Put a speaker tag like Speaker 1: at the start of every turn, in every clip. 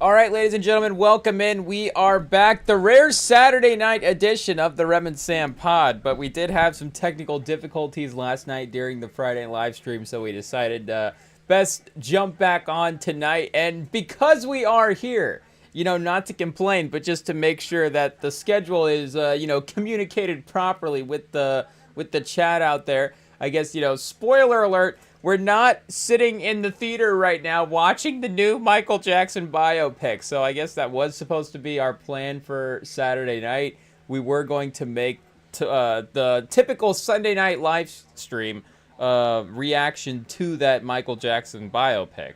Speaker 1: All right, ladies and gentlemen, welcome in. We are back, the rare Saturday night edition of the REMINGTOM pod, but we did have some technical difficulties last night during the Friday live stream, so we decided best jump back on tonight. And because we are here, not to complain, but just to make sure that the schedule is, communicated properly with the chat out there. I guess, spoiler alert, we're not sitting in the theater right now watching the new Michael Jackson biopic. So I guess that was supposed to be our plan for Saturday night. We were going to make the typical Sunday night live stream reaction to that Michael Jackson biopic.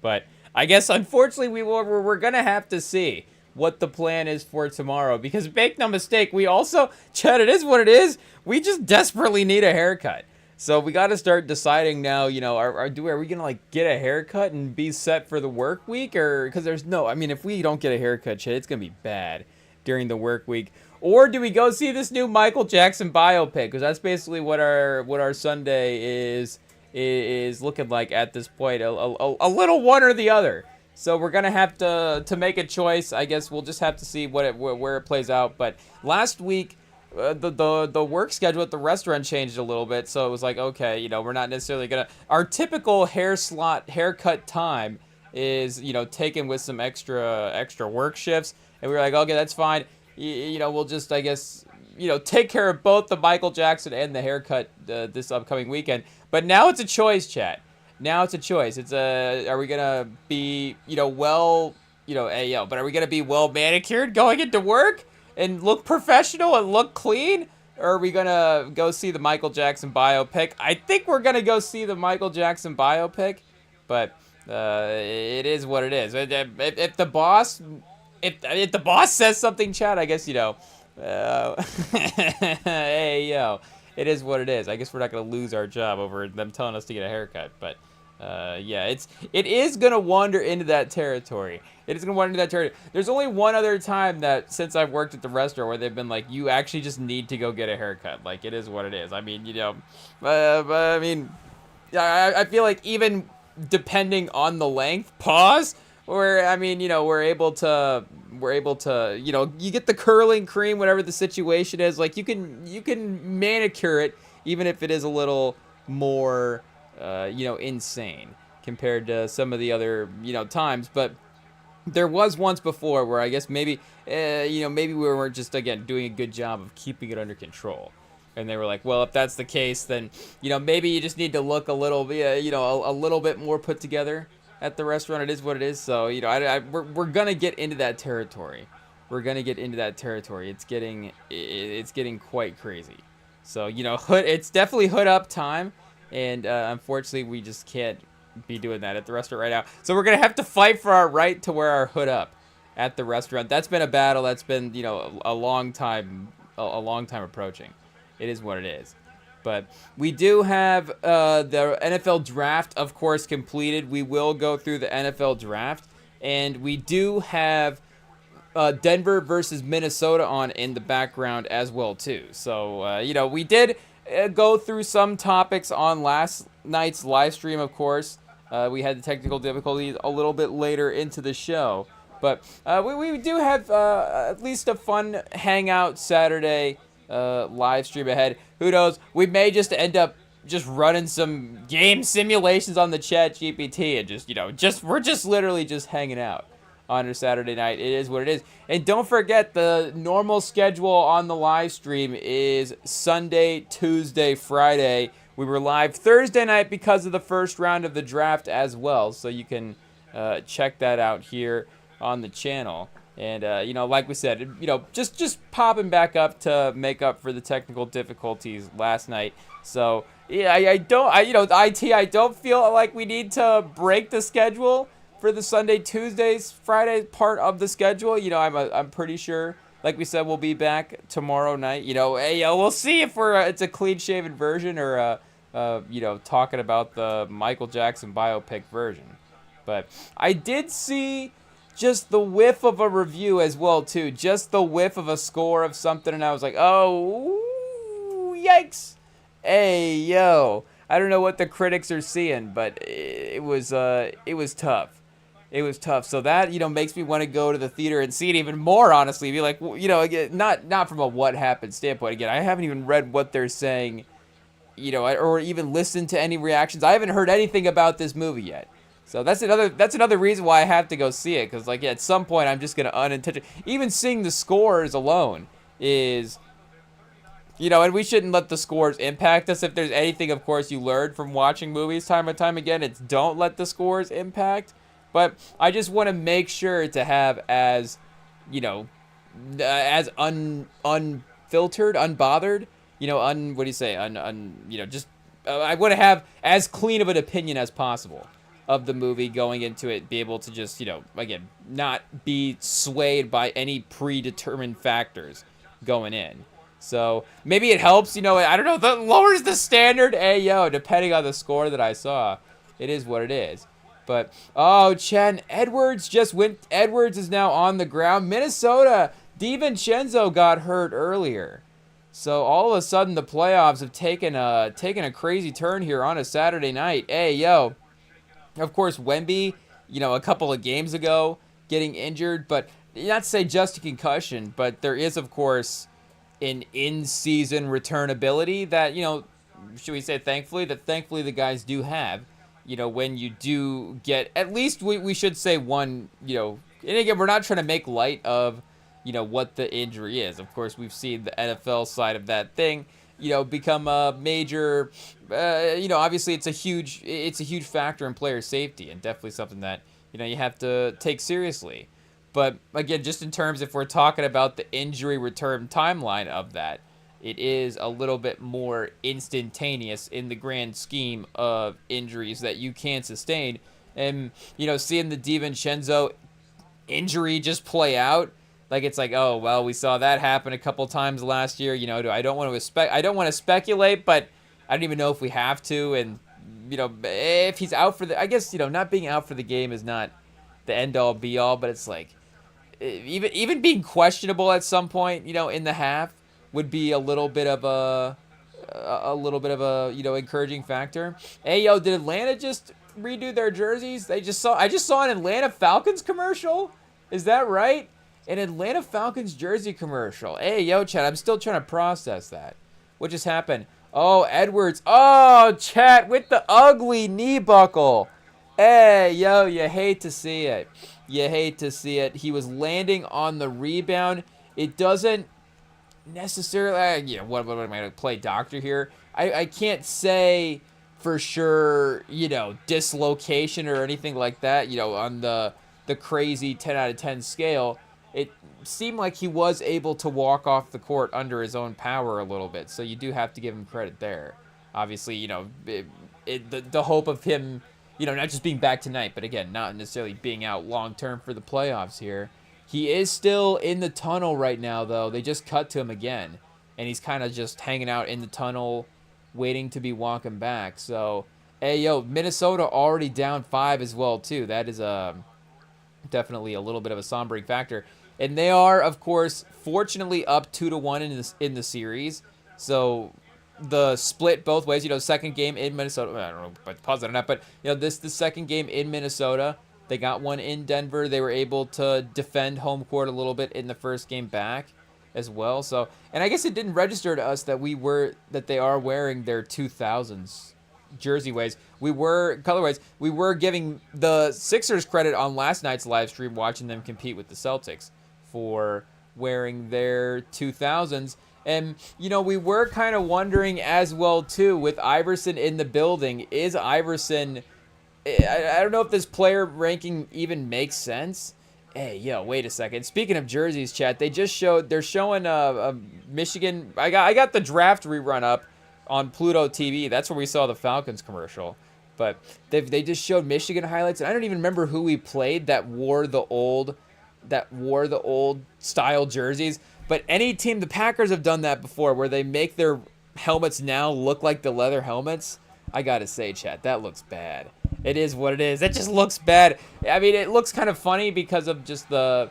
Speaker 1: But I guess, unfortunately, we're going to have to see what the plan is for tomorrow. Because make no mistake, we also, Chad, it is what it is. We just desperately need a haircut. So we got to start deciding now, are we going to get a haircut and be set for the work week? Or, because if we don't get a haircut, Chad, it's going to be bad during the work week. Or do we go see this new Michael Jackson biopic? Because that's basically what our Sunday is looking like at this point. A little one or the other. So we're going to have to make a choice. I guess we'll just have to see where it plays out. But last week, the work schedule at the restaurant changed a little bit, so it was like, okay, we're not necessarily gonna, our typical haircut time is, taken with some extra work shifts, and we were like, okay, that's fine. We'll just, I guess, take care of both the Michael Jackson and the haircut this upcoming weekend. But now it's a choice, chat. Now it's a choice. It's are we gonna be, but are we gonna be well manicured going into work and look professional and look clean? Or are we gonna go see the Michael Jackson biopic? I think we're gonna go see the Michael Jackson biopic, but it is what it is. If the boss says something, Chad, I guess hey yo, it is what it is. I guess we're not gonna lose our job over them telling us to get a haircut, but it is gonna wander into that territory. There's only one other time that since I've worked at the restaurant where they've been like, you actually just need to go get a haircut. Like, it is what it is. I mean, I feel like even depending on the length, we're able to, you get the curling cream, whatever the situation is. Like, you can manicure it, even if it is a little more, insane compared to some of the other, times. But there was once before where I guess maybe we were just, again, doing a good job of keeping it under control. And they were like, well, if that's the case, then, maybe you just need to look a little bit, a little bit more put together at the restaurant. It is what it is. So, we're going to get into that territory. It's getting quite crazy. So, it's definitely hood up time. And unfortunately, we just can't be doing that at the restaurant right now. So we're going to have to fight for our right to wear our hood up at the restaurant. That's been a battle. That's been, a long time approaching. It is what it is. But we do have the NFL draft, of course, completed. We will go through the NFL draft. And we do have Denver versus Minnesota on in the background as well, too. So, we did go through some topics on last night's live stream, of course. We had the technical difficulties a little bit later into the show. But we do have at least a fun hangout Saturday live stream ahead. Who knows? We may just end up just running some game simulations on the Chat GPT and we're just literally just hanging out on a Saturday night. It is what it is. And don't forget, the normal schedule on the live stream is Sunday, Tuesday, Friday. We were live Thursday night because of the first round of the draft as well. So you can check that out here on the channel. And, like we said, just popping back up to make up for the technical difficulties last night. So, yeah, I don't feel like we need to break the schedule for the Sunday, Tuesdays, Friday part of the schedule. I'm pretty sure, like we said, we'll be back tomorrow night. We'll see if it's a clean-shaven version or, talking about the Michael Jackson biopic version. But I did see just the whiff of a review as well, too. Just the whiff of a score of something, and I was like, oh, yikes. Hey, yo. I don't know what the critics are seeing, but it was tough. It was tough. So that, makes me want to go to the theater and see it even more, honestly. Be like, again, not from a what happened standpoint. Again, I haven't even read what they're saying, or even listened to any reactions. I haven't heard anything about this movie yet. So that's another reason why I have to go see it. Because, like, at some point, I'm just going to unintentionally... Even seeing the scores alone is... and we shouldn't let the scores impact us. If there's anything, of course, you learned from watching movies time and time again, it's don't let the scores impact. But I just want to make sure to have as, as unfiltered, unbothered, what do you say? Just, I want to have as clean of an opinion as possible of the movie going into it, be able to just, again, not be swayed by any predetermined factors going in. So maybe it helps, I don't know, that lowers the standard. Hey, depending on the score that I saw, it is what it is. But, Chen, Edwards is now on the ground. Minnesota, DiVincenzo got hurt earlier. So all of a sudden the playoffs have taken a crazy turn here on a Saturday night. Hey, of course, Wemby, a couple of games ago getting injured, but not to say just a concussion, but there is, of course, an in-season returnability that, should we say thankfully the guys do have, when you do get, at least we should say one, and again, we're not trying to make light of, what the injury is. Of course, we've seen the NFL side of that thing, become a major, obviously it's a huge factor in player safety and definitely something that, you have to take seriously. But again, just in terms, if we're talking about the injury return timeline of that, it is a little bit more instantaneous in the grand scheme of injuries that you can sustain. And, seeing the DiVincenzo injury just play out, like it's like, oh, well, we saw that happen a couple times last year. I don't want to speculate, but I don't even know if we have to. And, if he's out for I guess, not being out for the game is not the end all be all, but it's like, even being questionable at some point, in the half would be a little bit of a encouraging factor. Hey, did Atlanta just redo their jerseys? I just saw an Atlanta Falcons commercial. Is that right? An Atlanta Falcons jersey commercial. Hey, chat, I'm still trying to process that. What just happened? Oh, Edwards. Oh, chat, with the ugly knee buckle. Hey, you hate to see it. You hate to see it. He was landing on the rebound. It doesn't necessarily, what am I going to play doctor here? I can't say for sure, dislocation or anything like that, on the crazy 10 out of 10 scale. It seemed like he was able to walk off the court under his own power a little bit. So you do have to give him credit there. Obviously, the hope of him, not just being back tonight, but again, not necessarily being out long-term for the playoffs here. He is still in the tunnel right now, though. They just cut to him again, and he's kind of just hanging out in the tunnel, waiting to be walking back. So, hey, Minnesota already down 5 as well, too. That is definitely a little bit of a sombering factor. And they are, of course, fortunately up 2-1 in the series. So the split both ways, second game in Minnesota. I don't know if I pause that or not, but the second game in Minnesota, they got one in Denver. They were able to defend home court a little bit in the first game back as well. So, and I guess it didn't register to us that they are wearing their 2000s jersey colorways. We were giving the Sixers credit on last night's live stream, watching them compete with the Celtics for wearing their 2000s. And, we were kind of wondering as well, too, with Iverson in the building, is Iverson, I don't know if this player ranking even makes sense. Hey, wait a second. Speaking of jerseys, chat, they're showing a Michigan, I got the draft rerun up on Pluto TV. That's where we saw the Falcons commercial. But they just showed Michigan highlights, and I don't even remember who we played that wore the old style jerseys. But any team, the Packers have done that before, where they make their helmets now look like the leather helmets. I gotta say, chat, that looks bad. It is what it is. It just looks bad. I mean, it looks kind of funny because of just the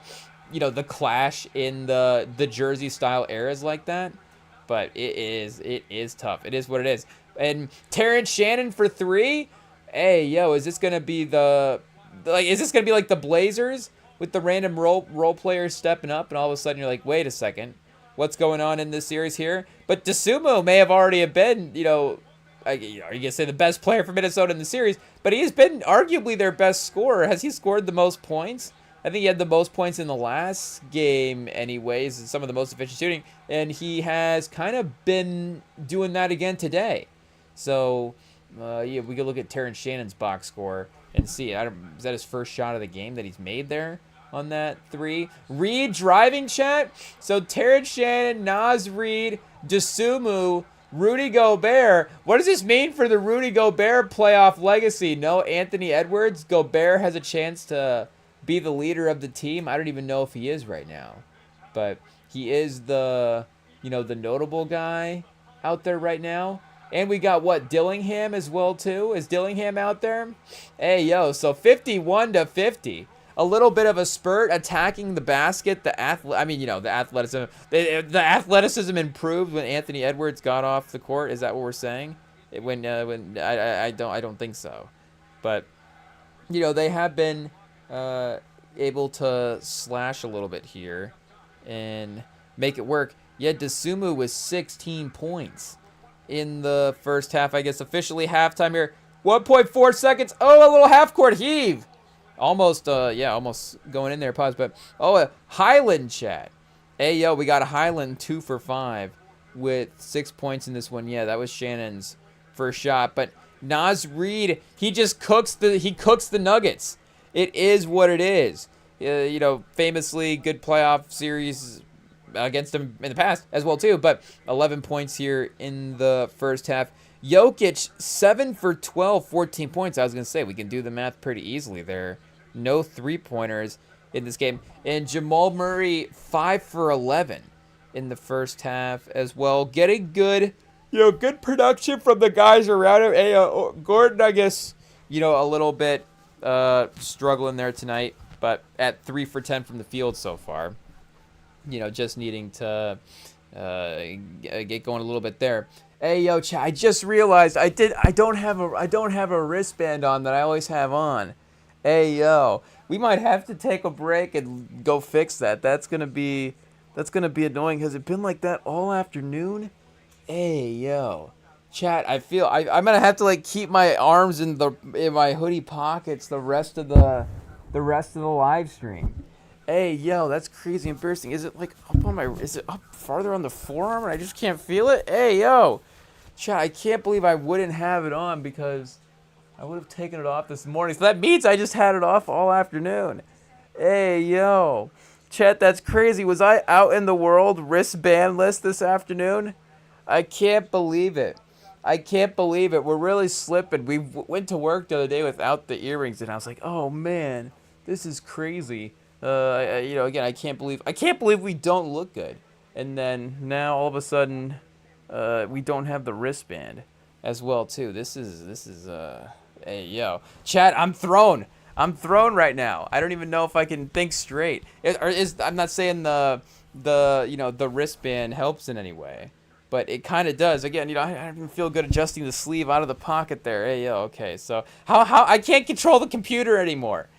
Speaker 1: clash in the jersey style eras like that. But it is tough. It is what it is. And Terrence Shannon for 3. Hey, is this gonna be the like, is this gonna be like the Blazers with the random role players stepping up, and all of a sudden you're like, wait a second, what's going on in this series here? But Dosunmu may have already been, you know, are you gonna say the best player for Minnesota in the series? But he's been arguably their best scorer. Has he scored the most points? I think he had the most points in the last game anyways, and some of the most efficient shooting. And he has kind of been doing that again today. So, yeah, we could look at Terrence Shannon's box score and see. Is that his first shot of the game that he's made there on that 3? Reed driving, chat. So, Terrence Shannon, Naz Reid, Dosunmu, Rudy Gobert. What does this mean for the Rudy Gobert playoff legacy? No Anthony Edwards. Gobert has a chance to be the leader of the team. I don't even know if he is right now, but he is the, you know, the notable guy out there right now. And we got what, Dillingham as well too? Is Dillingham out there? Hey yo, so 51-50. A little bit of a spurt attacking the basket. The athleticism improved when Anthony Edwards got off the court. Is that what we're saying? I don't think so. But you know, they have been able to slash a little bit here and make it work. Yeah, Dosunmu was 16 points in the first half. I guess officially halftime here. 1.4 seconds. Oh, a little half-court heave. Almost, almost going in there. Pause, but Highland chat. Hey, yo, we got a Highland 2 for 5 with 6 points in this one. Yeah, that was Shannon's first shot. But Naz Reid, he just cooks the Nuggets. It is what it is. You know, famously good playoff series against them in the past as well too. But 11 points here in the first half. Jokic 7 for 12, 14 points. I was gonna say we can do the math pretty easily there. No 3-pointers in this game. And Jamal Murray 5 for 11 in the first half as well. Getting good, good production from the guys around him. Hey, Gordon, I guess, a little bit struggling there tonight, but at 3 for 10 from the field so far. Just needing to get going a little bit there. Hey, yo, chat, I just realized I don't have a wristband on that I always have on. Hey, yo, we might have to take a break and go fix that. That's gonna be annoying. Has it been like that all afternoon? Hey, yo, chat, I feel I'm gonna have to keep my arms in my hoodie pockets the rest of the live stream. Hey, yo, that's crazy embarrassing. Is it is it up farther on the forearm and I just can't feel it? Hey, yo, chat, I can't believe I wouldn't have it on because I would have taken it off this morning. So that means I just had it off all afternoon. Hey, yo, chat, that's crazy. Was I out in the world wristbandless this afternoon? I can't believe it. We're really slipping. We went to work the other day without the earrings, and I was like, oh, man, this is crazy. Again, I can't believe we don't look good. And then now all of a sudden, we don't have the wristband as well too. This is hey, yo, chat, I'm thrown right now. I don't even know if I can think straight. I'm not saying the wristband helps in any way, but it kind of does. Again, I don't even feel good adjusting the sleeve out of the pocket there. Hey, yo, okay, so how I can't control the computer anymore.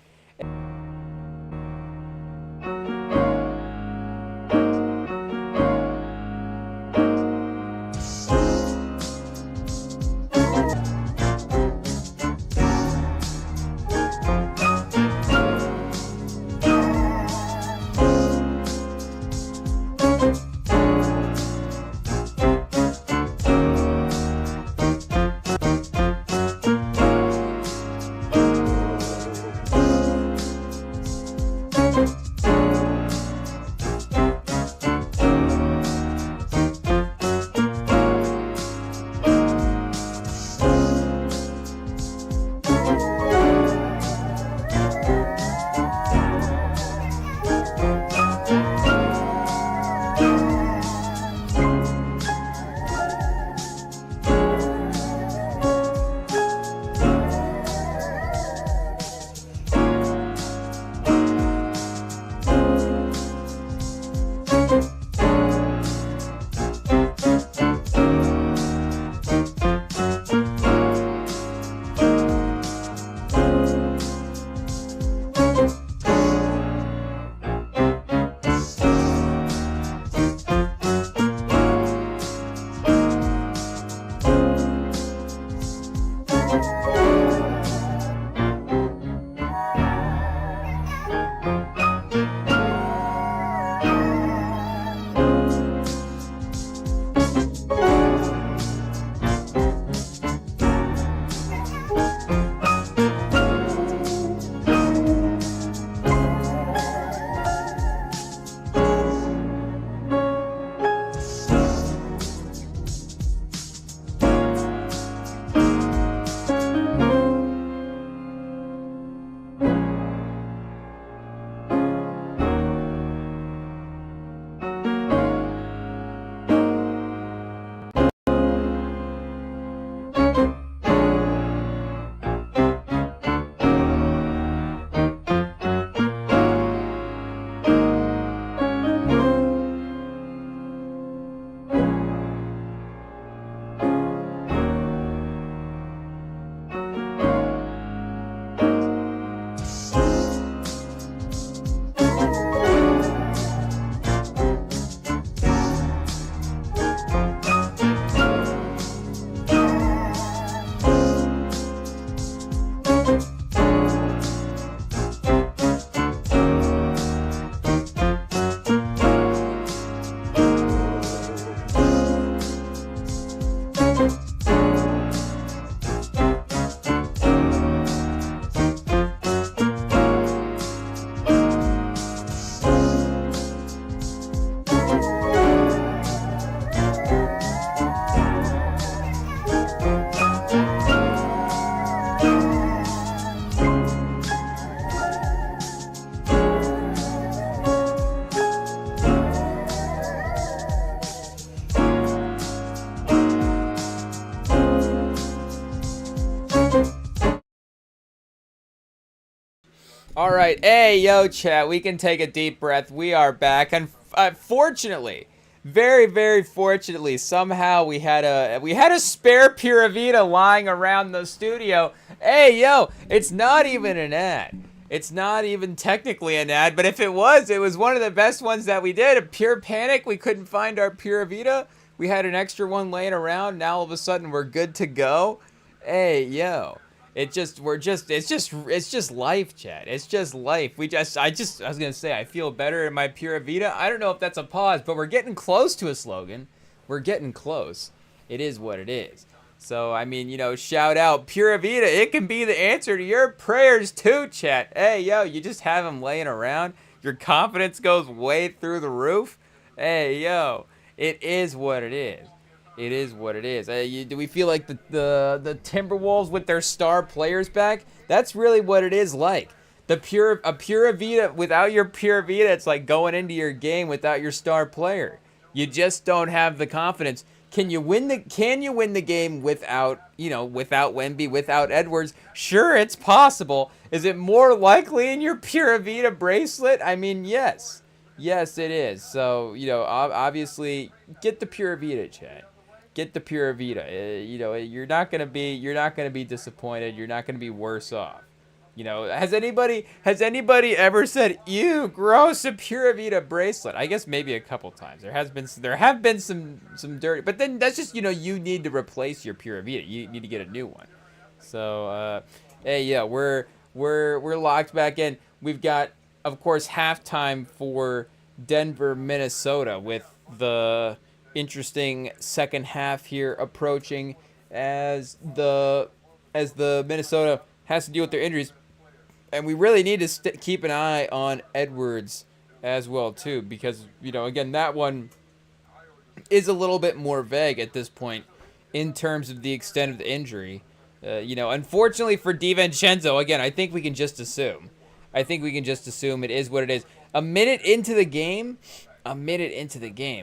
Speaker 1: All right, hey, yo, chat. We can take a deep breath. We are back, and fortunately, very, very fortunately, somehow we had a spare Pura Vida lying around the studio. Hey, yo, it's not even an ad. It's not even technically an ad, but if it was one of the best ones that we did. A pure panic. We couldn't find our Pura Vida. We had an extra one laying around. Now all of a sudden we're good to go. Hey, yo. It's just life, Chad. It's just life. I was gonna say, I feel better in my Pura Vida. I don't know if that's a pause, but we're getting close to a slogan. We're getting close. It is what it is. So, I mean, shout out Pura Vida. It can be the answer to your prayers too, chat. Hey, yo, you just have them laying around. Your confidence goes way through the roof. Hey, yo, it is what it is. It is what it is. Do we feel like the Timberwolves with their star players back? That's really what it is like. A Pura Vida, without your Pura Vida, it's like going into your game without your star player. You just don't have the confidence. Can you win the game without Wemby, without Edwards? Sure, it's possible. Is it more likely in your Pura Vida bracelet? I mean, yes. Yes, it is. So, obviously get the Pura Vida, Chad. Get the Pura Vida. You're not gonna be disappointed. You're not gonna be worse off. Has anybody ever said, "Ew, gross, a Pura Vida bracelet"? I guess maybe a couple times. There have been some dirty, but then that's just you need to replace your Pura Vida. You need to get a new one. So hey, yeah, we're locked back in. We've got, of course, halftime for Denver, Minnesota, with the interesting second half here approaching as the Minnesota has to deal with their injuries, and we really need to keep an eye on Edwards as well too, because again, that one is a little bit more vague at this point in terms of the extent of the injury. Unfortunately for DiVincenzo, again, I think we can just assume it is what it is. A minute into the game.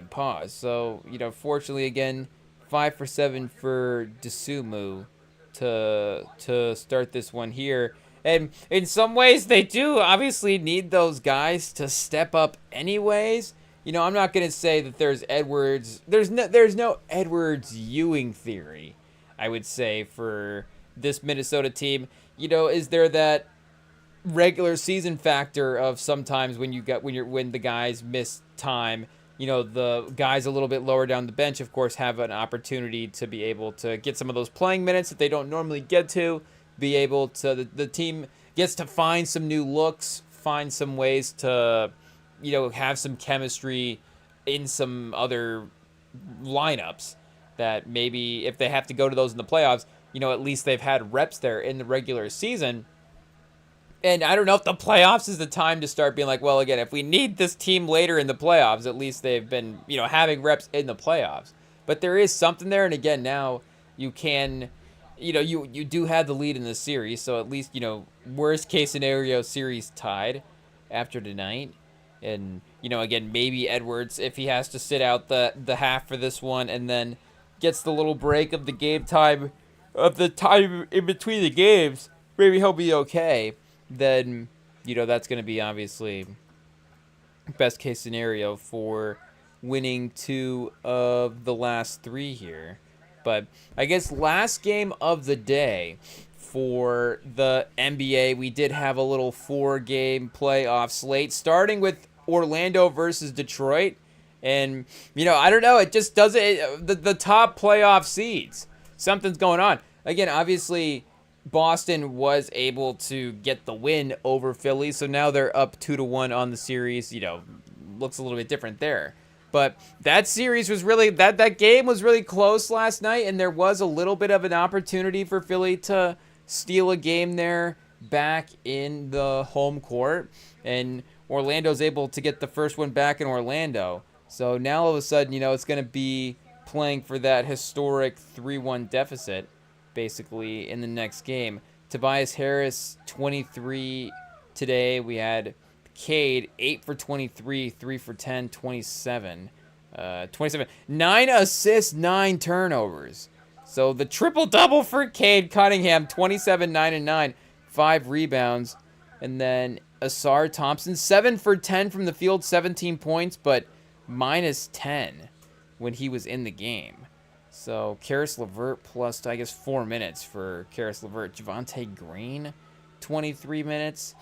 Speaker 1: Pause. So, fortunately, again, 5 for 7 for Dosunmu to start this one here. And in some ways, they do obviously need those guys to step up anyways. I'm not going to say that there's Edwards. There's no Edwards Ewing theory, I would say, for this Minnesota team. Is there that regular season factor of sometimes when the guys miss time, the guys a little bit lower down the bench, of course, have an opportunity to be able to get some of those playing minutes that they don't normally get to, be able to, the team gets to find some new looks, find some ways to, have some chemistry in some other lineups that maybe if they have to go to those in the playoffs, at least they've had reps there in the regular season. And I don't know if the playoffs is the time to start being like, well, again, if we need this team later in the playoffs, at least they've been, having reps in the playoffs. But there is something there, and again, now you can, you do have the lead in the series, so at least, worst case scenario, series tied after tonight. And, again, maybe Edwards, if he has to sit out the half for this one and then gets the little break of the game time, of the time in between the games, maybe he'll be okay. Then, that's going to be obviously best case scenario for winning 2 of the last 3 here. But I guess last game of the day for the NBA, we did have a little 4-game playoff slate, starting with Orlando versus Detroit. And, I don't know, it just doesn't, the top playoff seeds, something's going on. Again, obviously, Boston was able to get the win over Philly, so now they're up 2-1 on the series. Looks a little bit different there. But that series was really, that game was really close last night, and there was a little bit of an opportunity for Philly to steal a game there back in the home court, and Orlando's able to get the first one back in Orlando. So now all of a sudden, it's going to be playing for that historic 3-1 deficit, basically, in the next game. Tobias Harris, 23 today. We had Cade, 8 for 23, 3 for 10, 27. 9 assists, 9 turnovers. So the triple-double for Cade Cunningham, 27, 9, and 9. 5 rebounds. And then Asar Thompson, 7 for 10 from the field, 17 points, but minus 10 when he was in the game. So Karis LeVert plus, I guess, 4 minutes for Karis LeVert. Javonte Green, 23 minutes.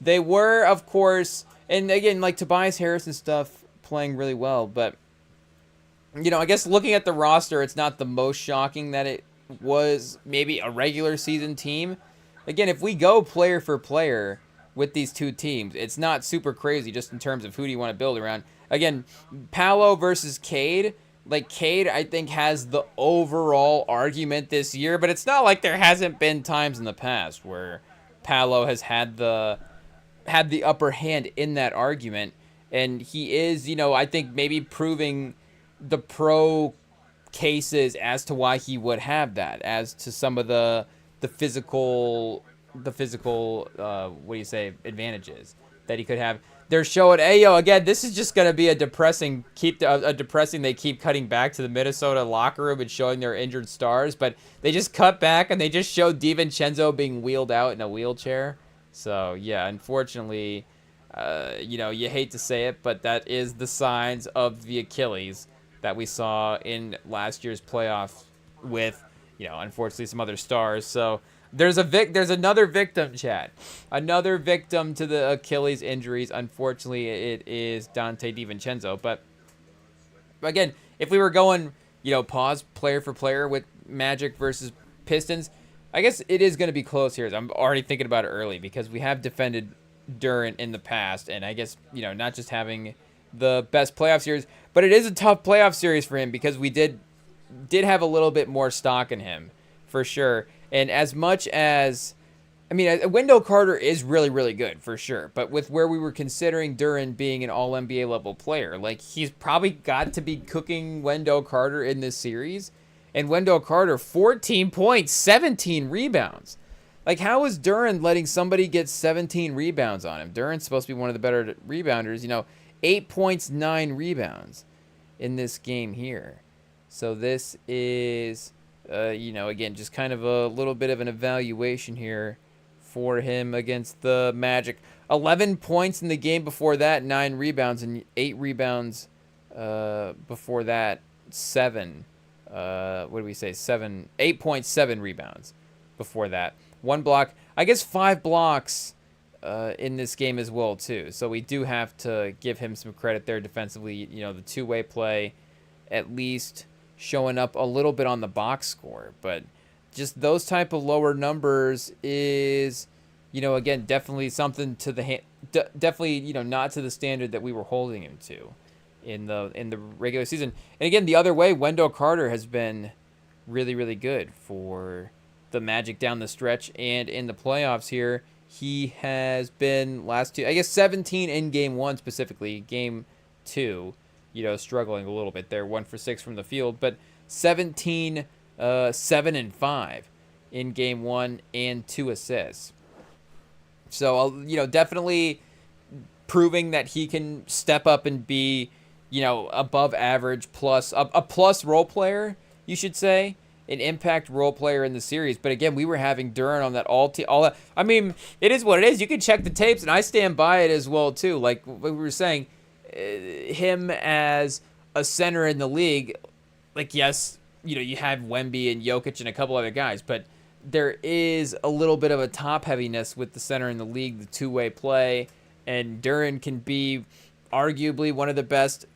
Speaker 1: They were, of course, and again, like Tobias Harris and stuff playing really well, but I guess looking at the roster, it's not the most shocking that it was maybe a regular season team. Again, if we go player for player with these two teams, it's not super crazy just in terms of who do you want to build around. Again, Paolo versus Cade. Like, Cade, I think, has the overall argument this year, but it's not like there hasn't been times in the past where Paolo has had the upper hand in that argument. And he is, I think maybe proving the pro cases as to why he would have that, as to some of the physical advantages that he could have. They're showing, hey, again, this is just gonna be a depressing they keep cutting back to the Minnesota locker room and showing their injured stars, but they just cut back and they just showed DiVincenzo being wheeled out in a wheelchair. So yeah, unfortunately, you hate to say it, but that is the signs of the Achilles that we saw in last year's playoff with, unfortunately some other stars. So there's another victim, Chad. Another victim to the Achilles injuries. Unfortunately, it is Dante DiVincenzo. But again, if we were going, pause player for player with Magic versus Pistons, I guess it is going to be close here. I'm already thinking about it early because we have defended Durant in the past, and I guess, not just having the best playoff series, but it is a tough playoff series for him because we did have a little bit more stock in him, for sure. And as much as, Wendell Carter is really, really good, for sure. But with where we were considering Durant being an all-NBA level player, like, he's probably got to be cooking Wendell Carter in this series. And Wendell Carter, 14 points, 17 rebounds. Like, how is Durant letting somebody get 17 rebounds on him? Durant's supposed to be one of the better rebounders, 8 points, 9 rebounds in this game here. So this is, again, just kind of a little bit of an evaluation here for him against the Magic. 11 points in the game before that, 9 rebounds, and 8 rebounds before that, 7. 8.7 rebounds before that. 1 block. I guess 5 blocks in this game as well, too. So we do have to give him some credit there defensively. The two-way play at least showing up a little bit on the box score. But just those type of lower numbers is, again, definitely something to the definitely, not to the standard that we were holding him to in the regular season. And again, the other way, Wendell Carter has been really, really good for the Magic down the stretch and in the playoffs here. He has been last two, I guess 17 in game 1 specifically. Game 2, struggling a little bit there, 1 for 6 from the field, but 17, 7 and 5 in game 1 and 2 assists. So, definitely proving that he can step up and be, above average plus a plus role player, you should say. An impact role player in the series. But again, we were having Durant on that all that. It is what it is. You can check the tapes, and I stand by it as well too. Like we were saying, him as a center in the league, like, yes, you have Wemby and Jokic and a couple other guys, but there is a little bit of a top heaviness with the center in the league, the two-way play, and Durant can be arguably one of the best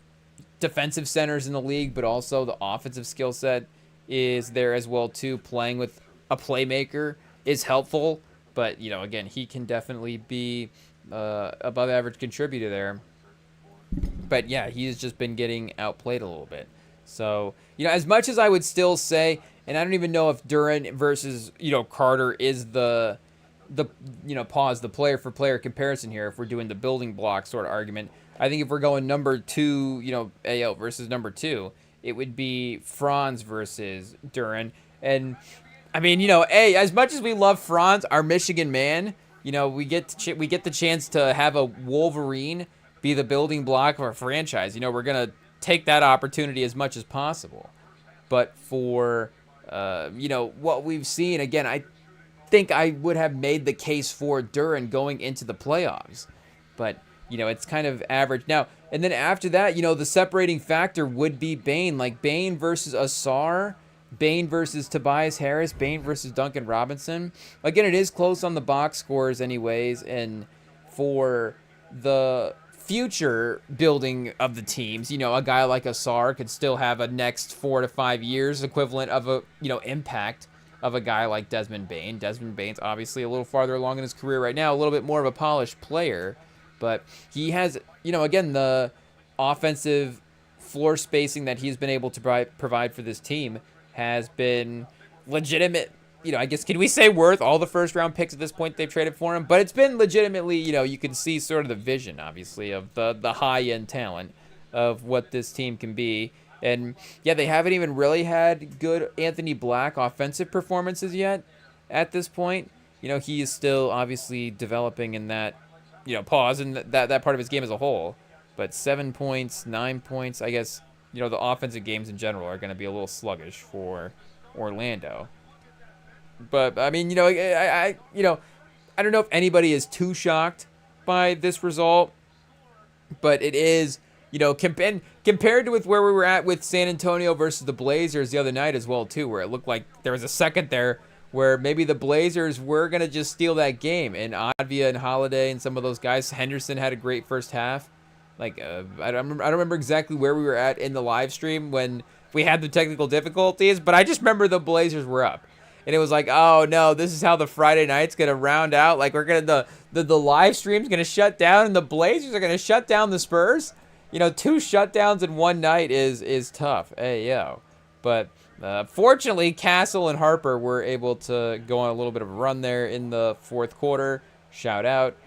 Speaker 1: defensive centers in the league, but also the offensive skill set is there as well too. Playing with a playmaker is helpful, but again, he can definitely be above average contributor there. But yeah, he's just been getting outplayed a little bit. So as much as I would still say, and I don't even know if Durant versus Carter is the player for player comparison here, if we're doing the building block sort of argument. I think if we're going number 2, AL versus number 2, it would be Franz versus Durant. And as much as we love Franz, our Michigan man, we get the chance to have a Wolverine be the building block of our franchise. We're gonna take that opportunity as much as possible. But for what we've seen, again, I think I would have made the case for Duran going into the playoffs. But, it's kind of average. Now, and then after that, the separating factor would be Bane. Like, Bane versus Asar, Bane versus Tobias Harris, Bane versus Duncan Robinson. Again, it is close on the box scores anyways, and for the future building of the teams, a guy like Asar could still have a next 4 to 5 years equivalent of a, impact of a guy like Desmond Bane. Desmond Bane's obviously a little farther along in his career right now, a little bit more of a polished player, but he has, again, the offensive floor spacing that he's been able to provide for this team has been legitimate. I guess, can we say worth all the first round picks at this point they've traded for him? But it's been legitimately, you can see sort of the vision, obviously, of the high-end talent of what this team can be. And, yeah, they haven't even really had good Anthony Black offensive performances yet at this point. He is still obviously developing in that, pause in that part of his game as a whole. But 7 points, 9 points, I guess, the offensive games in general are going to be a little sluggish for Orlando. But, I mean, I don't know if anybody is too shocked by this result, but it is, compared to with where we were at with San Antonio versus the Blazers the other night as well, too, where it looked like there was a second there where maybe the Blazers were going to just steal that game, and Advia and Holiday and some of those guys, Henderson had a great first half. Like, I don't remember exactly where we were at in the live stream when we had the technical difficulties, but I just remember the Blazers were up. And it was like, oh no, this is how the Friday night's gonna round out. Like, we're gonna the live stream's gonna shut down, and the Blazers are gonna shut down the Spurs. 2 shutdowns in one night is tough. Hey yo, but fortunately, Castle and Harper were able to go on a little bit of a run there in the fourth quarter. Shout out,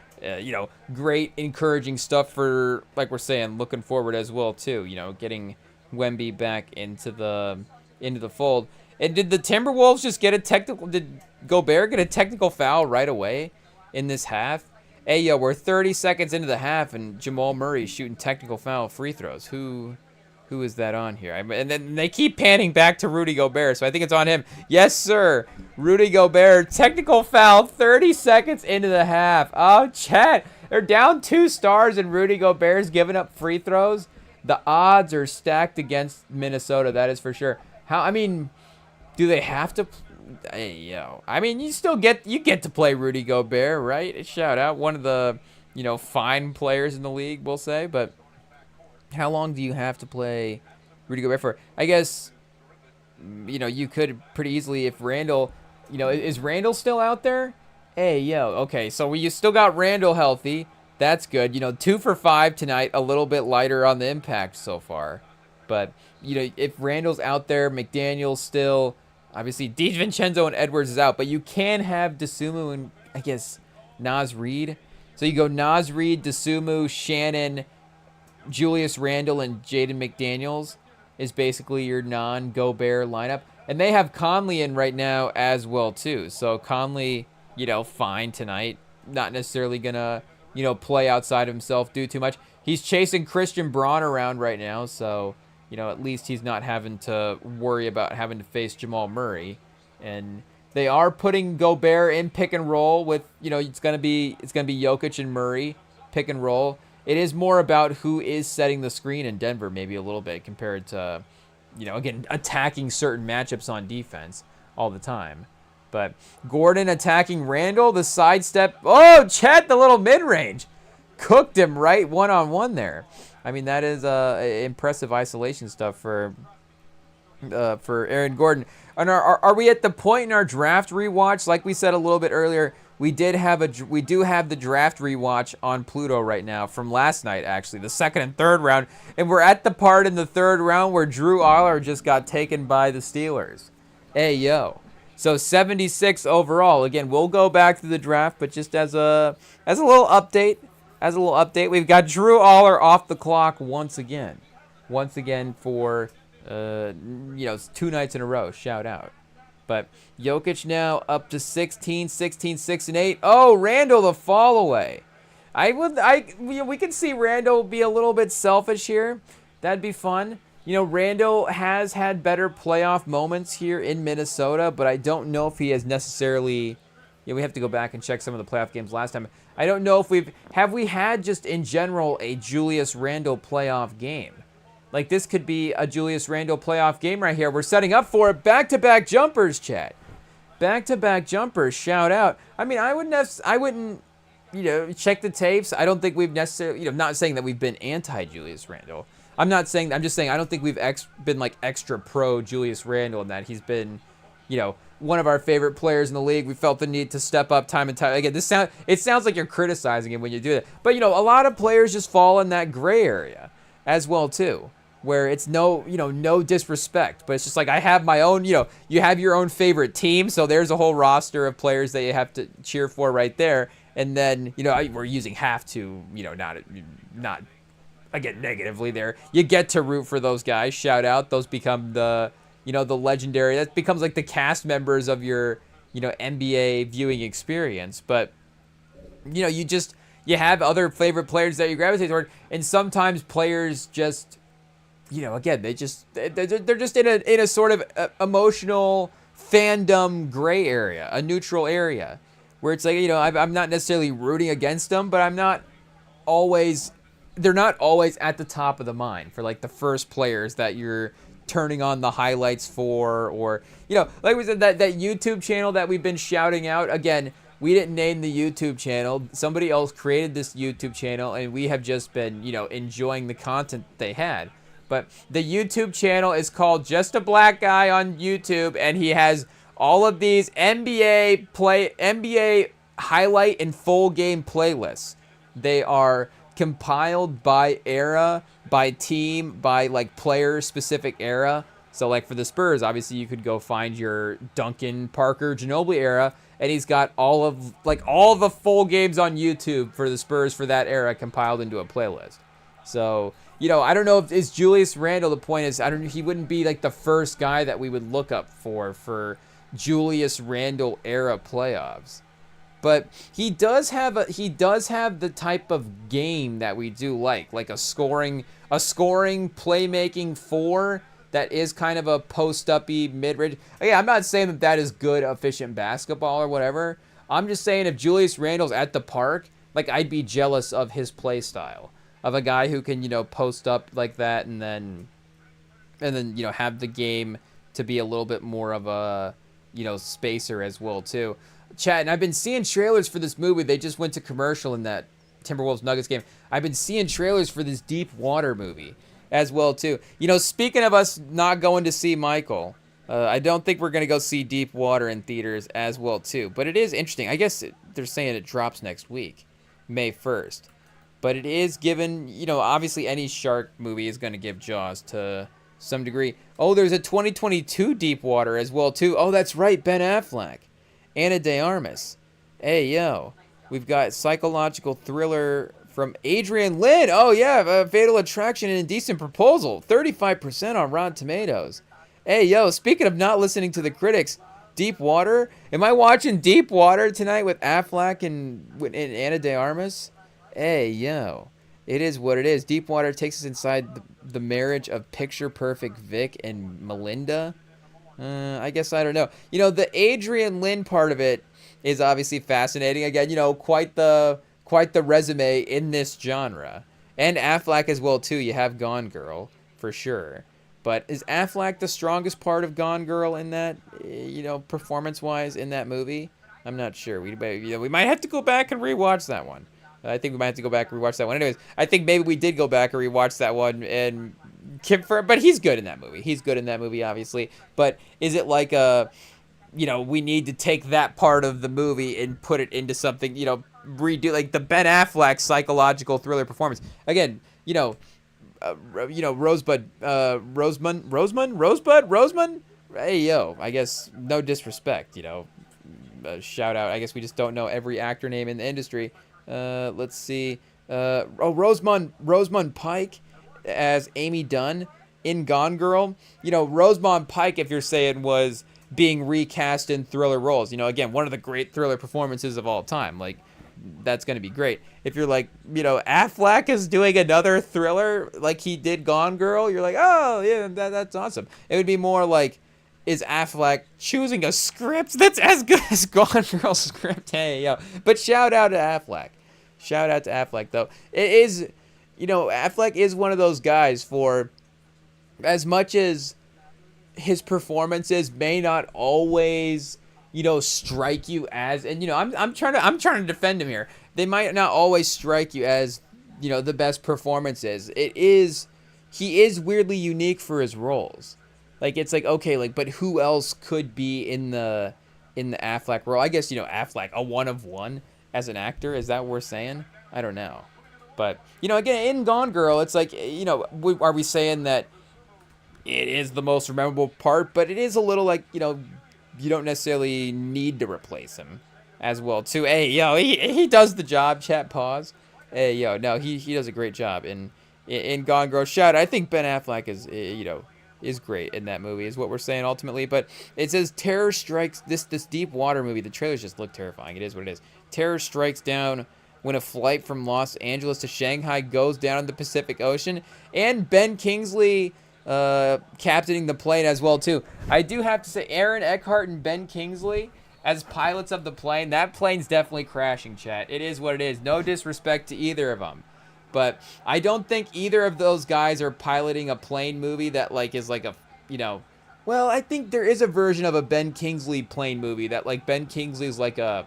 Speaker 1: great encouraging stuff for, like we're saying, looking forward as well too. Getting Wemby back into the fold. And did the Timberwolves just get a technical? Did Gobert get a technical foul right away in this half? Hey, yo, we're 30 seconds into the half, and Jamal Murray shooting technical foul free throws. Who is that on here? And then they keep panning back to Rudy Gobert, so I think it's on him. Yes, sir. Rudy Gobert, technical foul, 30 seconds into the half. Oh, Chet, they're down 2 stars, and Rudy Gobert's giving up free throws. The odds are stacked against Minnesota, that is for sure. Do they have to? Hey, yo. You get to play Rudy Gobert, right? Shout out, one of the, fine players in the league, we'll say. But how long do you have to play Rudy Gobert for? I guess, you could pretty easily if Randall, is Randall still out there? Hey, yo. Okay, so you still got Randall healthy. That's good. 2 for 5 tonight, a little bit lighter on the impact so far. But, if Randall's out there, McDaniel's still. Obviously, DiVincenzo and Edwards is out, but you can have Dosunmu and, I guess, Naz Reid. So you go Naz Reid, Dosunmu, Shannon, Julius Randle, and Jaden McDaniels is basically your non-Gobert lineup. And they have Conley in right now as well, too. So Conley, fine tonight. Not necessarily going to, play outside of himself, do too much. He's chasing Christian Braun around right now, so at least he's not having to worry about having to face Jamal Murray. And they are putting Gobert in pick and roll with, it's gonna be Jokic and Murray pick and roll. It is more about who is setting the screen in Denver, maybe a little bit compared to, again, attacking certain matchups on defense all the time. But Gordon attacking Randall, the sidestep. Oh, Chet, the little mid-range. Cooked him right one-on-one there. That is impressive isolation stuff for Aaron Gordon. And are we at the point in our draft rewatch? Like we said a little bit earlier, we do have the draft rewatch on Pluto right now from last night, actually, the second and third round. And we're at the part in the third round where Drew Aller just got taken by the Steelers. Hey, yo. So 76 overall. Again, we'll go back to the draft, but just as a little update. We've got Drew Aller off the clock once again for 2 nights in a row. Shout out. But Jokic now up to 16, 6 and 8. Oh, Randall the fall away. We can see Randall be a little bit selfish here. That'd be fun. Randall has had better playoff moments here in Minnesota, but I don't know if he has necessarily Yeah, we have to go back and check some of the playoff games last time. I don't know if we had just in general a Julius Randle playoff game. Like this could be a Julius Randle playoff game right here. We're setting up for it. Back-to-back jumpers, chat. Back-to-back jumpers. Shout out. I mean, I wouldn't, check the tapes. I don't think we've necessarily, not saying that we've been anti-Julius Randle. I'm just saying I don't think we've been like extra pro Julius Randle in that he's been, one of our favorite players in the league. We felt the need to step up time and time again. It sounds like you're criticizing him when you do that, but a lot of players just fall in that gray area as well too, where it's no disrespect, but it's just like I have my own. You have your own favorite team, so there's a whole roster of players that you have to cheer for right there, and then we're using have to, not again negatively there. You get to root for those guys. Shout out, those become the the legendary, that becomes like the cast members of your, NBA viewing experience. But, you have other favorite players that you gravitate toward. And sometimes players just, again, they're just in a sort of emotional fandom gray area, a neutral area where it's like, I'm not necessarily rooting against them, but they're not always at the top of the mind for like the first players that you're turning on the highlights for, or like we said, that YouTube channel that we've been shouting out. Again, we didn't name the YouTube channel. Somebody else created this YouTube channel, and we have just been enjoying the content they had. But the YouTube channel is called Just a Black Guy on YouTube, and he has all of these NBA highlight and full game playlists. They are compiled by era, by team, by like player specific era. So like for the Spurs, obviously you could go find your Duncan, Parker, Ginobili era, and he's got all the full games on YouTube for the Spurs for that era compiled into a playlist. So, I don't know if is Julius Randle, the point is he wouldn't be like the first guy that we would look up for Julius Randle era playoffs. But he does have the type of game that we do like a scoring playmaking four that is kind of a post-uppy mid-range. Yeah, I'm not saying that is good, efficient basketball or whatever. I'm just saying if Julius Randle's at the park, like I'd be jealous of his play style, of a guy who can post up like that and then have the game to be a little bit more of a spacer as well too. Chat, and I've been seeing trailers for this movie. They just went to commercial in that Timberwolves Nuggets game. I've been seeing trailers for this Deep Water movie as well too. Speaking of us not going to see Michael, I don't think we're going to go see Deep Water in theaters as well too. But it is interesting. I guess they're saying it drops next week, May 1st. But it is given, obviously any shark movie is going to give Jaws to some degree. Oh, there's a 2022 Deep Water as well too. Oh, that's right, Ben Affleck. Ana de Armas. Hey, yo. We've got psychological thriller from Adrian Lynn. Oh, yeah. Fatal Attraction and Indecent Proposal. 35% on Rotten Tomatoes. Hey, yo. Speaking of not listening to the critics, Deep Water. Am I watching Deep Water tonight with Affleck and Ana de Armas? Hey, yo. It is what it is. Deep Water takes us inside the marriage of picture-perfect Vic and Melinda. I guess I don't know. The Adrian Lynn part of it is obviously fascinating. Again, quite the resume in this genre. And Affleck as well, too. You have Gone Girl, for sure. But is Affleck the strongest part of Gone Girl in that, performance-wise in that movie? I'm not sure. We might have to go back and rewatch that one. I think we might have to go back and rewatch that one. Anyways, I think maybe we did go back and rewatch that one and confirm. But he's good in that movie. He's good in that movie, obviously. But is it like we need to take that part of the movie and put it into something, redo like the Ben Affleck psychological thriller performance again? Rosebud. Hey, yo. I guess no disrespect. Shout out. I guess we just don't know every actor name in the industry. Let's see. Rosamund Pike as Amy Dunn in Gone Girl. Rosamund Pike, if you're saying, was being recast in thriller roles. Again, one of the great thriller performances of all time. Like, that's going to be great. If you're like, Affleck is doing another thriller like he did Gone Girl, you're like, oh, yeah, that's awesome. It would be more like is Affleck choosing a script that's as good as Gone Girl's script. Hey, yo. But shout out to Affleck. Shout out to Affleck, though. It is, Affleck is one of those guys for as much as his performances may not always, strike you as, and, I'm trying to defend him here. They might not always strike you as, the best performances. He is weirdly unique for his roles. Like, it's like, okay, like, but who else could be in the Affleck role? I guess, Affleck, a one of one as an actor. Is that what we're saying? I don't know. But, again, in Gone Girl, it's like, are we saying that it is the most memorable part? But it is a little like, you don't necessarily need to replace him as well, too. Hey, he does the job, chat pause. Hey, no, he does a great job in Gone Girl. Shout out. I think Ben Affleck is great in that movie, is what we're saying ultimately. But it says terror strikes, this deep water movie. The trailers just look terrifying. It is what it is. Terror strikes down when a flight from Los Angeles to Shanghai goes down in the Pacific Ocean. And Ben Kingsley captaining the plane as well, too. I do have to say, Aaron Eckhart and Ben Kingsley as pilots of the plane. That plane's definitely crashing, chat. It is what it is. No disrespect to either of them. But I don't think either of those guys are piloting a plane movie that, like, is like a, well, I think there is a version of a Ben Kingsley plane movie that, like, Ben Kingsley's like a,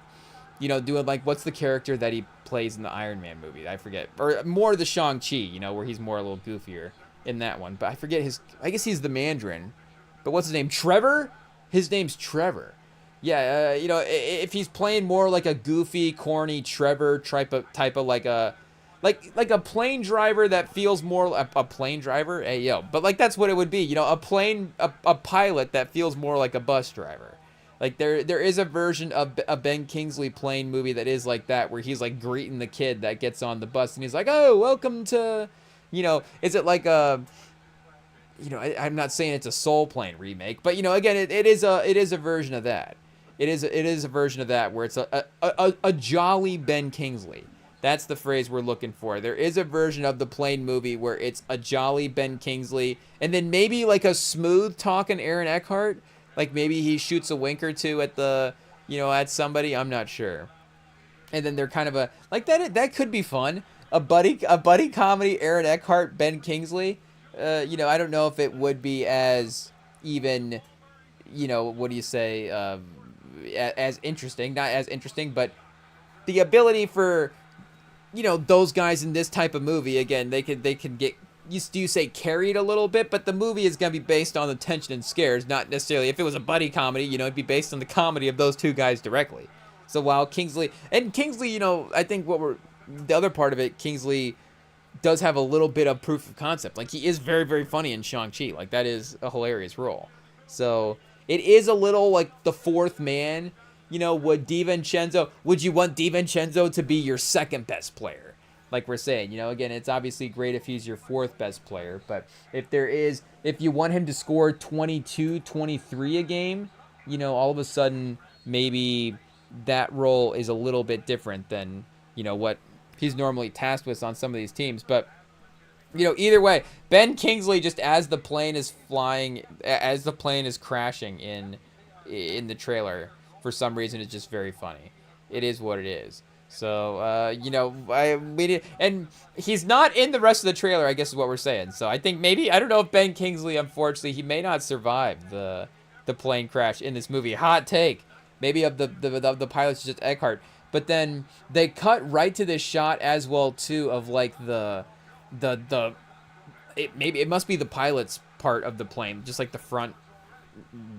Speaker 1: doing, like, what's the character that he plays in the Iron Man movie? I forget. Or more the Shang-Chi, where he's more a little goofier in that one. But I forget I guess he's the Mandarin. But what's his name? Trevor? His name's Trevor. Yeah, if he's playing more like a goofy, corny Trevor type of like a, like a plane driver that feels more a plane driver. Hey, but like that's what it would be, a pilot that feels more like a bus driver. Like there is a version of a Ben Kingsley plane movie that is like that, where he's like greeting the kid that gets on the bus and he's like, oh, welcome to, is it like a, I'm not saying it's a Soul Plane remake, but again, it is a version of that. It is a version of that where it's a jolly Ben Kingsley. That's the phrase we're looking for. There is a version of the plane movie where it's a jolly Ben Kingsley, and then maybe like a smooth talking Aaron Eckhart. Like maybe he shoots a wink or two at at somebody. I'm not sure. And then they're kind of a like that. That could be fun. A buddy comedy. Aaron Eckhart, Ben Kingsley. I don't know if it would be as even. What do you say? As interesting. Not as interesting, but the ability for. Those guys in this type of movie, again, they can get, you say carried a little bit, but the movie is going to be based on the tension and scares, not necessarily, if it was a buddy comedy, it'd be based on the comedy of those two guys directly. So while Kingsley, I think the other part of it, Kingsley does have a little bit of proof of concept. Like, he is very, very funny in Shang-Chi. Like, that is a hilarious role. So it is a little like the fourth man. Would you want DiVincenzo to be your second best player? Like we're saying, again, it's obviously great if he's your fourth best player, but if you want him to score 22, 23 a game, all of a sudden, maybe that role is a little bit different than, what he's normally tasked with on some of these teams. But, either way, Ben Kingsley, just as the plane is crashing in the trailer, for some reason, it's just very funny. It is what it is. So, and he's not in the rest of the trailer, I guess is what we're saying. So I think maybe, I don't know if Ben Kingsley, unfortunately, he may not survive the plane crash in this movie. Hot take. Maybe of the pilot's just Eckhart. But then they cut right to this shot as well, too, of like it must be the pilot's part of the plane, just like the front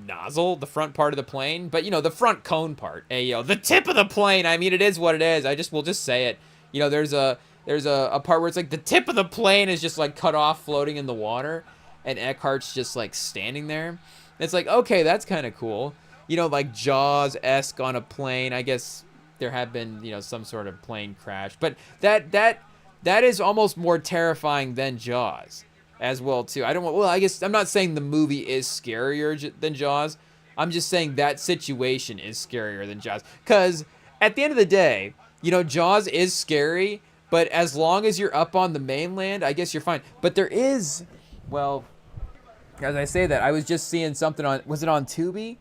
Speaker 1: nozzle, the front part of the plane, but the front cone part. Hey, the tip of the plane. I mean, it is what it is. We'll just say it. There's a part where it's like the tip of the plane is just like cut off, floating in the water, and Eckhart's just like standing there. It's like, okay, that's kind of cool. Like Jaws-esque on a plane. I guess there have been some sort of plane crash, but that is almost more terrifying than Jaws. As well, too. I guess I'm not saying the movie is scarier than Jaws. I'm just saying that situation is scarier than Jaws. Because at the end of the day, Jaws is scary, but as long as you're up on the mainland, I guess you're fine. But there is, well, As I say that, I was just seeing something on, was it on Tubi?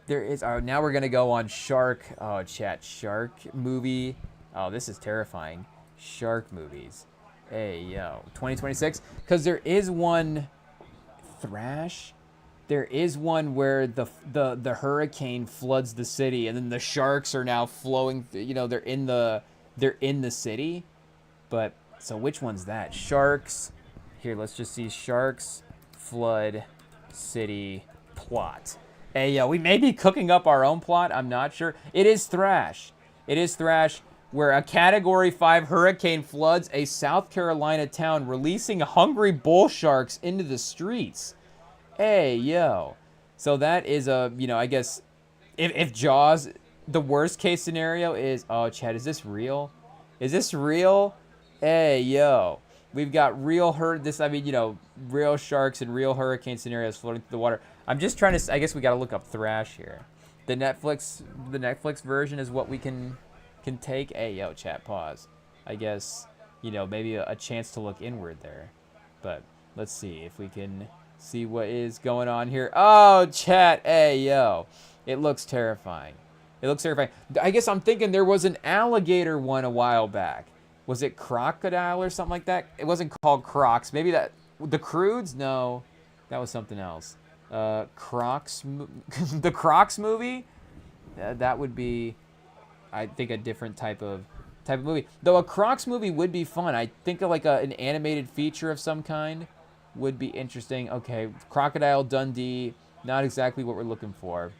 Speaker 1: There is, oh, now we're going to go on Shark. Oh, chat, Shark movie. Oh, this is terrifying. Shark movies. Hey, yo, 2026? Because there is one, Thrash? There is one where the hurricane floods the city, and then the sharks are now flowing, you know, they're in the city. But, so which one's that? Sharks. Here, let's just see Sharks, Flood, City, Plot. Hey, yo, we may be cooking up our own plot. I'm not sure. It is Thrash. It is Thrash, where a Category 5 hurricane floods a South Carolina town, releasing hungry bull sharks into the streets. Hey, yo. So that is a, you know, I guess, if Jaws, the worst case scenario is, oh, Chad, is this real? Is this real? Hey, yo. We've got real real sharks and real hurricane scenarios floating through the water. I'm just trying to, I guess we got to look up Thrash here. The Netflix version is what we can take. Hey, yo, chat, pause. I guess, you know, maybe a chance to look inward there. But let's see if we can see what is going on here. Oh, chat, hey, yo. It looks terrifying. It looks terrifying. I guess I'm thinking there was an alligator one a while back. Was it Crocodile or something like that? It wasn't called Crocs. Maybe that, the Croods? No, that was something else. Crocs, the Crocs movie? That would be, I think, a different type of movie. Though a Crocs movie would be fun. I think like an animated feature of some kind would be interesting. Okay, Crocodile Dundee, not exactly what we're looking for.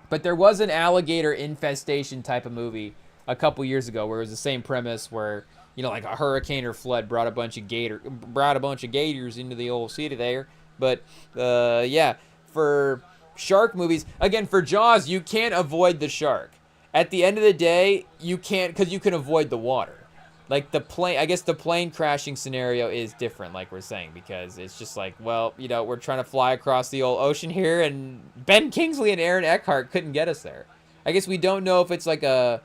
Speaker 1: But there was an alligator infestation type of movie a couple years ago where it was the same premise where, you know, like a hurricane or flood brought a bunch of gators into the old city there. But yeah, for shark movies, again, for Jaws, you can't avoid the shark. At the end of the day, you can't, because you can avoid the water. Like the plane, I guess the plane crashing scenario is different, like we're saying, because it's just like, well, you know, we're trying to fly across the old ocean here, and Ben Kingsley and Aaron Eckhart couldn't get us there. I guess we don't know if it's like a,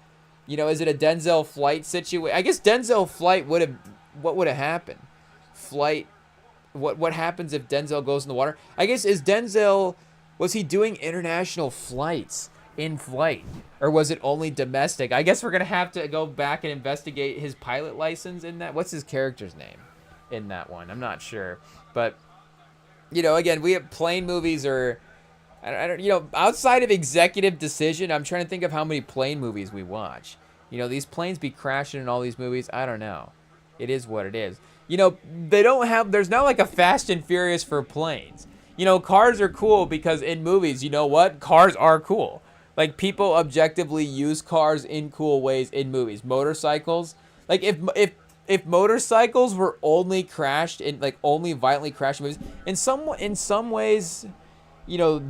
Speaker 1: you know, is it a Denzel Flight situation? I guess Denzel Flight would have, what would have happened? Flight, what happens if Denzel goes in the water? I guess, was he doing international flights in flight? Or was it only domestic? I guess we're going to have to go back and investigate his pilot license in that. What's his character's name in that one? I'm not sure. But, you know, again, we have plane movies or, I don't, you know, outside of Executive Decision, I'm trying to think of how many plane movies we watch. You know, these planes be crashing in all these movies. I don't know. It is what it is. You know, there's not like a Fast and Furious for planes. You know, cars are cool because in movies, you know what? Cars are cool. Like, people objectively use cars in cool ways in movies. Motorcycles, like if motorcycles were only crashed in, like, only violently crashed in movies, in some ways, you know,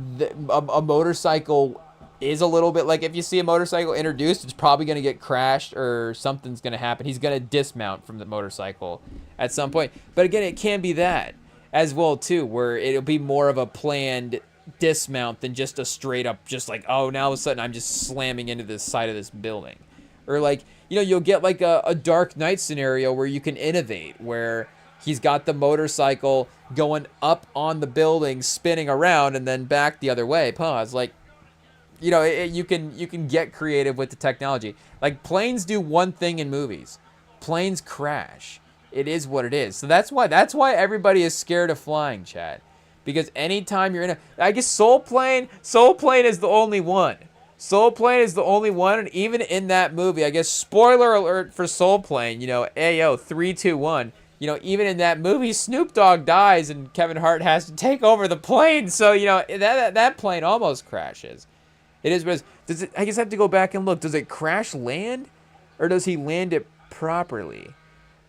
Speaker 1: a motorcycle is a little bit like, if you see a motorcycle introduced, it's probably going to get crashed or something's going to happen. He's going to dismount from the motorcycle at some point. But again, it can be that as well too, where it'll be more of a planned dismount than just a straight up, just like, oh, now all of a sudden I'm just slamming into the side of this building. Or like, you know, you'll get like a Dark Knight scenario where you can innovate, where he's got the motorcycle going up on the building, spinning around, and then back the other way. Pause. Like, you know, you can get creative with the technology. Like, planes do one thing in movies. Planes crash. It is what it is. So that's why everybody is scared of flying, chat. Because anytime you're in I guess Soul Plane is the only one. Soul Plane is the only one, and even in that movie, I guess, spoiler alert for Soul Plane, you know, Ayo, 3, 2, 1. You know, even in that movie, Snoop Dogg dies and Kevin Hart has to take over the plane. So, you know, that plane almost crashes. It is, but does it? I guess I have to go back and look. Does it crash land, or does he land it properly?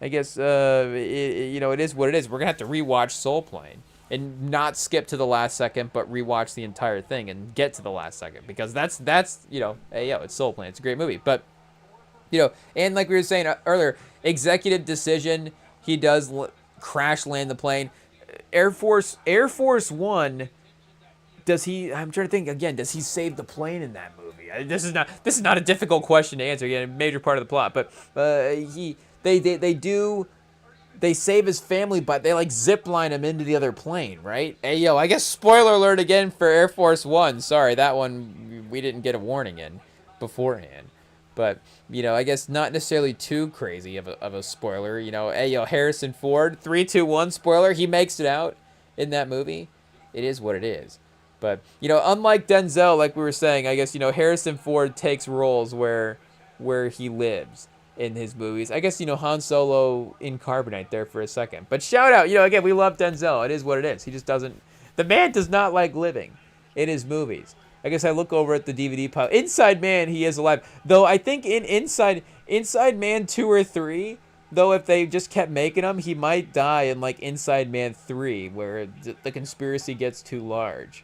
Speaker 1: I guess, you know, it is what it is. We're gonna have to rewatch Soul Plane and not skip to the last second, but rewatch the entire thing and get to the last second, because that's you know, hey, yo, it's Soul Plane. It's a great movie, but you know, and like we were saying earlier, Executive Decision, he does crash land the plane. Air Force One. Does he? I'm trying to think again. Does he save the plane in that movie? This is not a difficult question to answer. Again, a major part of the plot, but they do they save his family, but they like zip line him into the other plane, right? Hey, yo, I guess spoiler alert again for Air Force One. Sorry, that one we didn't get a warning in beforehand. But, you know, I guess not necessarily too crazy of a spoiler. You know, hey, yo, Harrison Ford, 3, 2, 1 spoiler. He makes it out in that movie. It is what it is. But, you know, unlike Denzel, like we were saying, I guess, you know, Harrison Ford takes roles where he lives in his movies. I guess, you know, Han Solo in Carbonite there for a second. But shout out, you know, again, we love Denzel. It is what it is. He just doesn't, the man does not like living in his movies. I guess I look over at the DVD pile. Inside Man, he is alive. Though I think in Inside Man 2 or 3, though if they just kept making him, he might die in like Inside Man 3, where the conspiracy gets too large.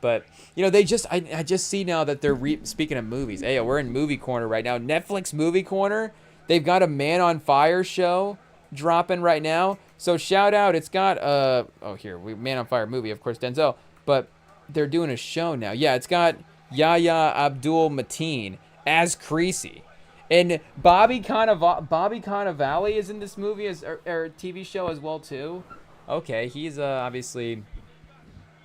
Speaker 1: But, you know, they just, I just see now that they're, speaking of movies, hey, we're in Movie Corner right now. Netflix Movie Corner, they've got a Man on Fire show dropping right now. So shout out, it's got, Man on Fire movie, of course, Denzel. But they're doing a show now. Yeah, it's got Yahya Abdul-Mateen as Creasy. And Bobby Cannavale is in this movie, or TV show as well, too. Okay, he's obviously,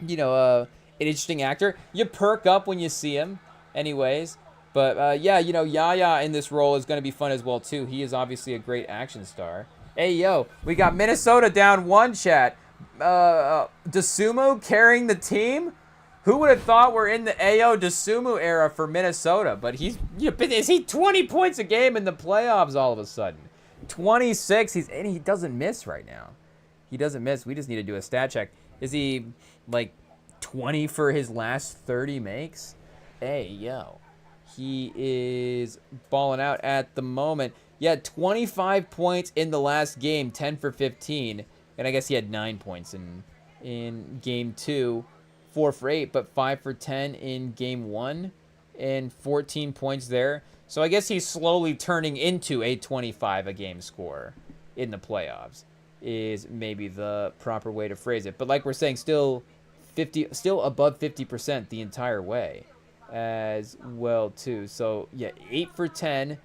Speaker 1: you know, an interesting actor. You perk up when you see him, anyways. But, yeah, you know, Yahya in this role is going to be fun as well, too. He is obviously a great action star. Hey, yo, we got Minnesota down 1, chat. DeSumo carrying the team? Who would have thought we're in the Ayo DeSumo era for Minnesota? But is he 20 points a game in the playoffs all of a sudden? 26, and he doesn't miss right now. He doesn't miss. We just need to do a stat check. Is he, like, 20 for his last 30 makes? Hey, yo. He is balling out at the moment. Yeah, 25 points in the last game, 10 for 15. And I guess he had 9 points in game 2, 4 for 8, but 5 for 10 in game 1, and 14 points there. So I guess he's slowly turning into a 25 a game scorer in the playoffs, is maybe the proper way to phrase it. But like we're saying, still above 50% the entire way as well too. So yeah, 8 for 10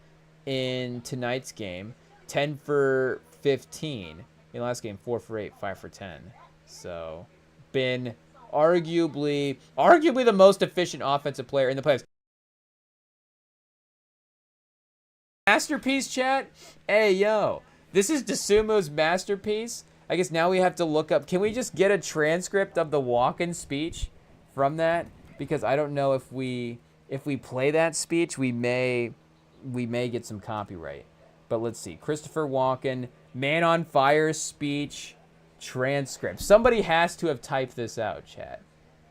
Speaker 1: in tonight's game, 10 for 15 in the last game, 4 for 8, 5 for 10. So been arguably the most efficient offensive player in the playoffs. Masterpiece, chat? Hey, yo. This is DeSumo's masterpiece. I guess now we have to look up. Can we just get a transcript of the walk-in speech from that? Because I don't know if we play that speech, we may get some copyright. But let's see. Christopher Walken, Man on Fire speech transcript. Somebody has to have typed this out, chat.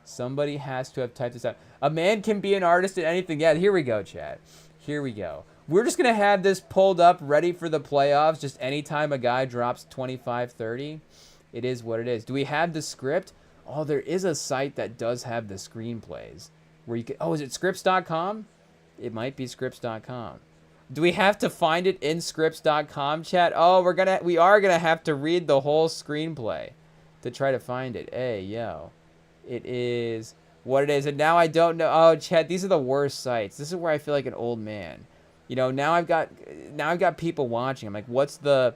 Speaker 1: Somebody has to have typed this out. A man can be an artist at anything. Yeah, here we go, chat. Here we go. We're just going to have this pulled up, ready for the playoffs, just anytime a guy drops 25, 30. It is what it is. Do we have the script? Oh, there is a site that does have the screenplays. Where you can, oh, is it scripts.com? It might be scripts.com. Do we have to find it in scripts.com, chat? Oh, we are gonna have to read the whole screenplay to try to find it. Hey, yo. It is what it is. And now I don't know. Oh, chat, these are the worst sites. This is where I feel like an old man. You know, now I've got people watching. I'm like, what's the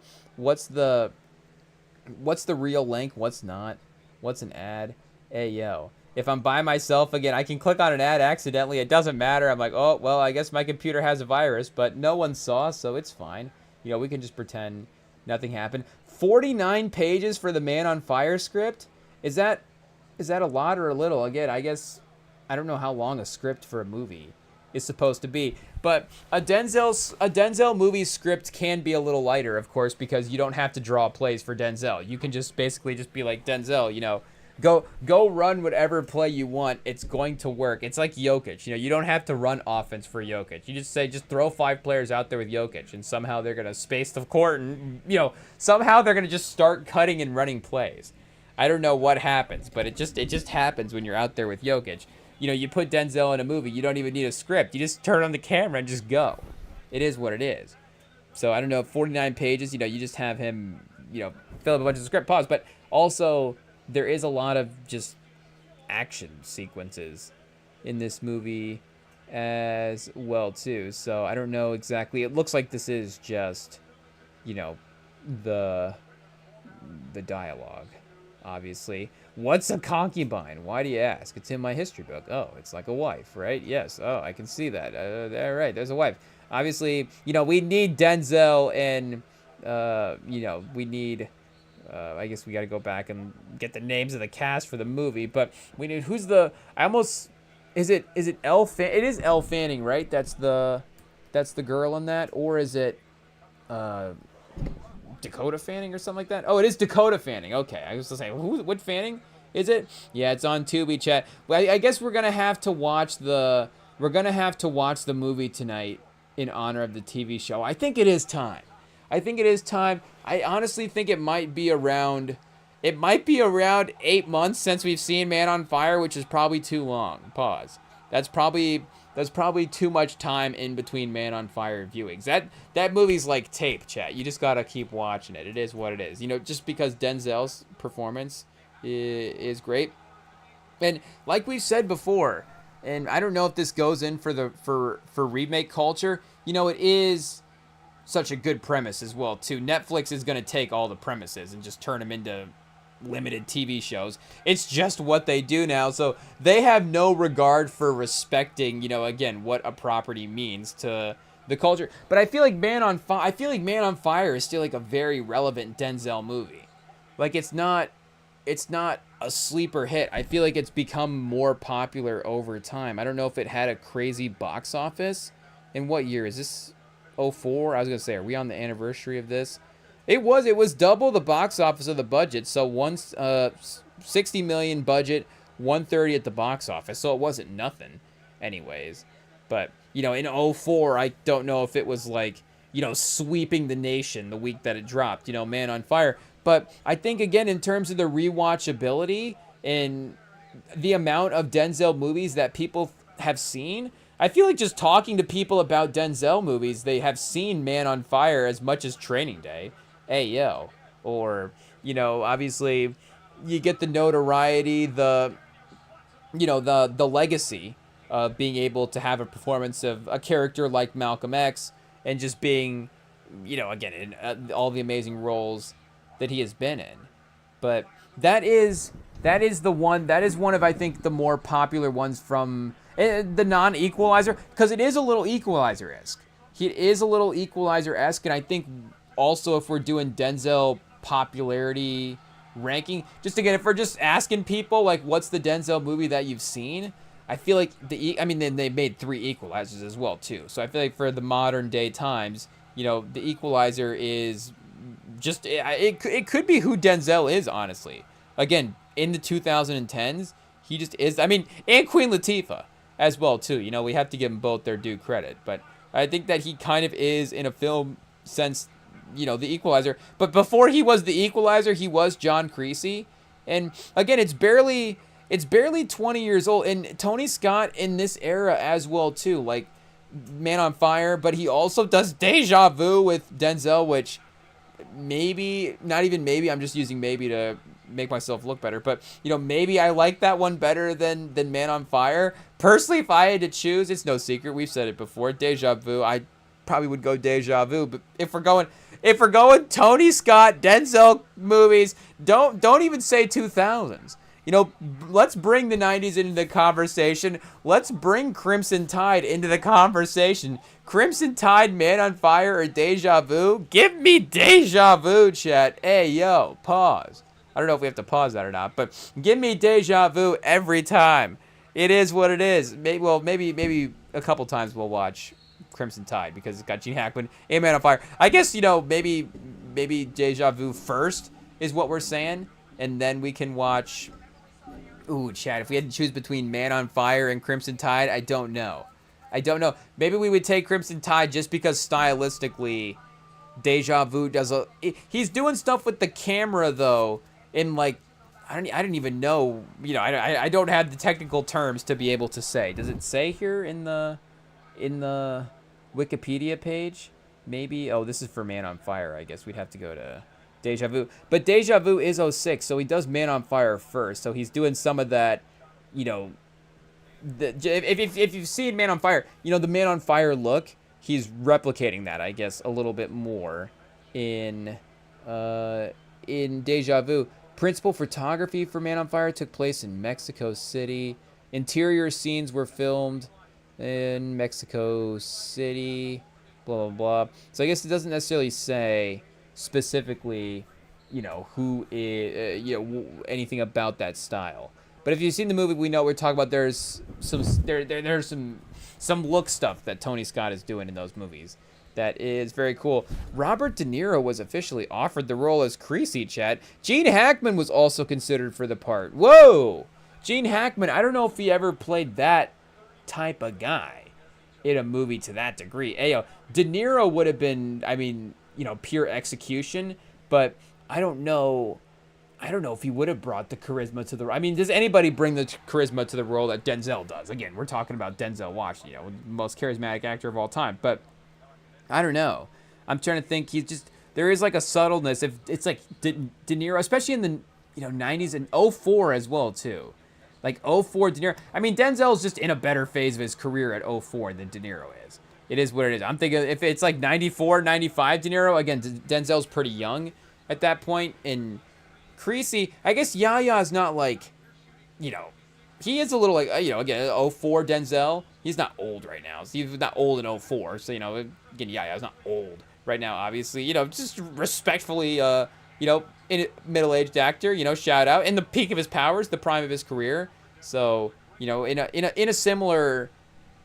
Speaker 1: real link? What's not? What's an ad? Hey, yo. If I'm by myself, again, I can click on an ad accidentally. It doesn't matter. I'm like, oh, well, I guess my computer has a virus, but no one saw, so it's fine. You know, we can just pretend nothing happened. 49 pages for the Man on Fire script? Is that a lot or a little? Again, I guess I don't know how long a script for a movie is supposed to be. But a Denzel movie script can be a little lighter, of course, because you don't have to draw plays for Denzel. You can just basically just be like, Denzel, you know, Go run whatever play you want. It's going to work. It's like Jokic. You know, you don't have to run offense for Jokic. You just say, just throw 5 players out there with Jokic, and somehow they're going to space the court, and, you know, somehow they're going to just start cutting and running plays. I don't know what happens, but it just happens when you're out there with Jokic. You know, you put Denzel in a movie, you don't even need a script. You just turn on the camera and just go. It is what it is. So, I don't know, 49 pages, you know, you just have him, you know, fill up a bunch of script, pause, but also there is a lot of just action sequences in this movie as well, too. So I don't know exactly. It looks like this is just, you know, the the dialogue, obviously. What's a concubine? Why do you ask? It's in my history book. Oh, it's like a wife, right? Yes. Oh, I can see that. All right, there's a wife. Obviously, we need Denzel and, we need... I guess we got to go back and get the names of the cast for the movie, but we need... Who's the... Is it Elle Fanning? It is Elle Fanning, right? That's the girl in that, or is it Dakota Fanning or something like that? Oh, it is Dakota Fanning. Okay, I was gonna say, what Fanning is it? Yeah, it's on Tubi, chat. Well, I guess we're gonna have to watch the movie tonight in honor of the TV show. I think it is time. I honestly think it might be around 8 months since we've seen Man on Fire, which is probably too long. Pause. That's probably too much time in between Man on Fire viewings. That movie's like tape, chat. You just gotta keep watching it. It is what it is. Just because Denzel's performance is great. And like we've said before, and I don't know if this goes in for remake culture, it is such a good premise as well, too. Netflix is going to take all the premises and just turn them into limited TV shows. It's just what they do now, so they have no regard for respecting, again, what a property means to the culture. But I feel like Man on Fire is still like a very relevant Denzel movie. Like it's not a sleeper hit. I feel like it's become more popular over time. I don't know if it had a crazy box office. In what year is this? 04? I was gonna say, are we on the anniversary of this? It was double the box office of the budget. So 60 million budget, 130 at the box office. So it wasn't nothing, anyways. But in 04, I don't know if it was like sweeping the nation the week that it dropped. Man on Fire. But I think again in terms of the rewatchability and the amount of Denzel movies that people have seen. I feel like just talking to people about Denzel movies, they have seen Man on Fire as much as Training Day. Hey, yo. Or, obviously, you get the notoriety, the legacy of being able to have a performance of a character like Malcolm X and just being, again, in all the amazing roles that he has been in. But that is one of, I think, the more popular ones from... the non-Equalizer, because it is a little Equalizer-esque. And I think also if we're doing Denzel popularity ranking, just again, if we're just asking people, like, what's the Denzel movie that you've seen, I feel like then they made 3 Equalizers as well, too. So I feel like for the modern day times, the Equalizer is just, it could be who Denzel is, honestly. Again, in the 2010s, he just is, and Queen Latifah as well, too. We have to give them both their due credit. But I think that he kind of is, in a film sense, the Equalizer. But before he was the Equalizer, he was John Creasy. And again, it's barely 20 years old. And Tony Scott in this era as well, too. Like, Man on Fire. But he also does Deja Vu with Denzel, which maybe, not even maybe, I'm just using maybe to make myself look better, but maybe I like that one better than Man on Fire. Personally, if I had to choose, it's no secret, we've said it before, Deja Vu, I probably would go Deja Vu. But if we're going Tony Scott, Denzel movies, don't even say 2000s. Let's bring the 90s into the conversation. Let's bring Crimson Tide into the conversation. Crimson Tide, Man on Fire, or Deja Vu? Give me Deja Vu, chat. Hey, yo, pause. I don't know if we have to pause that or not, but give me Deja Vu every time. It is what it is. Maybe a couple times we'll watch Crimson Tide because it's got Gene Hackman and Man on Fire. I guess, maybe Deja Vu first is what we're saying, and then we can watch... Ooh, Chad, if we had to choose between Man on Fire and Crimson Tide, I don't know. Maybe we would take Crimson Tide just because stylistically Deja Vu does he's doing stuff with the camera, though, in like... I don't even know, I don't have the technical terms to be able to say. Does it say here in the Wikipedia page? Maybe. Oh, this is for Man on Fire. I guess we'd have to go to Deja Vu. But Deja Vu is 06, so he does Man on Fire first. So he's doing some of that, if you've seen Man on Fire, the Man on Fire look, he's replicating that, I guess, a little bit more in in Deja Vu, principal photography for Man on Fire took place in Mexico City. Interior scenes were filmed in Mexico City. Blah, blah, blah. So I guess it doesn't necessarily say specifically, who is, anything about that style. But if you've seen the movie, we know what we're talking about. There's there's some look stuff that Tony Scott is doing in those movies that is very cool. Robert De Niro was officially offered the role as Creasy, chat. Gene Hackman was also considered for the part. Whoa! Gene Hackman, I don't know if he ever played that type of guy in a movie to that degree. Ayo, De Niro would have been, pure execution, but I don't know if he would have brought the charisma to the... does anybody bring the charisma to the role that Denzel does? Again, we're talking about Denzel Washington, most charismatic actor of all time, but I don't know. I'm trying to think. There is like a subtleness. If it's like De Niro, especially in the 90s and 04 as well too. Like 04 De Niro. Denzel's just in a better phase of his career at 04 than De Niro is. It is what it is. I'm thinking if it's like 94, 95 De Niro, again, Denzel's pretty young at that point. And Creasy, I guess Yaya's not like, he is a little like, again, 04 Denzel. He's not old right now. So he's not old in 04. So, again, Yaya's not old right now, obviously. Just respectfully, in middle-aged actor, shout out. In the peak of his powers, the prime of his career. So, in a similar,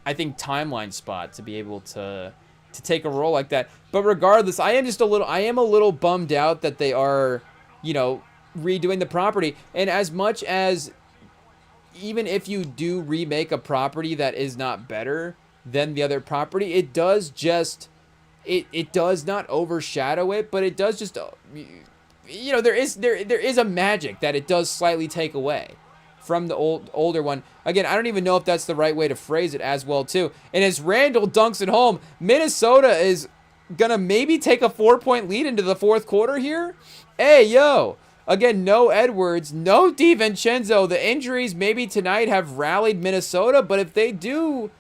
Speaker 1: I think, timeline spot to be able to take a role like that. But regardless, I am a little bummed out that they are, redoing the property. And as much as, even if you do remake a property that is not better than the other property, it does just, it does not overshadow it, but it does just, there is a magic that it does slightly take away from the older one. Again, I don't even know if that's the right way to phrase it as well too. And as Randall dunks it home, Minnesota is gonna maybe take a 4-point lead into the fourth quarter here. Hey, yo. Again, no Edwards, no DiVincenzo. The injuries maybe tonight have rallied Minnesota, but if they do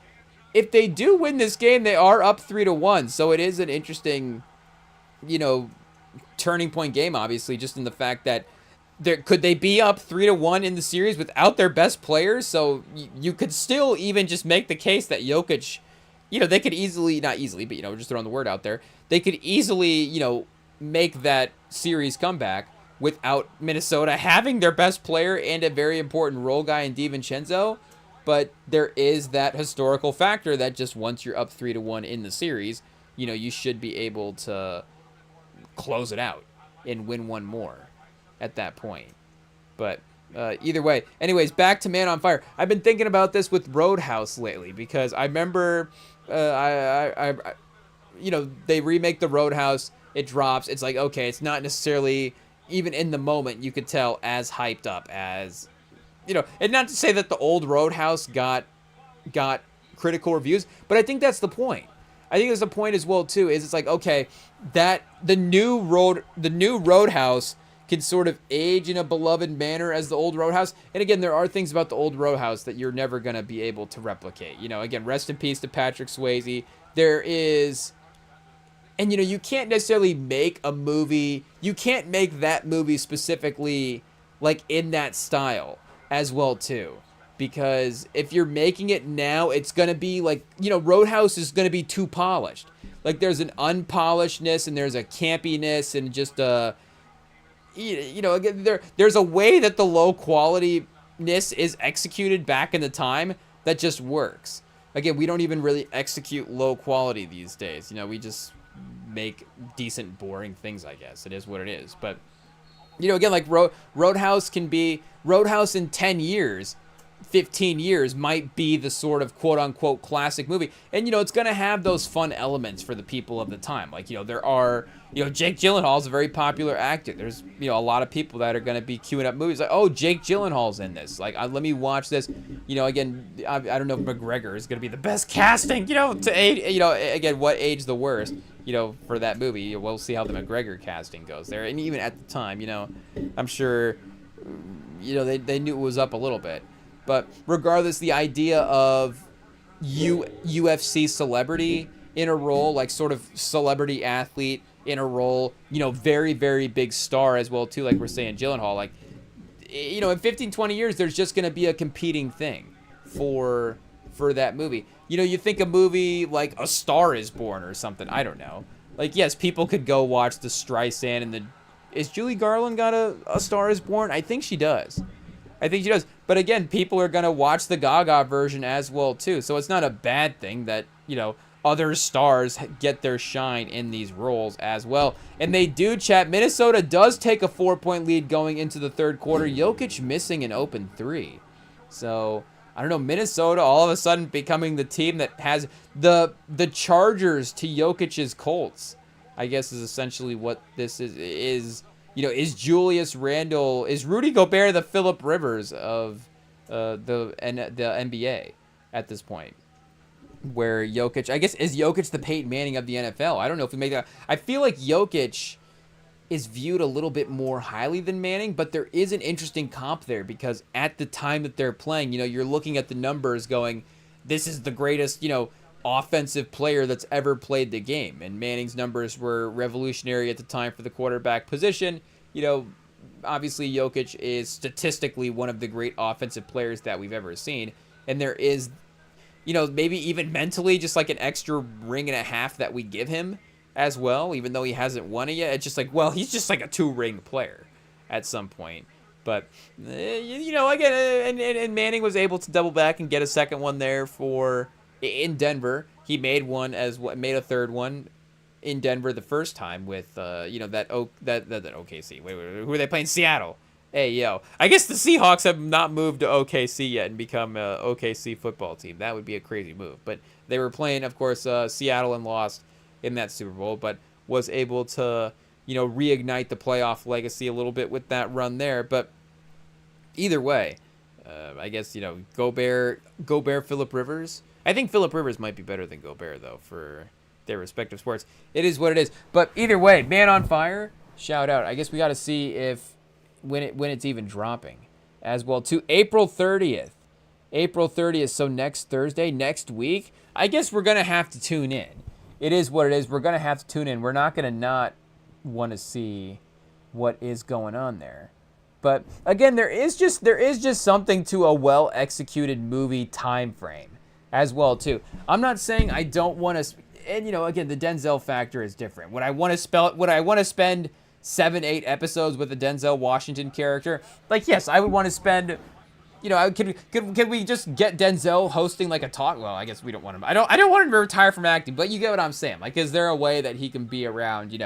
Speaker 1: win this game, they are up 3-1. So it is an interesting, turning point game, obviously, just in the fact that could they be up 3-1 in the series without their best players? So you could still even just make the case that Jokic, they could easily, not easily, but just throwing the word out there, they could easily, make that series comeback without Minnesota having their best player and a very important role guy in DiVincenzo. But there is that historical factor that just once you're up 3-1 in the series, you should be able to close it out and win one more at that point. But either way, anyways, back to Man on Fire. I've been thinking about this with Roadhouse lately because I remember, they remake the Roadhouse, it drops. It's like, okay, it's not necessarily, even in the moment, you could tell as hyped up as, and not to say that the old Roadhouse got critical reviews, but I think that's the point. I think that's the point as well too. Is it's like, okay, that the new Roadhouse can sort of age in a beloved manner as the old Roadhouse. And again, there are things about the old Roadhouse that you're never gonna be able to replicate. Again, rest in peace to Patrick Swayze. There is. And, you can't necessarily make a movie, you can't make that movie specifically, like, in that style as well, too. Because if you're making it now, it's going to be, like, Roadhouse is going to be too polished. Like, there's an unpolishedness, and there's a campiness, and just a, there's a way that the low qualityness is executed back in the time that just works. Again, we don't even really execute low quality these days. We just make decent, boring things, I guess. It is what it is. But, again, like Roadhouse in 10 years, 15 years might be the sort of quote-unquote classic movie. And, it's going to have those fun elements for the people of the time. Like, there are, Jake Gyllenhaal's a very popular actor. There's, a lot of people that are going to be queuing up movies like, oh, Jake Gyllenhaal's in this. Like, let me watch this. Again, I don't know if McGregor is going to be the best casting, to age, again, what age the worst, for that movie. We'll see how the McGregor casting goes there. And even at the time, I'm sure, they knew it was up a little bit. But regardless, the idea of UFC celebrity in a role, like sort of celebrity athlete in a role, very, very big star as well too, like we're saying Gyllenhaal. Like, in 15, 20 years, there's just going to be a competing thing for that movie. You think a movie like A Star Is Born or something, I don't know. Like, yes, people could go watch the Streisand and is Julie Garland got a Star Is Born? I think she does. But again, people are going to watch the Gaga version as well too. So it's not a bad thing that, other stars get their shine in these roles as well. And they do, chat. Minnesota does take a 4-point lead going into the third quarter. Jokic missing an open three. So, I don't know, Minnesota all of a sudden becoming the team that has the Chargers to Jokic's Colts, I guess is essentially what this is. Is Julius Randle, is Rudy Gobert the Phillip Rivers of the NBA at this point? Where Jokic, I guess, is Jokic the Peyton Manning of the NFL? I don't know if we make that. I feel like Jokic is viewed a little bit more highly than Manning, but there is an interesting comp there because at the time that they're playing, you're looking at the numbers going, this is the greatest, offensive player that's ever played the game. And Manning's numbers were revolutionary at the time for the quarterback position. Obviously Jokic is statistically one of the great offensive players that we've ever seen. And there is, maybe even mentally just like an extra ring and a half that we give him as well, even though he hasn't won it yet. It's just like, well, he's just like a 2-ring player at some point. But, again, and Manning was able to double back and get a second one there in Denver. He made made a third one in Denver the first time with, that OKC. Wait, who are they playing? Seattle. Hey, yo. I guess the Seahawks have not moved to OKC yet and become a OKC football team. That would be a crazy move. But they were playing, of course, Seattle and lost in that Super Bowl, but was able to, reignite the playoff legacy a little bit with that run there. But either way, I guess, Gobert, Phillip Rivers. I think Phillip Rivers might be better than Gobert, though, for their respective sports. It is what it is. But either way, Man on Fire, shout out. I guess we got to see when it's even dropping as well too. April 30th, so next Thursday, next week. I guess we're gonna have to tune in. It is what it is. We're gonna have to tune in. We're not gonna not want to see what is going on there. But again, there is just something to a well executed movie time frame as well too. I'm not saying I don't want to, and again, the Denzel factor is different. Would I want to spend 7-8 episodes with a Denzel Washington character? Like, yes, I would want to spend, could we just get Denzel hosting like a talk? Well, I guess we don't want him. I don't want him to retire from acting, but you get what I'm saying. Like, is there a way that he can be around,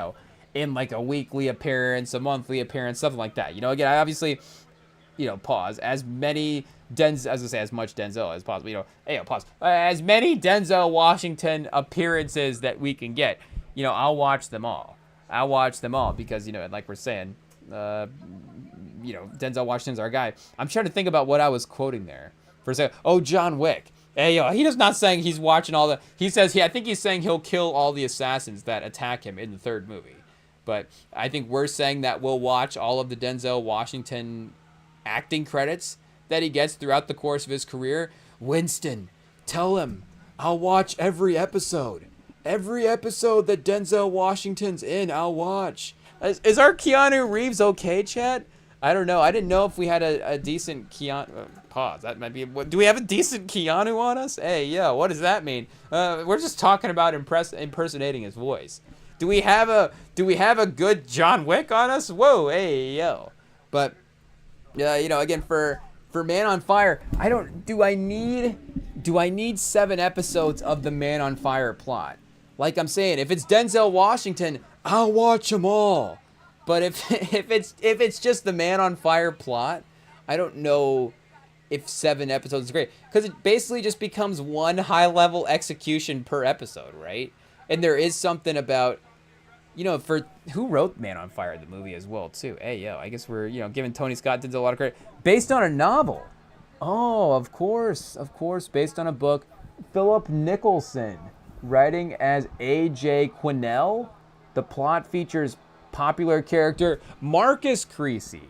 Speaker 1: in like a weekly appearance, a monthly appearance, something like that? Again, I obviously, pause, as many as much Denzel as possible, pause, as many Denzel Washington appearances that we can get, I'll watch them all because, like we're saying, Denzel Washington's our guy. I'm trying to think about what I was quoting there for a second. Oh, John Wick. Hey, yo, he is not saying he's watching all the, he says, I think he's saying he'll kill all the assassins that attack him in the third movie. But I think we're saying that we'll watch all of the Denzel Washington acting credits that he gets throughout the course of his career. Winston, tell him I'll watch every episode. Every episode that Denzel Washington's in, I'll watch. Is our Keanu Reeves okay, chat? I don't know. I didn't know if we had a decent Keanu... pause. That might be... Do we have a decent Keanu on us? Hey, yo, what does that mean? We're just talking about impersonating his voice. Do we have a good John Wick on us? Whoa, hey, yo. But, again, for Man on Fire, do I need 7 episodes of the Man on Fire plot? Like I'm saying, if it's Denzel Washington, I'll watch them all. But if it's just the Man on Fire plot, I don't know if 7 episodes is great, because it basically just becomes one high-level execution per episode, right? And there is something about, for who wrote Man on Fire, the movie as well too. Hey, yo, I guess we're giving Tony Scott Denzel a lot of credit, based on a novel. Oh, of course, based on a book. Philip Nicholson writing as A.J. Quinnell. The plot features popular character Marcus Creasy.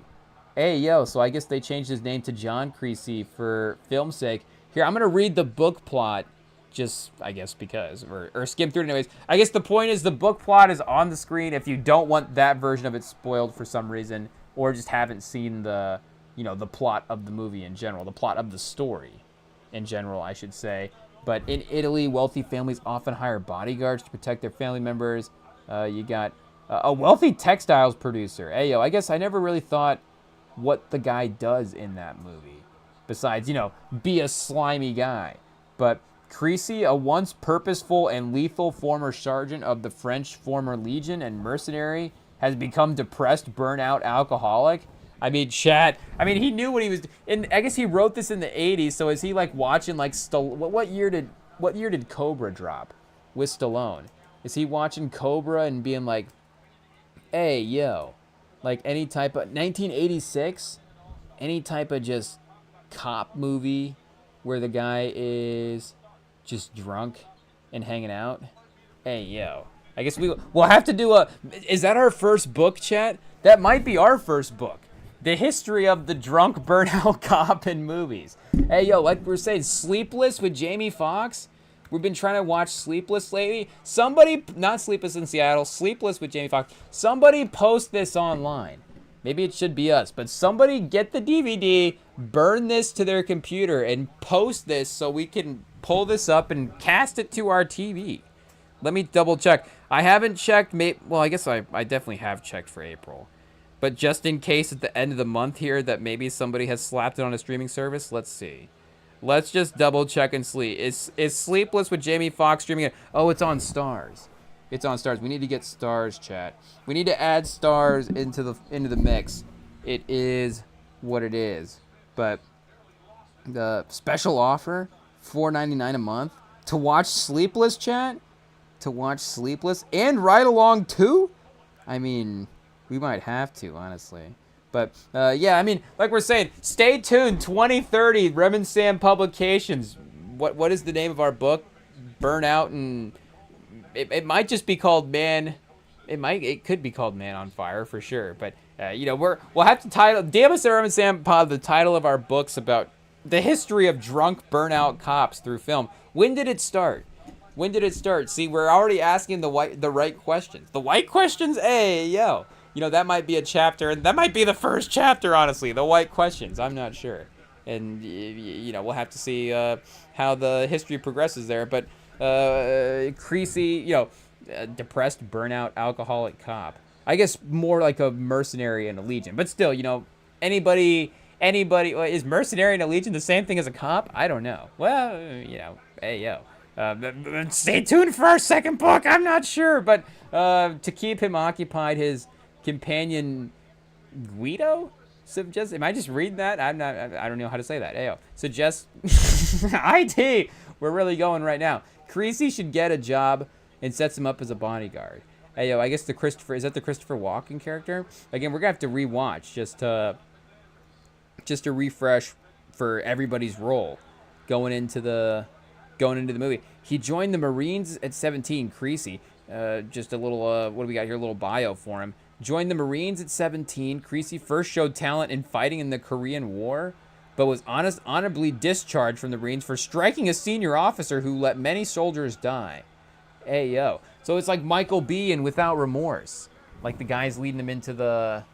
Speaker 1: Hey, yo, so I guess they changed his name to John Creasy for film's sake. Here, I'm going to read the book plot just, I guess, because, or skim through it anyways. I guess the point is the book plot is on the screen if you don't want that version of it spoiled for some reason, or just haven't seen the, the plot of the movie in general, the plot of the story in general, I should say. But in Italy, wealthy families often hire bodyguards to protect their family members. You got a wealthy textiles producer. Hey, yo, I guess I never really thought what the guy does in that movie, besides, be a slimy guy. But Creasy, a once purposeful and lethal former sergeant of the French former Legion and mercenary, has become depressed, burnout alcoholic. I mean, chat. I mean, he knew what he was. And I guess he wrote this in the '80s. So is he like watching like what year did Cobra drop with Stallone? Is he watching Cobra and being like, hey, yo, like any type of 1986, any type of just cop movie where the guy is just drunk and hanging out? Hey, yo. I guess we'll have to do is that our first book, chat? That might be our first book. The history of the drunk burnout cop in movies. Hey, yo, like we're saying, Sleepless with Jamie Foxx. We've been trying to watch Sleepless lately. Somebody, not Sleepless in Seattle, Sleepless with Jamie Foxx. Somebody post this online. Maybe it should be us, but somebody get the DVD, burn this to their computer, and post this so we can pull this up and cast it to our TV. Let me double check. I haven't checked. Well, I guess I definitely have checked for April. But just in case at the end of the month here that maybe somebody has slapped it on a streaming service, let's see. Let's just double check and see. Is Sleepless with Jamie Foxx streaming it? Oh, it's on Stars. It's on Stars. We need to get Stars, chat. We need to add Stars into the mix. It is what it is. But the special offer, $4.99 a month to watch Sleepless, chat. To watch Sleepless and Ride Along 2? I mean, we might have to, honestly. But, yeah, I mean, like we're saying, stay tuned. 2030, REMINGTOM Publications. What is the name of our book? Burnout, and it might just be called Man. It could be called Man on Fire for sure. But, we'll have to title, damn us, REMINGTOM Pod, the title of our books about the history of drunk burnout cops through film. When did it start? When did it start? See, we're already asking the right questions. The white questions? Hey, yo. That might be a chapter, and that might be the first chapter, honestly. The white questions. I'm not sure. And, we'll have to see how the history progresses there. But Creasy, depressed, burnout, alcoholic cop. I guess more like a mercenary in a legion. But still, anybody, is mercenary in a legion the same thing as a cop? I don't know. Well, hey, yo. Stay tuned for our second book. I'm not sure, but to keep him occupied, his companion Guido suggests. Am I just reading that? I don't know how to say that. Ayo. Suggests IT. We're really going right now. Creasy should get a job and sets him up as a bodyguard. Ayo. I guess the Christopher Walken character. Again, we're gonna have to rewatch just to refresh for everybody's role going into the movie. He joined the Marines at 17, Creasy. Just a little, what do we got here? A little bio for him. Joined the Marines at 17. Creasy first showed talent in fighting in the Korean War, but was honorably discharged from the Marines for striking a senior officer who let many soldiers die. Hey, yo. So it's like Michael B. and Without Remorse. Like the guys leading him into the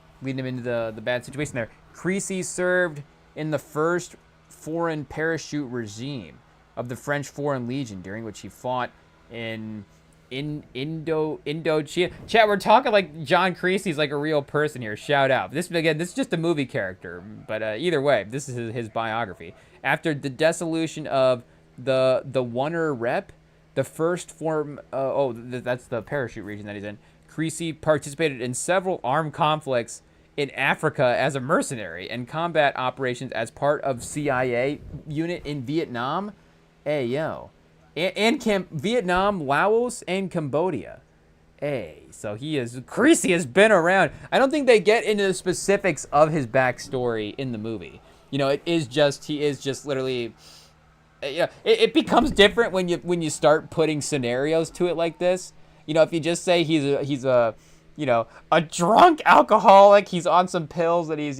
Speaker 1: bad situation there. Creasy served in the first foreign parachute regime of the French Foreign Legion, during which he fought in Indochina. Chat, we're talking like John Creasy's like a real person here. Shout out. This is just a movie character, but either way, this is his biography. After the dissolution of the Wunner Rep, the first form. That's the parachute region that he's in. Creasy participated in several armed conflicts in Africa as a mercenary and combat operations as part of CIA unit in Vietnam. Hey, yo. And Vietnam, Laos, and Cambodia. Hey, so Creasy has been around. I don't think they get into the specifics of his backstory in the movie. He is just literally, it becomes different when you start putting scenarios to it like this. If you just say he's a drunk alcoholic, he's on some pills, that he's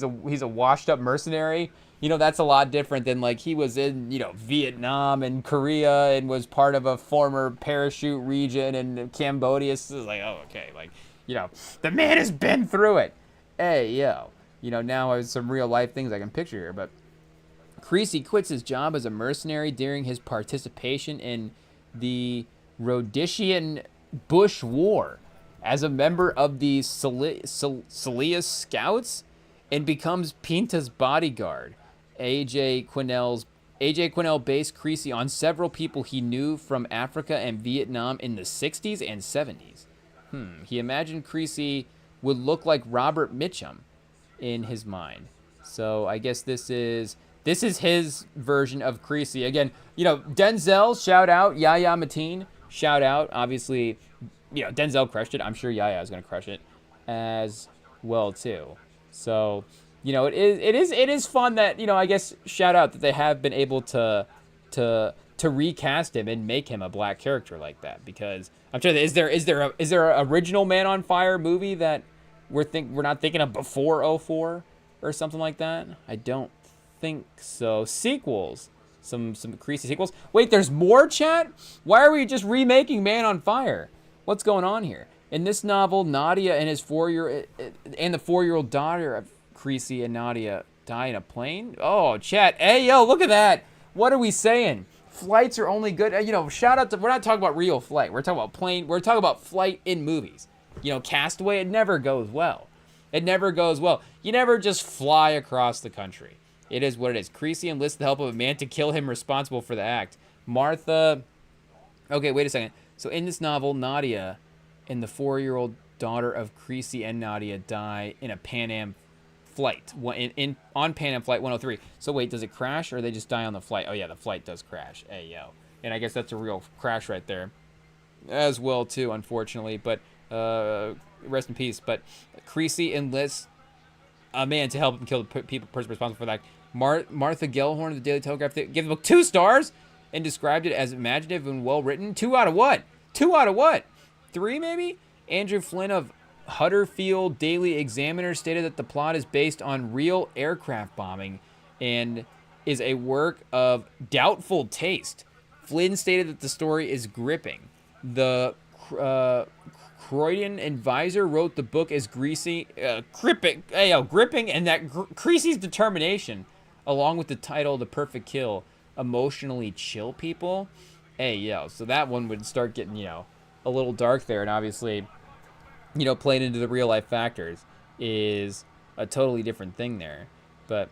Speaker 1: a washed up mercenary. that's a lot different than like he was in, Vietnam and Korea and was part of a former parachute region and Cambodia. It's like, oh, okay, like, the man has been through it. Hey, yo, now there's some real life things I can picture here. But Creasy quits his job as a mercenary during his participation in the Rhodesian Bush War as a member of the Celia Scouts and becomes Pinta's bodyguard. AJ Quinnell based Creasy on several people he knew from Africa and Vietnam in the 60s and 70s. He imagined Creasy would look like Robert Mitchum in his mind. So I guess this is his version of Creasy. Again, Denzel, shout out. Yahya Mateen, shout out. Obviously, Denzel crushed it. I'm sure Yahya is going to crush it as well too. So, it is fun that, I guess, shout out that they have been able to recast him and make him a black character like that. Because I'm sure is there an original Man on Fire movie that we're not thinking of before '04 or something like that? I don't think so. Sequels, some Creasy sequels. Wait, there's more, chat? Why are we just remaking Man on Fire? What's going on here? In this novel, Nadia and the 4-year-old daughter of Creasy and Nadia die in a plane. Oh, chat. Hey, yo, look at that. What are we saying? Flights are only good. Shout out to. We're not talking about real flight. We're talking about plane. We're talking about flight in movies. Castaway. It never goes well. It never goes well. You never just fly across the country. It is what it is. Creasy enlists the help of a man to kill him responsible for the act. Martha. Okay, wait a second. So in this novel, Nadia and the 4-year-old daughter of Creasy and Nadia die in a Pan Am flight on Pan Am Flight 103. So wait, does it crash or they just die on the flight? Oh yeah, the flight does crash. Hey yo, and I guess that's a real crash right there, as well too, unfortunately. But rest in peace. But Creasy enlists a man to help him kill the person responsible for that. Martha Gellhorn of the Daily Telegraph gave the book 2 stars and described it as imaginative and well written. 2 out of what? 2 out of what? 3 maybe? Andrew Flynn of Huddersfield Daily Examiner stated that the plot is based on real aircraft bombing and is a work of doubtful taste. Flynn stated that the story is gripping. The Croydon Advisor wrote the book as gripping, and that Creasy's determination, along with the title "The Perfect Kill," emotionally chill people. Hey, yo, so that one would start getting, a little dark there, and obviously, playing into the real life factors is a totally different thing there. But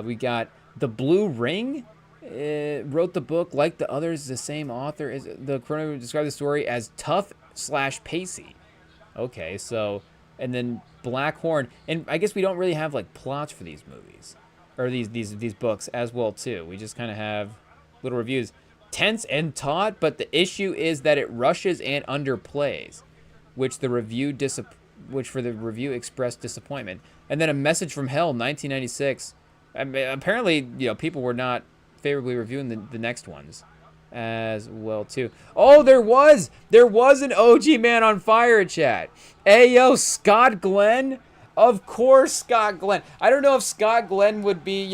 Speaker 1: we got The Blue Ring. Wrote the book like the others. The same author as the Chrono described the story as tough/pacey. Okay, so and then Black Horn, and I guess we don't really have like plots for these movies or these books as well too. We just kind of have little reviews. Tense and taut, but the issue is that it rushes and underplays, which for the review expressed disappointment. And then A Message from Hell, 1996. Apparently, people were not favorably reviewing the next ones as well too. Oh, there was an OG Man on Fire chat. Hey yo, Scott Glenn. Of course, Scott Glenn. I don't know if Scott Glenn would be,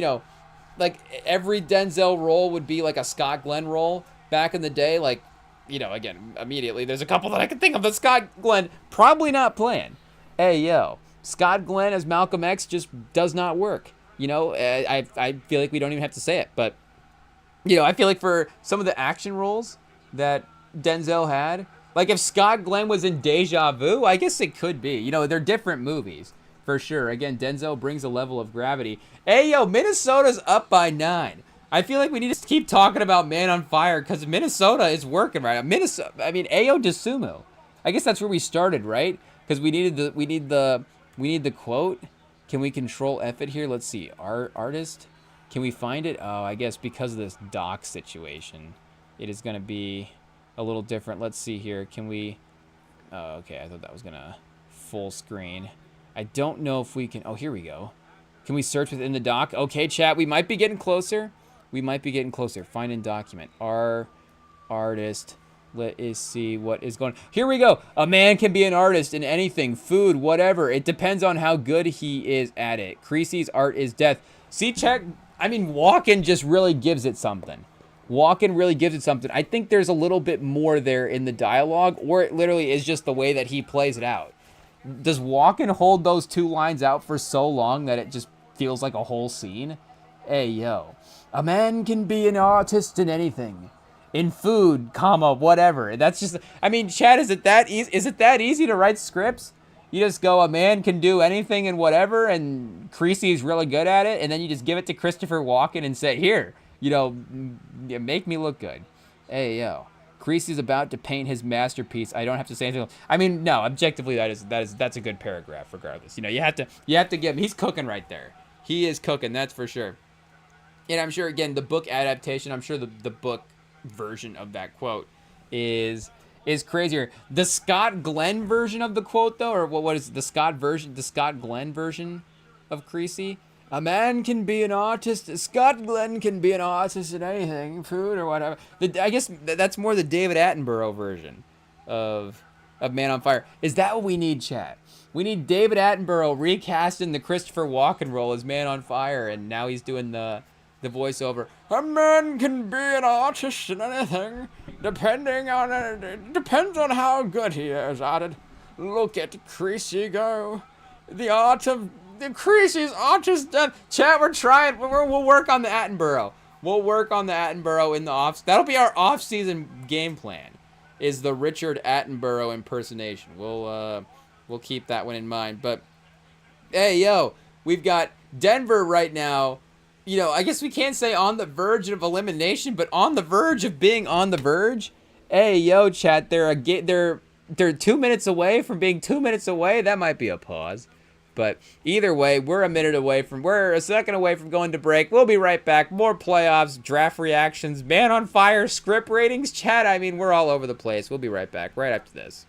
Speaker 1: like every Denzel role would be like a Scott Glenn role back in the day. Like, again, immediately there's a couple that I can think of, but Scott Glenn probably not playing. Hey yo, Scott Glenn as Malcolm X just does not work. I feel like we don't even have to say it, but I feel like for some of the action roles that Denzel had, like if Scott Glenn was in Deja Vu, I guess it could be. They're different movies for sure. Again, Denzel brings a level of gravity. Hey, yo, Minnesota's up by 9. I feel like we need to keep talking about Man on Fire because Minnesota is working right now. Ayo DeSumo. I guess that's where we started, right? Because we need the quote. Can we control F it here? Let's see. Artist. Can we find it? Oh, I guess because of this dock situation, it is going to be a little different. Let's see here. Can we... Oh, okay. I thought that was going to full screen. I don't know if we can... Oh, here we go. Can we search within the doc? Okay, chat. We might be getting closer. Find in document. Artist. Let us see what is going... Here we go. A man can be an artist in anything. Food, whatever. It depends on how good he is at it. Creasy's art is death. See, chat... I mean, Walken just really gives it something. Walken really gives it something. I think there's a little bit more there in the dialogue, or it literally is just the way that he plays it out. Does Walken hold those 2 lines out for so long that it just feels like a whole scene? Hey, yo. A man can be an artist in anything. In food, comma, whatever. That's just, I mean, Chad, is it that easy? Is it that easy to write scripts? You just go, a man can do anything and whatever, and Creasy's really good at it, and then you just give it to Christopher Walken and say, here, you know, make me look good. Hey, yo. Creasy's about to paint his masterpiece. I don't have to say anything else. I mean, no, objectively, that's a good paragraph, regardless. You know, you have to give him. He's cooking right there. He is cooking, that's for sure. And I'm sure, again, the book adaptation, I'm sure the book version of that quote is crazier. The Scott Glenn version of the quote, though, or what is it, the Scott Glenn version of Creasy? A man can be an artist. Scott Glenn can be an artist in anything, food or whatever. I guess that's more the David Attenborough version of Man on Fire. Is that what we need, chat? We need David Attenborough recasting the Christopher Walken role as Man on Fire, and now he's doing the voiceover. A man can be an artist in anything, depends on how good he is at it. Look at Creasy go. The art of the Creasy's artist done. Chat, we're trying. We'll work on the Attenborough. We'll work on the Attenborough in the off. That'll be our off-season game plan. Is the Richard Attenborough impersonation. We'll keep that one in mind. But hey, yo, we've got Denver right now. You know, I guess we can't say on the verge of elimination, but on the verge of being on the verge. Hey, yo, chat, they're 2 minutes away from being 2 minutes away. That might be a pause. But either way, we're a second away from going to break. We'll be right back. More playoffs, draft reactions, Man on Fire, script ratings, chat. I mean, we're all over the place. We'll be right back right after this.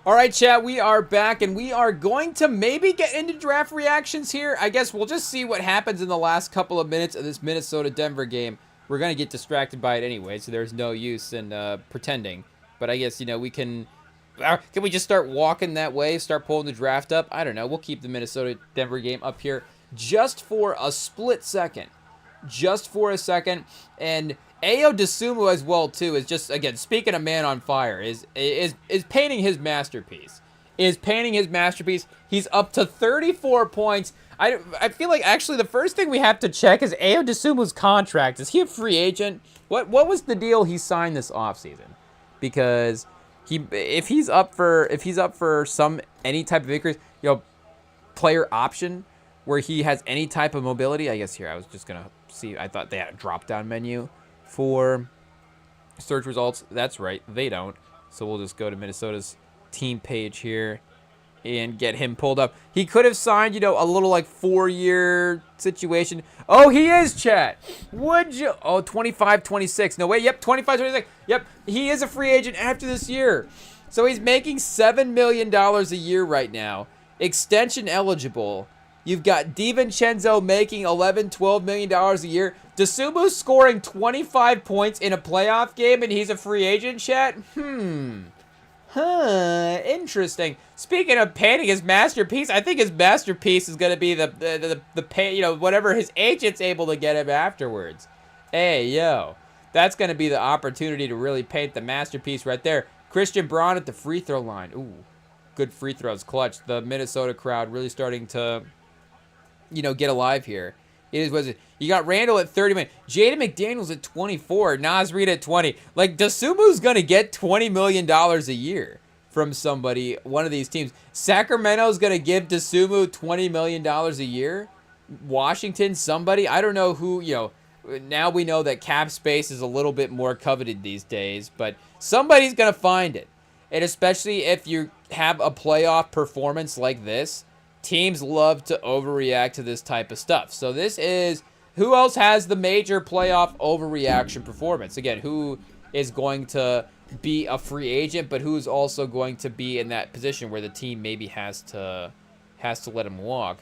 Speaker 1: All right, chat, we are back, and we are going to maybe get into draft reactions here. I guess we'll just see what happens in the last couple of minutes of this Minnesota-Denver game. We're going to get distracted by it anyway, so there's no use in pretending. But I guess, we can we just start walking that way, start pulling the draft up? I don't know. We'll keep the Minnesota-Denver game up here just for a split second. Just for a second, and Ayo Dosunmu as well too is just, again, speaking of man on fire, is painting his masterpiece. He's up to 34 points. I feel like actually the first thing we have to check is Ayo Dosunmu's contract. Is he a free agent? What was the deal he signed this offseason? Because if he's up for any type of increase, player option where he has any type of mobility. I guess here I was just gonna see. I thought they had a drop-down menu for search results. That's right, they don't. So we'll just go to Minnesota's team page here and get him pulled up. He could have signed, a little like 4-year situation. Oh, he is, chat. Would you? Oh, 25, 26. No, wait, yep, 25, 26. Yep, he is a free agent after this year. So he's making $7 million a year right now. Extension eligible. You've got DiVincenzo making $11, $12 million a year. Dosunmu's scoring 25 points in a playoff game, and he's a free agent, chat? Interesting. Speaking of painting his masterpiece, I think his masterpiece is going to be the whatever his agent's able to get him afterwards. Hey, yo. That's going to be the opportunity to really paint the masterpiece right there. Christian Braun at the free throw line. Ooh, good free throws, clutch. The Minnesota crowd really starting to get alive here. You got Randall at 30 million. Jaden McDaniels at 24. Naz Reid at 20. Like, Dosunmu's going to get $20 million a year from somebody, one of these teams. Sacramento's going to give Dosunmu $20 million a year. Washington, somebody. I don't know who, now we know that cap space is a little bit more coveted these days, but somebody's going to find it. And especially if you have a playoff performance like this, teams love to overreact to this type of stuff. So this is, who else has the major playoff overreaction performance? Again, who is going to be a free agent, but who's also going to be in that position where the team maybe has to let him walk?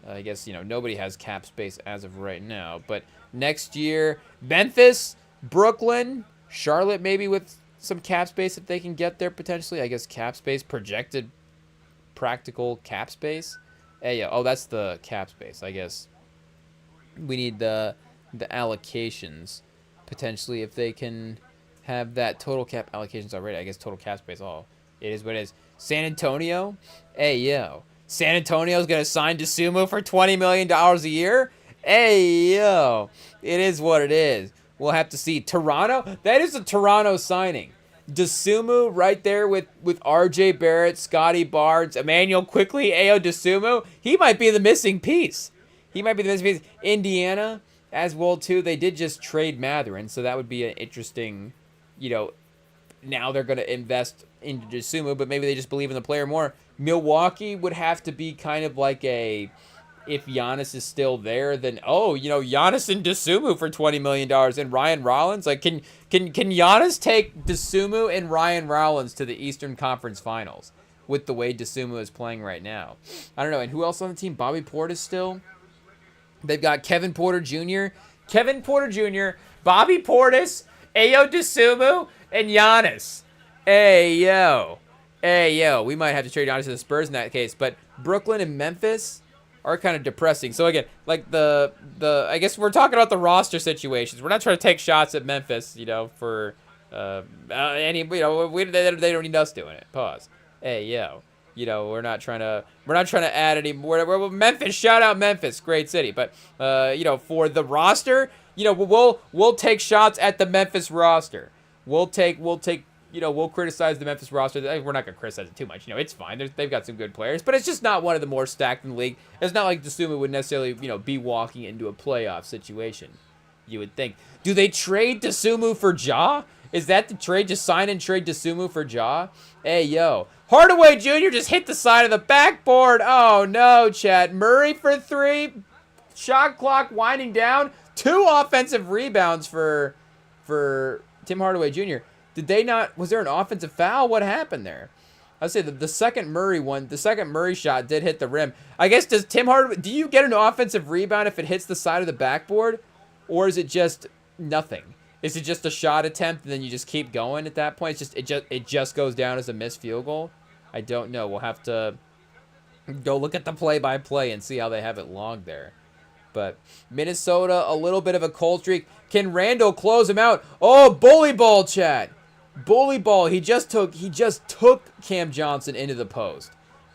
Speaker 1: I guess, nobody has cap space as of right now. But next year, Memphis, Brooklyn, Charlotte maybe with some cap space if they can get there potentially. I guess cap space, projected practical cap space. Hey, oh, that's the cap space. I guess we need the allocations potentially if they can have that total cap allocations already. I guess total cap space. Oh, it is what it is. San Antonio. Hey, yo. San Antonio's going to sign Dosunmu for $20 million a year? Hey, yo. It is what it is. We'll have to see. Toronto? That is a Toronto signing. Dosunmu right there with RJ Barrett, Scotty Barnes, Emmanuel Quickly, Ayo Dosunmu. He might be the missing piece. Indiana as well, too. They did just trade Mathurin, so that would be an interesting, now they're going to invest into Dosunmu, but maybe they just believe in the player more. Milwaukee would have to be kind of like a, if Giannis is still there, then, Giannis and Dosunmu for $20 million. And Ryan Rollins, like, can Giannis take Dosunmu and Ryan Rollins to the Eastern Conference Finals with the way Dosunmu is playing right now? I don't know. And who else on the team? Bobby Portis still? They've got Kevin Porter Jr., Bobby Portis, Ayo Dosunmu, and Giannis. Hey, yo. We might have to trade Giannis to the Spurs in that case. But Brooklyn and Memphis are kind of depressing. So again, like the I guess we're talking about the roster situations. We're not trying to take shots at Memphis, for any, they don't need us doing it. Pause. Hey, yo. We're not trying to add any more. Memphis, shout out Memphis, great city. But for the roster, we'll take shots at the Memphis roster. we'll take, we'll criticize the Memphis roster. We're not going to criticize it too much. It's fine. They've got some good players, but it's just not one of the more stacked in the league. It's not like DeSumo would necessarily, be walking into a playoff situation, you would think. Do they trade DeSumo for Ja? Is that the trade? Just sign and trade DeSumo for Ja? Hey, yo. Hardaway Jr. just hit the side of the backboard. Oh, no, chat. Murray for 3. Shot clock winding down. 2 offensive rebounds for Tim Hardaway Jr. Did they not? Was there an offensive foul? What happened there? I'd say the second Murray shot did hit the rim. I guess, does Tim Hardaway, do you get an offensive rebound if it hits the side of the backboard? Or is it just nothing? Is it just a shot attempt and then you just keep going at that point? It just goes down as a missed field goal? I don't know. We'll have to go look at the play-by-play and see how they have it logged there. But Minnesota, a little bit of a cold streak. Can Randall close him out? Oh, bully ball, chat. Bully ball. He just took Cam Johnson into the post.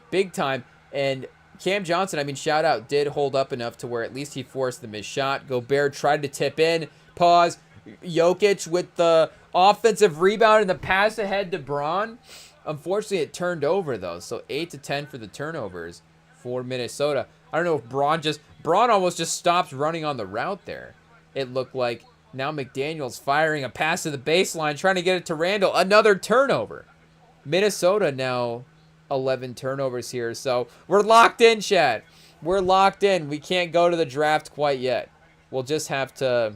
Speaker 1: Big time. And Cam Johnson, shout out, did hold up enough to where at least he forced the missed shot. Gobert tried to tip in. Pause. Jokic with the offensive rebound and the pass ahead to Braun. Unfortunately, it turned over, though. So 8-10 for the turnovers for Minnesota. I don't know if Braun almost just stopped running on the route there. It looked like now McDaniel's firing a pass to the baseline, trying to get it to Randall. Another turnover. Minnesota now 11 turnovers here. So we're locked in, Chad. We're locked in. We can't go to the draft quite yet. We'll just have to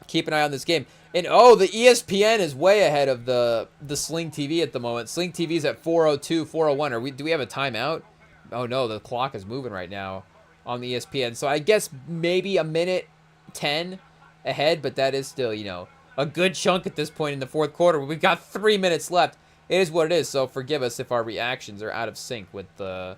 Speaker 1: keep an eye on this game. And the ESPN is way ahead of the Sling TV at the moment. Sling TV is at 4:02, 4:01. Do we have a timeout? Oh no, the clock is moving right now on the ESPN. So I guess maybe a minute 10 ahead, but that is still, a good chunk at this point in the fourth quarter. We've got 3 minutes left. It is what it is. So forgive us if our reactions are out of sync with the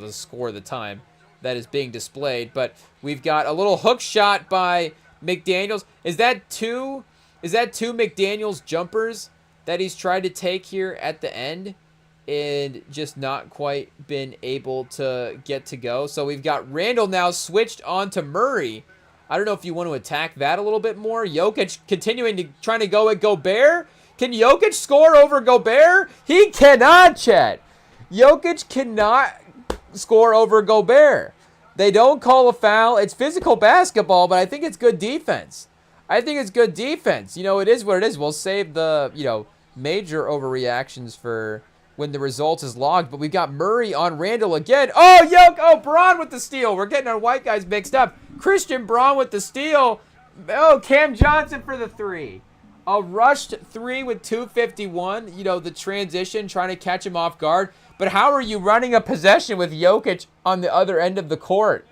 Speaker 1: score of the time that is being displayed. But we've got a little hook shot by McDaniels. Is that two McDaniels jumpers that he's tried to take here at the end and just not quite been able to get to go? So we've got Randall now switched on to Murray. I don't know if you want to attack that a little bit more. Jokic trying to go at Gobert. Can Jokic score over Gobert? He cannot, Chet. Jokic cannot score over Gobert. They don't call a foul. It's physical basketball, but I think it's good defense. It is what it is. We'll save the, major overreactions for when the result is logged. But we've got Murray on Randall again. Oh, Braun with the steal. We're getting our white guys mixed up. Christian Braun with the steal. Oh, Cam Johnson for the 3. A rushed 3 with 2:51. The transition, trying to catch him off guard. But how are you running a possession with Jokic on the other end of the court?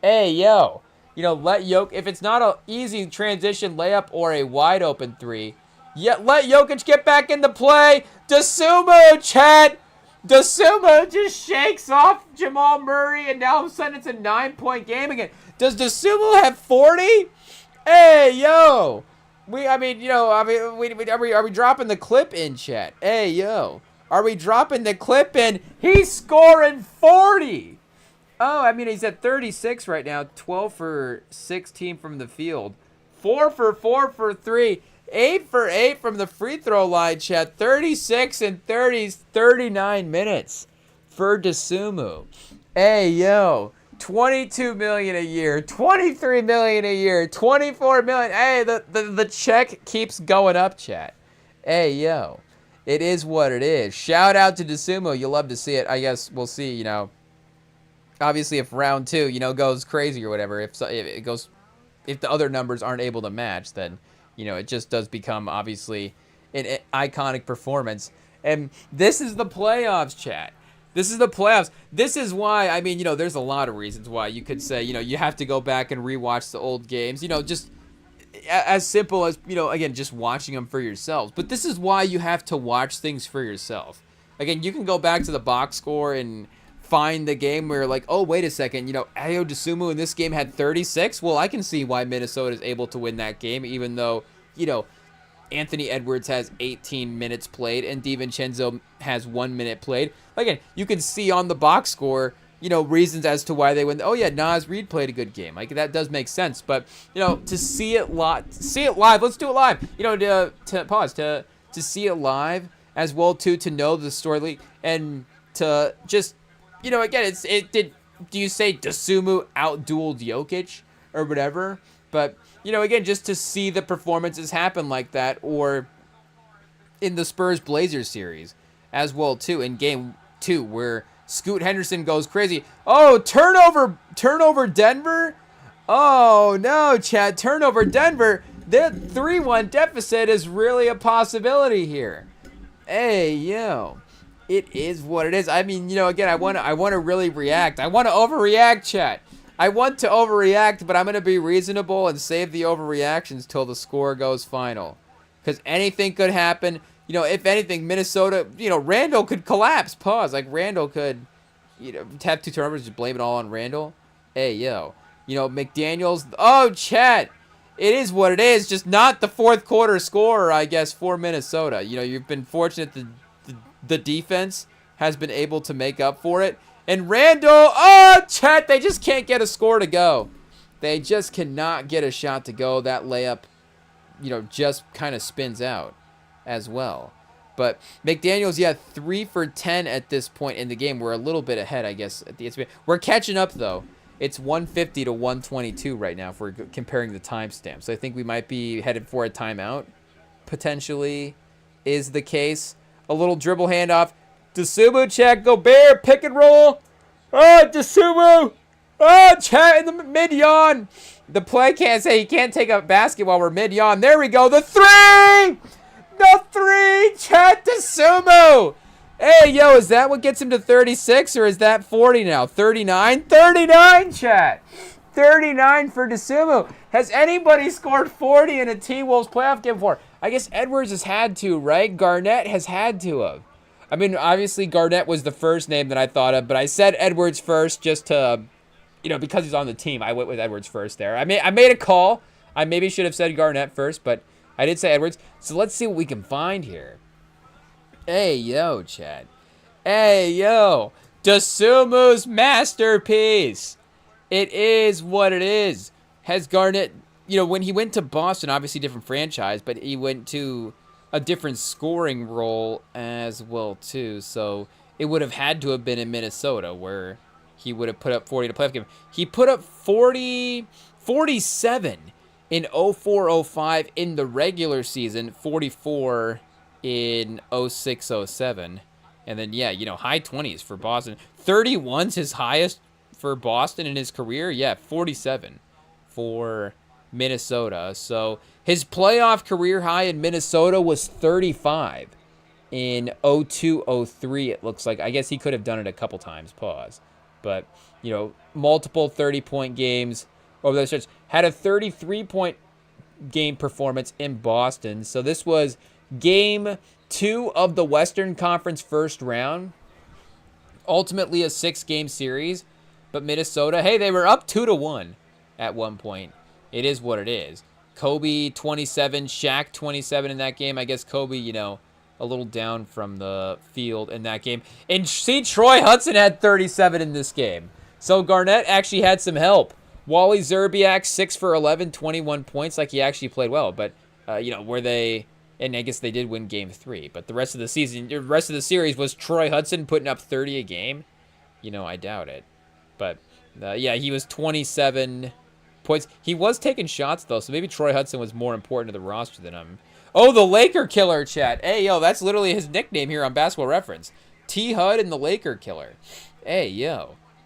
Speaker 1: Hey, yo. Let Jokic, if it's not an easy transition layup or a wide open 3, let Jokic get back into play. DeSumo, Chet. DeSumo just shakes off Jamal Murray, and now all of a sudden it's a 9-point game again. Does DeSumo have 40? Hey, yo. Are we dropping the clip in, Chet? Hey, yo. Are we dropping the clip in? He's scoring 40. Oh, he's at 36 right now. 12 for 16 from the field. 4 for 4 for 3. 8 for 8 from the free throw line, Chet. 36 and 30s, 39 minutes for DeSumo. Hey, yo. $22 million a year. $23 million a year. $24 million. Hey, the check keeps going up, Chet. Hey, yo. It is what it is. Shout out to DeSumo. You'll love to see it. I guess we'll see, obviously if round 2, goes crazy or whatever, if the other numbers aren't able to match, then, it just does become obviously an iconic performance. And this is the playoffs, chat. This is the playoffs. This is why, there's a lot of reasons why you could say, you have to go back and rewatch the old games, just as simple as, again, just watching them for yourselves. But this is why you have to watch things for yourself. Again, you can go back to the box score and find the game where you're like, oh, wait a second, Ayo Dosunmu in this game had 36. Well, I can see why Minnesota is able to win that game, even though, Anthony Edwards has 18 minutes played and DiVincenzo has 1 minute played. Again, you can see on the box score, reasons as to why they win. Oh yeah, Naz Reid played a good game. Like that does make sense. But to see it live, Let's do it live. To pause to see it live as well too. To know the story and to just again, do you say Dosunmu outdueled Jokic or whatever? But again, just to see the performances happen like that, or in the Spurs Blazers series as well too, in game 2 where Scoot Henderson goes crazy. Oh, turnover Denver. Oh no, Chad, turnover Denver. That 3-1 deficit is really a possibility here. Hey, it is what it is. I mean, again, I want to really react. I want to overreact, chat. I want to overreact, but I'm going to be reasonable and save the overreactions till the score goes final. Because anything could happen. If anything, Minnesota, Randall could collapse. Pause. Like, Randall could, have 2 turnovers, just blame it all on Randall. Hey, McDaniels. Oh, chat. It is what it is. Just not the fourth quarter scorer, I guess, for Minnesota. You've been fortunate that the defense has been able to make up for it. And Randall, chat, they just can't get a score to go. They just cannot get a shot to go. That layup, just kind of spins out as well. But McDaniels, 3 for 10 at this point in the game. We're a little bit ahead, I guess. We're catching up, though. It's 150 to 122 right now if we're comparing the timestamps. So I think we might be headed for a timeout, potentially, is the case. A little dribble handoff. Dosunmu, check, Gobert, pick and roll. Oh, Dosunmu. Oh, chat in the mid-yawn. The play can't say he can't take a basket while we're mid-yawn. There we go. The 3! The 3! Chat, Dosunmu. Hey, is that what gets him to 36 or is that 40 now? 39? 39, chat. 39 for Dosunmu. Has anybody scored 40 in a T-Wolves playoff game before? I guess Edwards has had to, right? Garnett has had to have. I mean, obviously Garnett was the first name that I thought of, but I said Edwards first just to, because he's on the team. I went with Edwards first there. I made a call. I maybe should have said Garnett first, but I did say Edwards. So let's see what we can find here. Hey, Chad. Hey, Dosunmu's masterpiece. It is what it is. Has Garnett, when he went to Boston, obviously different franchise, but he went to a different scoring role as well, too. So it would have had to have been in Minnesota where he would have put up 40 in a playoff game. He put up 47 in 04-05 in the regular season, 44 in 06-07. And then, high 20s for Boston. 31's his highest for Boston in his career. 47 for Minnesota. So his playoff career high in Minnesota was 35 in 02-03, it looks like. I guess he could have done it a couple times, pause. But, multiple 30-point games over those stretch. Had a 33-point game performance in Boston. So this was game 2 of the Western Conference first round. Ultimately a 6-game series. But Minnesota, hey, they were up 2-1 at one point. It is what it is. Kobe 27, Shaq 27 in that game. I guess Kobe, a little down from the field in that game. And see, Troy Hudson had 37 in this game. So Garnett actually had some help. Wally Zerbiak 6 for 11, 21 points. Like he actually played well. But, were they... And I guess they did win game 3. But the rest of the series was Troy Hudson putting up 30 a game. I doubt it. But, he was 27 points. He was taking shots, though, so maybe Troy Hudson was more important to the roster than him. Oh, the Laker Killer, chat. Hey, that's literally his nickname here on Basketball Reference. T-Hud and the Laker Killer. Hey,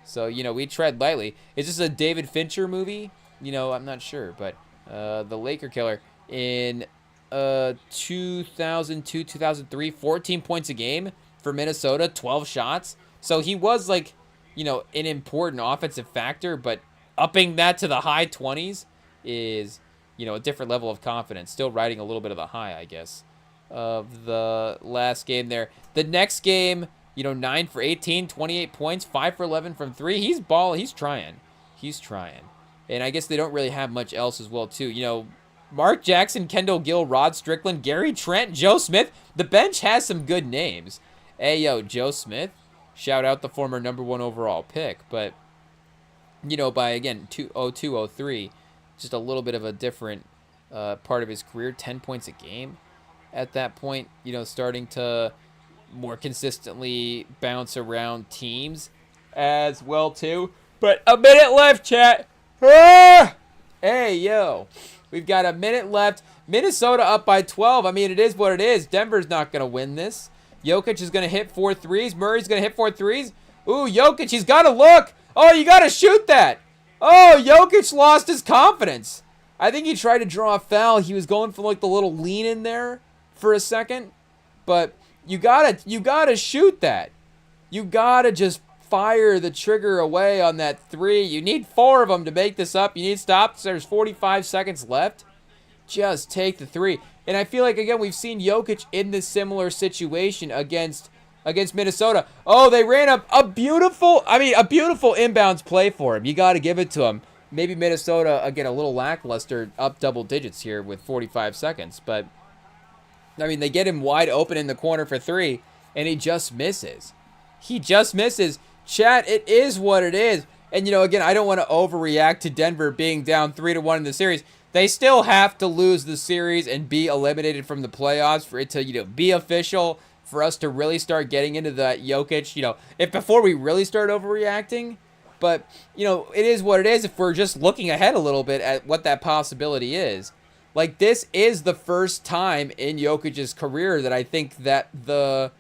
Speaker 1: So, we tread lightly. Is this a David Fincher movie? I'm not sure. But the Laker Killer in 2002, 2003, 14 points a game for Minnesota, 12 shots. So he was like, an important offensive factor, but upping that to the high 20s is, a different level of confidence. Still riding a little bit of the high, I guess, of the last game there. The next game, 9 for 18, 28 points, 5 for 11 from 3. He's balling. He's trying. And I guess they don't really have much else as well, too. Mark Jackson, Kendall Gill, Rod Strickland, Gary Trent, Joe Smith. The bench has some good names. Hey, Joe Smith. Shout out the former #1 overall pick. But, you know, by, again, 02-03, just a little bit of a different part of his career, 10 points a game at that point, you know, starting to more consistently bounce around teams as well, too. But a minute left, chat. Ah! Hey, yo. We've got a minute left. Minnesota up by 12. I mean, it is what it is. Denver's not going to win this. Jokic is going to hit 4 threes. Murray's going to hit 4 threes. Ooh, Jokic, he's got to look. Oh, you got to shoot that. Oh, Jokic lost his confidence. I think he tried to draw a foul. He was going for like the little lean in there for a second. But you gotta shoot that. You gotta just fire the trigger away on that 3. You need 4 of them to make this up. You need stops. There's 45 seconds left. Just take the 3. And I feel like, again, we've seen Jokic in this similar situation against Minnesota. Oh, they ran up a beautiful inbounds play for him. You got to give it to him. Maybe Minnesota, again, a little lackluster, up double digits here with 45 seconds. But, I mean, they get him wide open in the corner for 3, and he just misses. He just misses. Chat, it is what it is. And, you know, again, I don't want to overreact to Denver being down 3-1 in the series. They still have to lose the series and be eliminated from the playoffs for it to, you know, be official, for us to really start getting into that Jokic, you know, if before we really start overreacting. But, you know, it is what it is if we're just looking ahead a little bit at what that possibility is. Like, this is the first time in Jokic's career that I think that the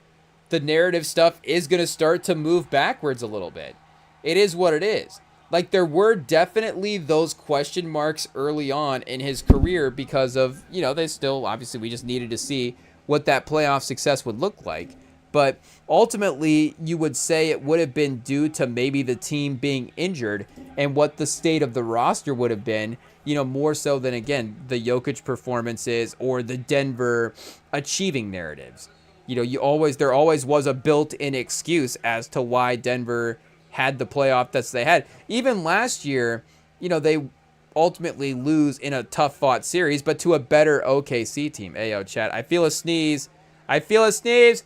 Speaker 1: narrative stuff is going to start to move backwards a little bit. It is what it is. Like, there were definitely those question marks early on in his career because of, you know, they still, obviously, we just needed to see what that playoff success would look like. But ultimately, you would say it would have been due to maybe the team being injured and what the state of the roster would have been, you know, more so than, again, the Jokic performances or the Denver achieving narratives. You know, there always was a built-in excuse as to why Denver had the playoff that they had. Even last year, you know, they ultimately lose in a tough-fought series, but to a better OKC team. Hey, yo, chat, I feel a sneeze. I feel a sneeze.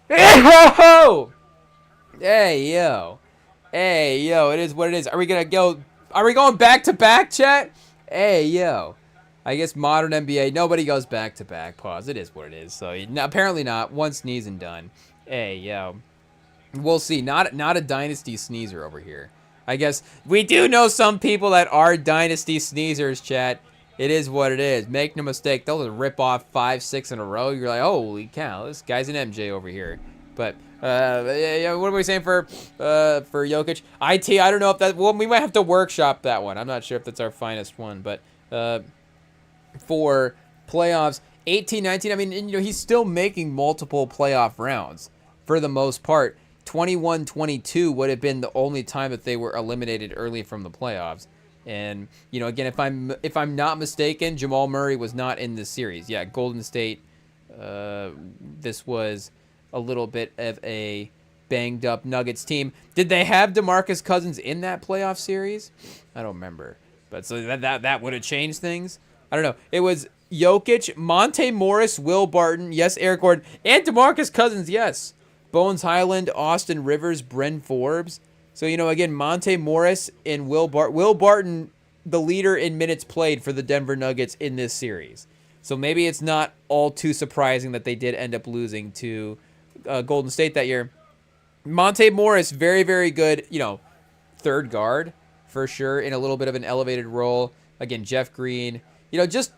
Speaker 1: Hey, yo. Hey, yo, it is what it is. Are we going back-to-back, chat? Hey, yo. I guess modern NBA, nobody goes back-to-back. Pause. It is what it is. So, apparently not. One sneeze and done. Hey, yo. We'll see. Not a dynasty sneezer over here. I guess we do know some people that are dynasty sneezers, chat. It is what it is. Make no mistake. They'll just rip off 5-6 in a row. You're like, holy cow, this guy's an MJ over here. But what are we saying for Jokic? I don't know if that. Well, we might have to workshop that one. I'm not sure if that's our finest one. But for playoffs, 18-19. I mean, you know, he's still making multiple playoff rounds for the most part. 21-22 would have been the only time that they were eliminated early from the playoffs. And, you know, again, if I'm not mistaken, Jamal Murray was not in this series. Yeah, Golden State, this was a little bit of a banged-up Nuggets team. Did they have DeMarcus Cousins in that playoff series? I don't remember. But so that would have changed things. I don't know. It was Jokic, Monte Morris, Will Barton, yes, Eric Gordon, and DeMarcus Cousins, yes. Bones Highland, Austin Rivers, Bryn Forbes. So, you know, again, Monte Morris and Will Barton, the leader in minutes played for the Denver Nuggets in this series. So maybe it's not all too surprising that they did end up losing to Golden State that year. Monte Morris, very, very good, you know, third guard for sure, in a little bit of an elevated role. Again, Jeff Green, you know, just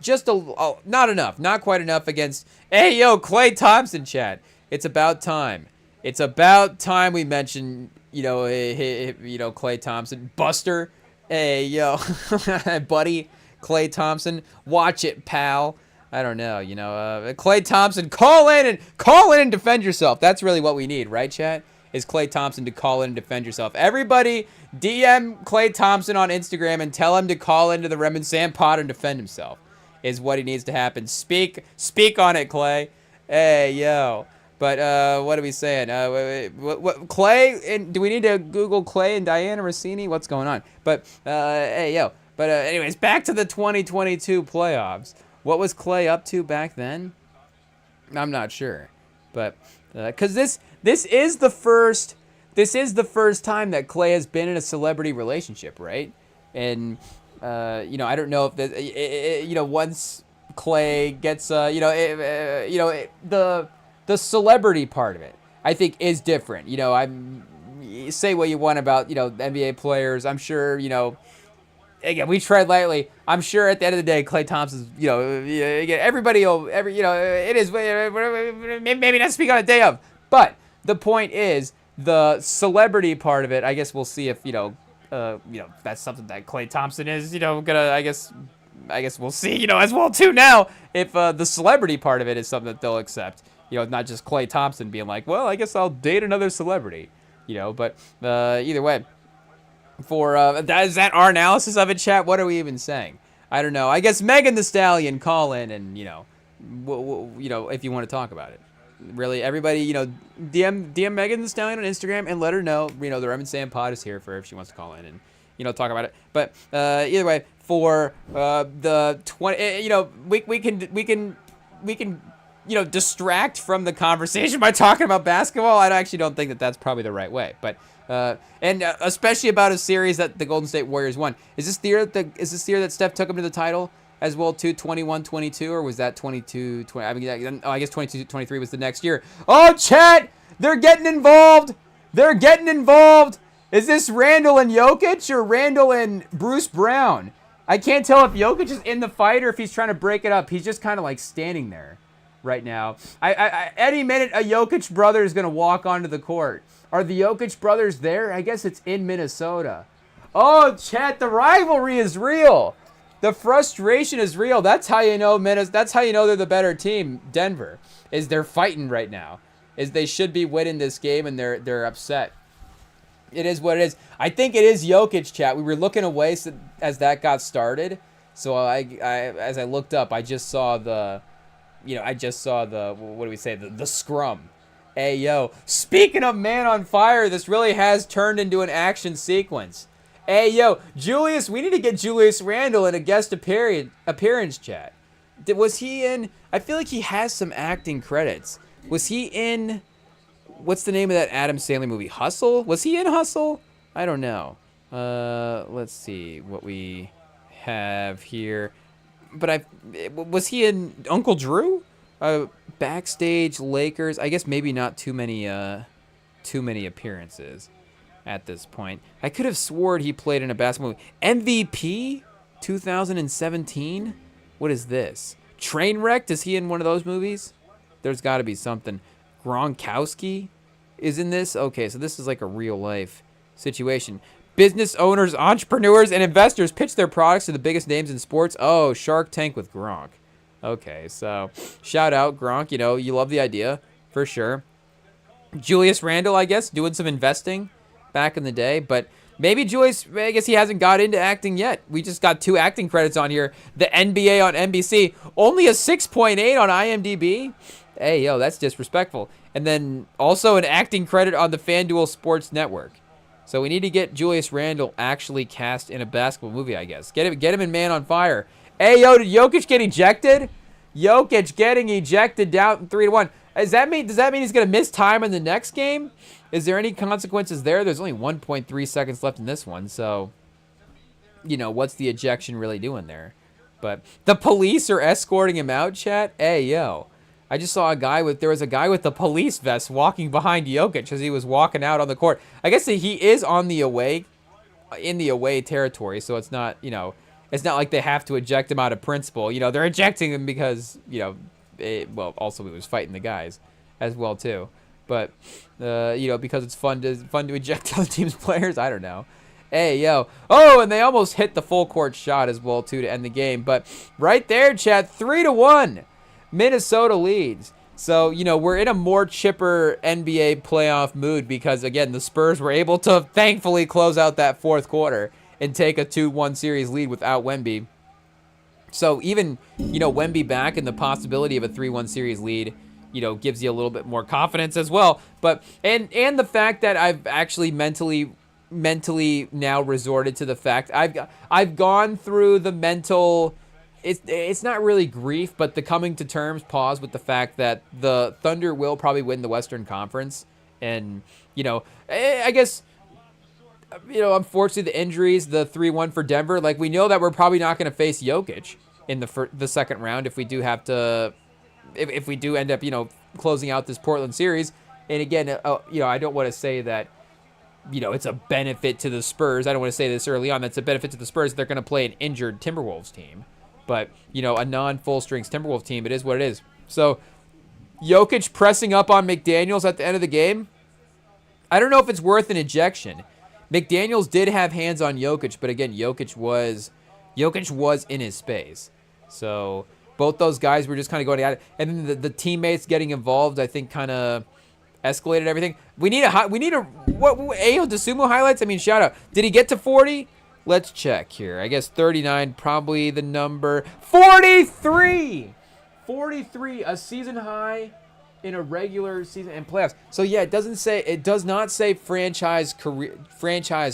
Speaker 1: not enough, not quite enough against, hey, yo, Klay Thompson, chat. It's about time. It's about time we mention, you know, Klay Thompson. Buster, hey, yo, buddy, Klay Thompson. Watch it, pal. I don't know, you know, Klay Thompson, call in and defend yourself. That's really what we need, right, chat? Is Klay Thompson to call in and defend yourself. Everybody DM Klay Thompson on Instagram and tell him to call into the Rem and Sam pod and defend himself is what he needs to happen. Speak on it, Klay. Hey, yo. But what are we saying? What Klay? And do we need to Google Klay and Diana Rossini? What's going on? But hey, yo. But anyways, back to the 2022 playoffs. What was Klay up to back then? I'm not sure. But because this this is the first time that Clay has been in a celebrity relationship, right? And I don't know if once Clay gets the celebrity part of it, I think is different. Say what you want about NBA players. I'm sure again, we tread lightly. I'm sure at the end of the day, Klay Thompson's, everybody will, it is, maybe not speak on a day of. But the point is, the celebrity part of it, I guess we'll see if, that's something that Klay Thompson is, I guess we'll see, as well, too, now, if the celebrity part of it is something that they'll accept. Not just Klay Thompson being like, well, I guess I'll date another celebrity, but either way. Is that our analysis of it, chat? What are we even saying? I don't know. I guess Megan Thee Stallion, call in and if you want to talk about it. Really, everybody, DM Megan Thee Stallion on Instagram and let her know. The Rem and Sam pod is here for if she wants to call in and talk about it. But either way, for the 20, we can distract from the conversation by talking about basketball. I actually don't think that that's probably the right way, but. And especially about a series that the Golden State Warriors won. Is this the year that Steph took them to the title as well too, 21-22, or was that 22-20? I mean, I guess 22-23 was the next year. Oh, chat! They're getting involved! Is this Randall and Jokic or Randall and Bruce Brown? I can't tell if Jokic is in the fight or if he's trying to break it up. He's just kind of like standing there right now. Any minute, a Jokic brother is going to walk onto the court. Are the Jokic brothers there? I guess it's in Minnesota. Oh, chat, the rivalry is real. The frustration is real. That's how you know that's how you know they're the better team, Denver. Is they're fighting right now. Is they should be winning this game and they're upset. It is what it is. I think it is Jokic, chat. We were looking away as that got started. So as I looked up, I just saw the what do we say? The scrum. Hey, yo, speaking of man on fire, this really has turned into an action sequence. Hey, yo, Julius, we need to get Julius Randle in a guest appearance, chat. Was he in, I feel like he has some acting credits. Was he in, what's the name of that Adam Sandler movie? Hustle? Was he in Hustle? I don't know. Let's see what we have here. But was he in Uncle Drew? Backstage Lakers. I guess maybe not too many appearances at this point. I could have sworn he played in a basketball movie. MVP 2017. What is this? Trainwrecked? Is he in one of those movies? There's got to be something. Gronkowski is in this. Okay, so this is like a real life situation. Business owners, entrepreneurs, and investors pitch their products to the biggest names in sports. Oh, Shark Tank with Gronk. Okay, so shout out Gronk. You love the idea for sure. Julius Randle, I guess, doing some investing back in the day, but maybe Julius, I guess he hasn't got into acting yet. We just got 2 acting credits on here. The NBA on NBC, only a 6.8 on IMDb. Hey, yo, that's disrespectful. And then also an acting credit on the FanDuel Sports Network. So we need to get Julius Randle actually cast in a basketball movie, I guess. Get him in Man on Fire. Hey, yo, did Jokic get ejected? Jokic getting ejected down 3-1. Does that mean he's going to miss time in the next game? Is there any consequences there? There's only 1.3 seconds left in this one, so, what's the ejection really doing there? But the police are escorting him out, chat? Hey, yo. I just saw there was a guy with the police vest walking behind Jokic as he was walking out on the court. I guess he is in the away territory, so it's not, it's not like they have to eject him out of principle. They're ejecting him because, also he was fighting the guys as well too. But, because it's fun to eject other team's players. I don't know. Hey, yo. Oh, and they almost hit the full court shot as well too to end the game. But right there, chat, 3-1. Minnesota leads. So, we're in a more chipper NBA playoff mood because, again, the Spurs were able to thankfully close out that fourth quarter and take a 2-1 series lead without Wemby. So even, Wemby back and the possibility of a 3-1 series lead, gives you a little bit more confidence as well. But, and the fact that I've actually mentally now resorted to the fact I've gone through the mental, it's not really grief, but the coming to terms pause with the fact that the Thunder will probably win the Western Conference And, I guess, unfortunately, the injuries, the 3-1 for Denver, like, we know that we're probably not going to face Jokic in the second round if we do have to, if we do end up, closing out this Portland series. And again, I don't want to say that, it's a benefit to the Spurs. I don't want to say this early on. That's a benefit to the Spurs. They're going to play an injured Timberwolves team. But, a non-full strength Timberwolves team, it is what it is. So, Jokic pressing up on McDaniels at the end of the game, I don't know if it's worth an ejection. McDaniels did have hands on Jokic, but again, Jokic was in his space. So both those guys were just kind of going at it, and then the teammates getting involved, I think, kind of escalated everything. We need what Ayo Dosunmu highlights. I mean, shout out. Did he get to 40? Let's check here. I guess 39 probably the number. 43, a season high in a regular season and playoffs. So yeah, it does not say franchise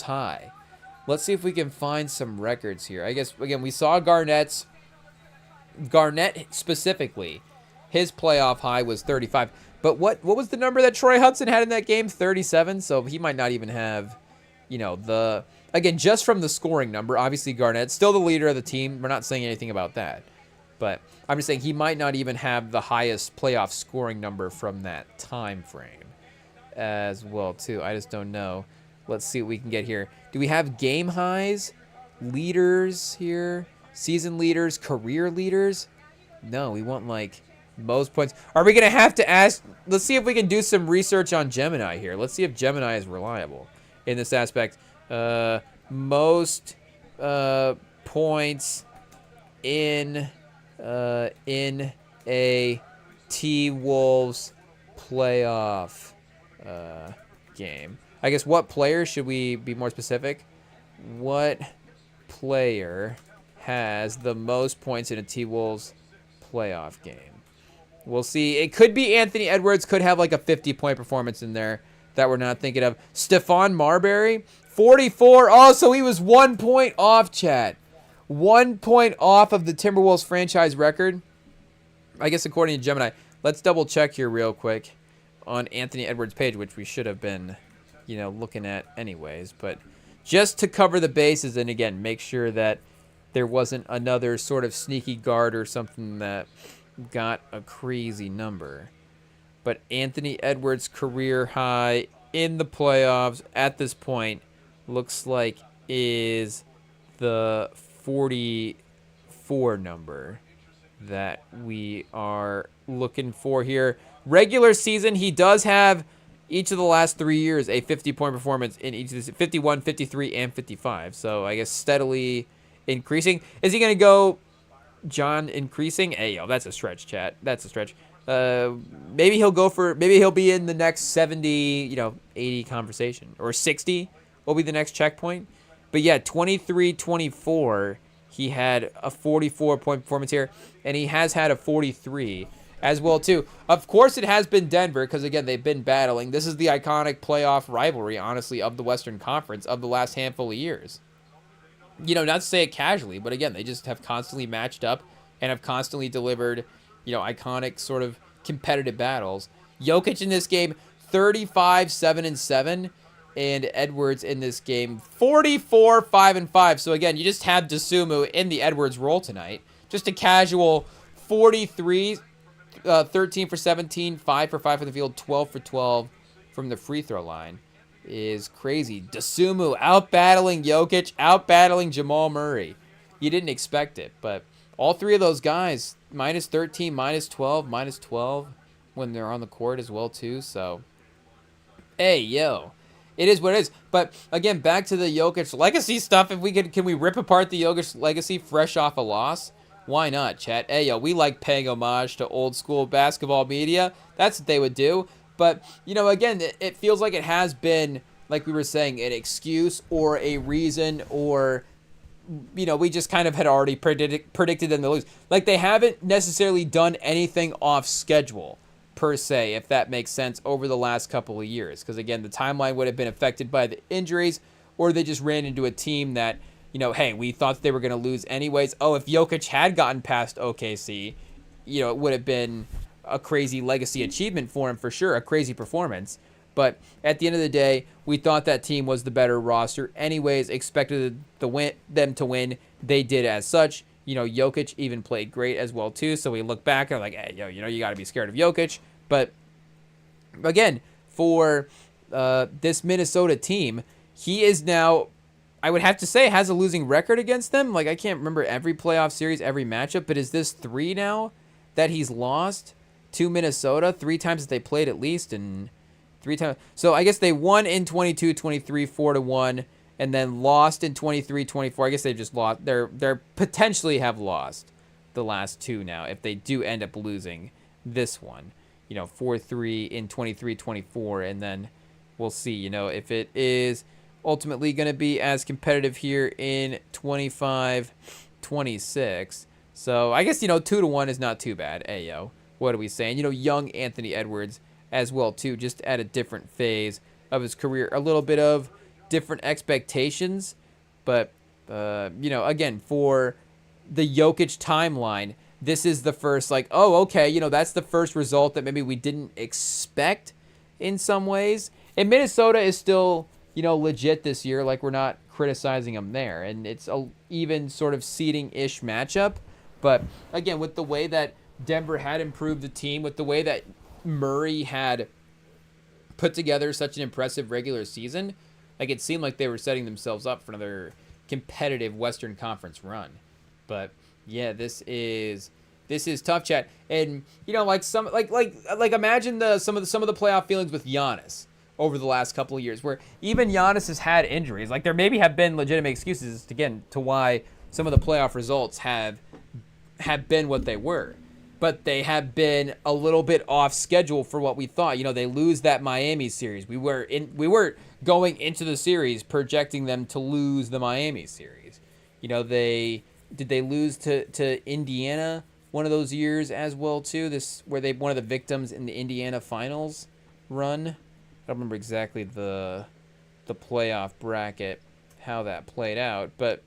Speaker 1: high. Let's see if we can find some records here. I guess again we saw Garnett specifically, his playoff high was 35. But what was the number that Troy Hudson had in that game? 37. So he might not even have, again, just from the scoring number. Obviously Garnett's still the leader of the team. We're not saying anything about that. But I'm just saying he might not even have the highest playoff scoring number from that time frame as well, too. I just don't know. Let's see what we can get here. Do we have game highs, leaders here, season leaders, career leaders? No, we want, most points. Are we going to have to ask? Let's see if we can do some research on Gemini here. Let's see if Gemini is reliable in this aspect. Most points in a T-Wolves playoff game. I guess what player, should we be more specific? What player has the most points in a T-Wolves playoff game? We'll see. It could be Anthony Edwards, could have a 50-point performance in there that we're not thinking of. Stephon Marbury, 44. Oh, so he was 1 point off, chat. 1 point off of the Timberwolves franchise record. I guess according to Gemini. Let's double check here real quick on Anthony Edwards' page, which we should have been, looking at anyways. But just to cover the bases and, again, make sure that there wasn't another sort of sneaky guard or something that got a crazy number. But Anthony Edwards' career high in the playoffs at this point looks like is the 44 number that we are looking for here. Regular season, he does have each of the last 3 years a 50-point performance in each of these, 51, 53, and 55. So I guess steadily increasing. Is he going to go, John, increasing? Hey, yo, that's a stretch, chat. That's a stretch. Maybe he'll be in the next 70, 80 conversation. Or 60 will be the next checkpoint. But yeah, 23-24, he had a 44-point performance here. And he has had a 43 as well, too. Of course, it has been Denver, because, again, they've been battling. This is the iconic playoff rivalry, honestly, of the Western Conference of the last handful of years. Not to say it casually, but, again, they just have constantly matched up and have constantly delivered, iconic sort of competitive battles. Jokic in this game, 35, 7-7. And Edwards in this game, 44, 5-5. So, again, you just have Dosunmu in the Edwards role tonight. Just a casual 43, 13 for 17, 5 for 5 from the field, 12 for 12 from the free throw line is crazy. Dosunmu out-battling Jokic, out-battling Jamal Murray. You didn't expect it, but all three of those guys, minus 13, minus 12, minus 12 when they're on the court as well, too. So, hey, yo. It is what it is. But, again, back to the Jokic legacy stuff. If we can we rip apart the Jokic legacy fresh off a loss? Why not, chat? Hey, yo, we like paying homage to old school basketball media. That's what they would do. But, again, it feels like it has been, like we were saying, an excuse or a reason or, we just kind of had already predicted them to lose. Like, they haven't necessarily done anything off schedule, per se, if that makes sense, over the last couple of years. Because, again, the timeline would have been affected by the injuries, or they just ran into a team that, hey, we thought they were going to lose anyways. Oh, if Jokic had gotten past OKC, it would have been a crazy legacy achievement for him for sure, a crazy performance. But at the end of the day, we thought that team was the better roster. Anyways, expected them to win. They did as such. Jokic even played great as well too. So we look back and like, hey, you got to be scared of Jokic. But again, for this Minnesota team, he is now, I would have to say, has a losing record against them. Like, I can't remember every playoff series, every matchup, but is this 3 now that he's lost to Minnesota? 3 times that they played at least, and 3 times. So I guess they won in 22-23, 4-1, and then lost in 23-24. I guess they've just lost. They're potentially have lost the last 2 now if they do end up losing this one. 4-3 in 23-24, and then we'll see, if it is ultimately going to be as competitive here in 25-26. So I guess, 2-1 is not too bad. Ayo, what are we saying? Young Anthony Edwards as well too, just at a different phase of his career, a little bit of different expectations, but again, for the Jokic timeline, this is the first, like, oh, okay, that's the first result that maybe we didn't expect in some ways. And Minnesota is still, legit this year. Like, we're not criticizing them there. And it's a even sort of seeding-ish matchup. But, again, with the way that Denver had improved the team, with the way that Murray had put together such an impressive regular season, like, it seemed like they were setting themselves up for another competitive Western Conference run. But yeah, this is tough, chat. And like imagine some of the playoff feelings with Giannis over the last couple of years, where even Giannis has had injuries. Like, there maybe have been legitimate excuses again to why some of the playoff results have been what they were, but they have been a little bit off schedule for what we thought. They lose that Miami series. We were going into the series projecting them to lose the Miami series. Did they lose to Indiana one of those years as well too? This where they one of the victims in the Indiana finals run. I don't remember exactly the playoff bracket, how that played out, but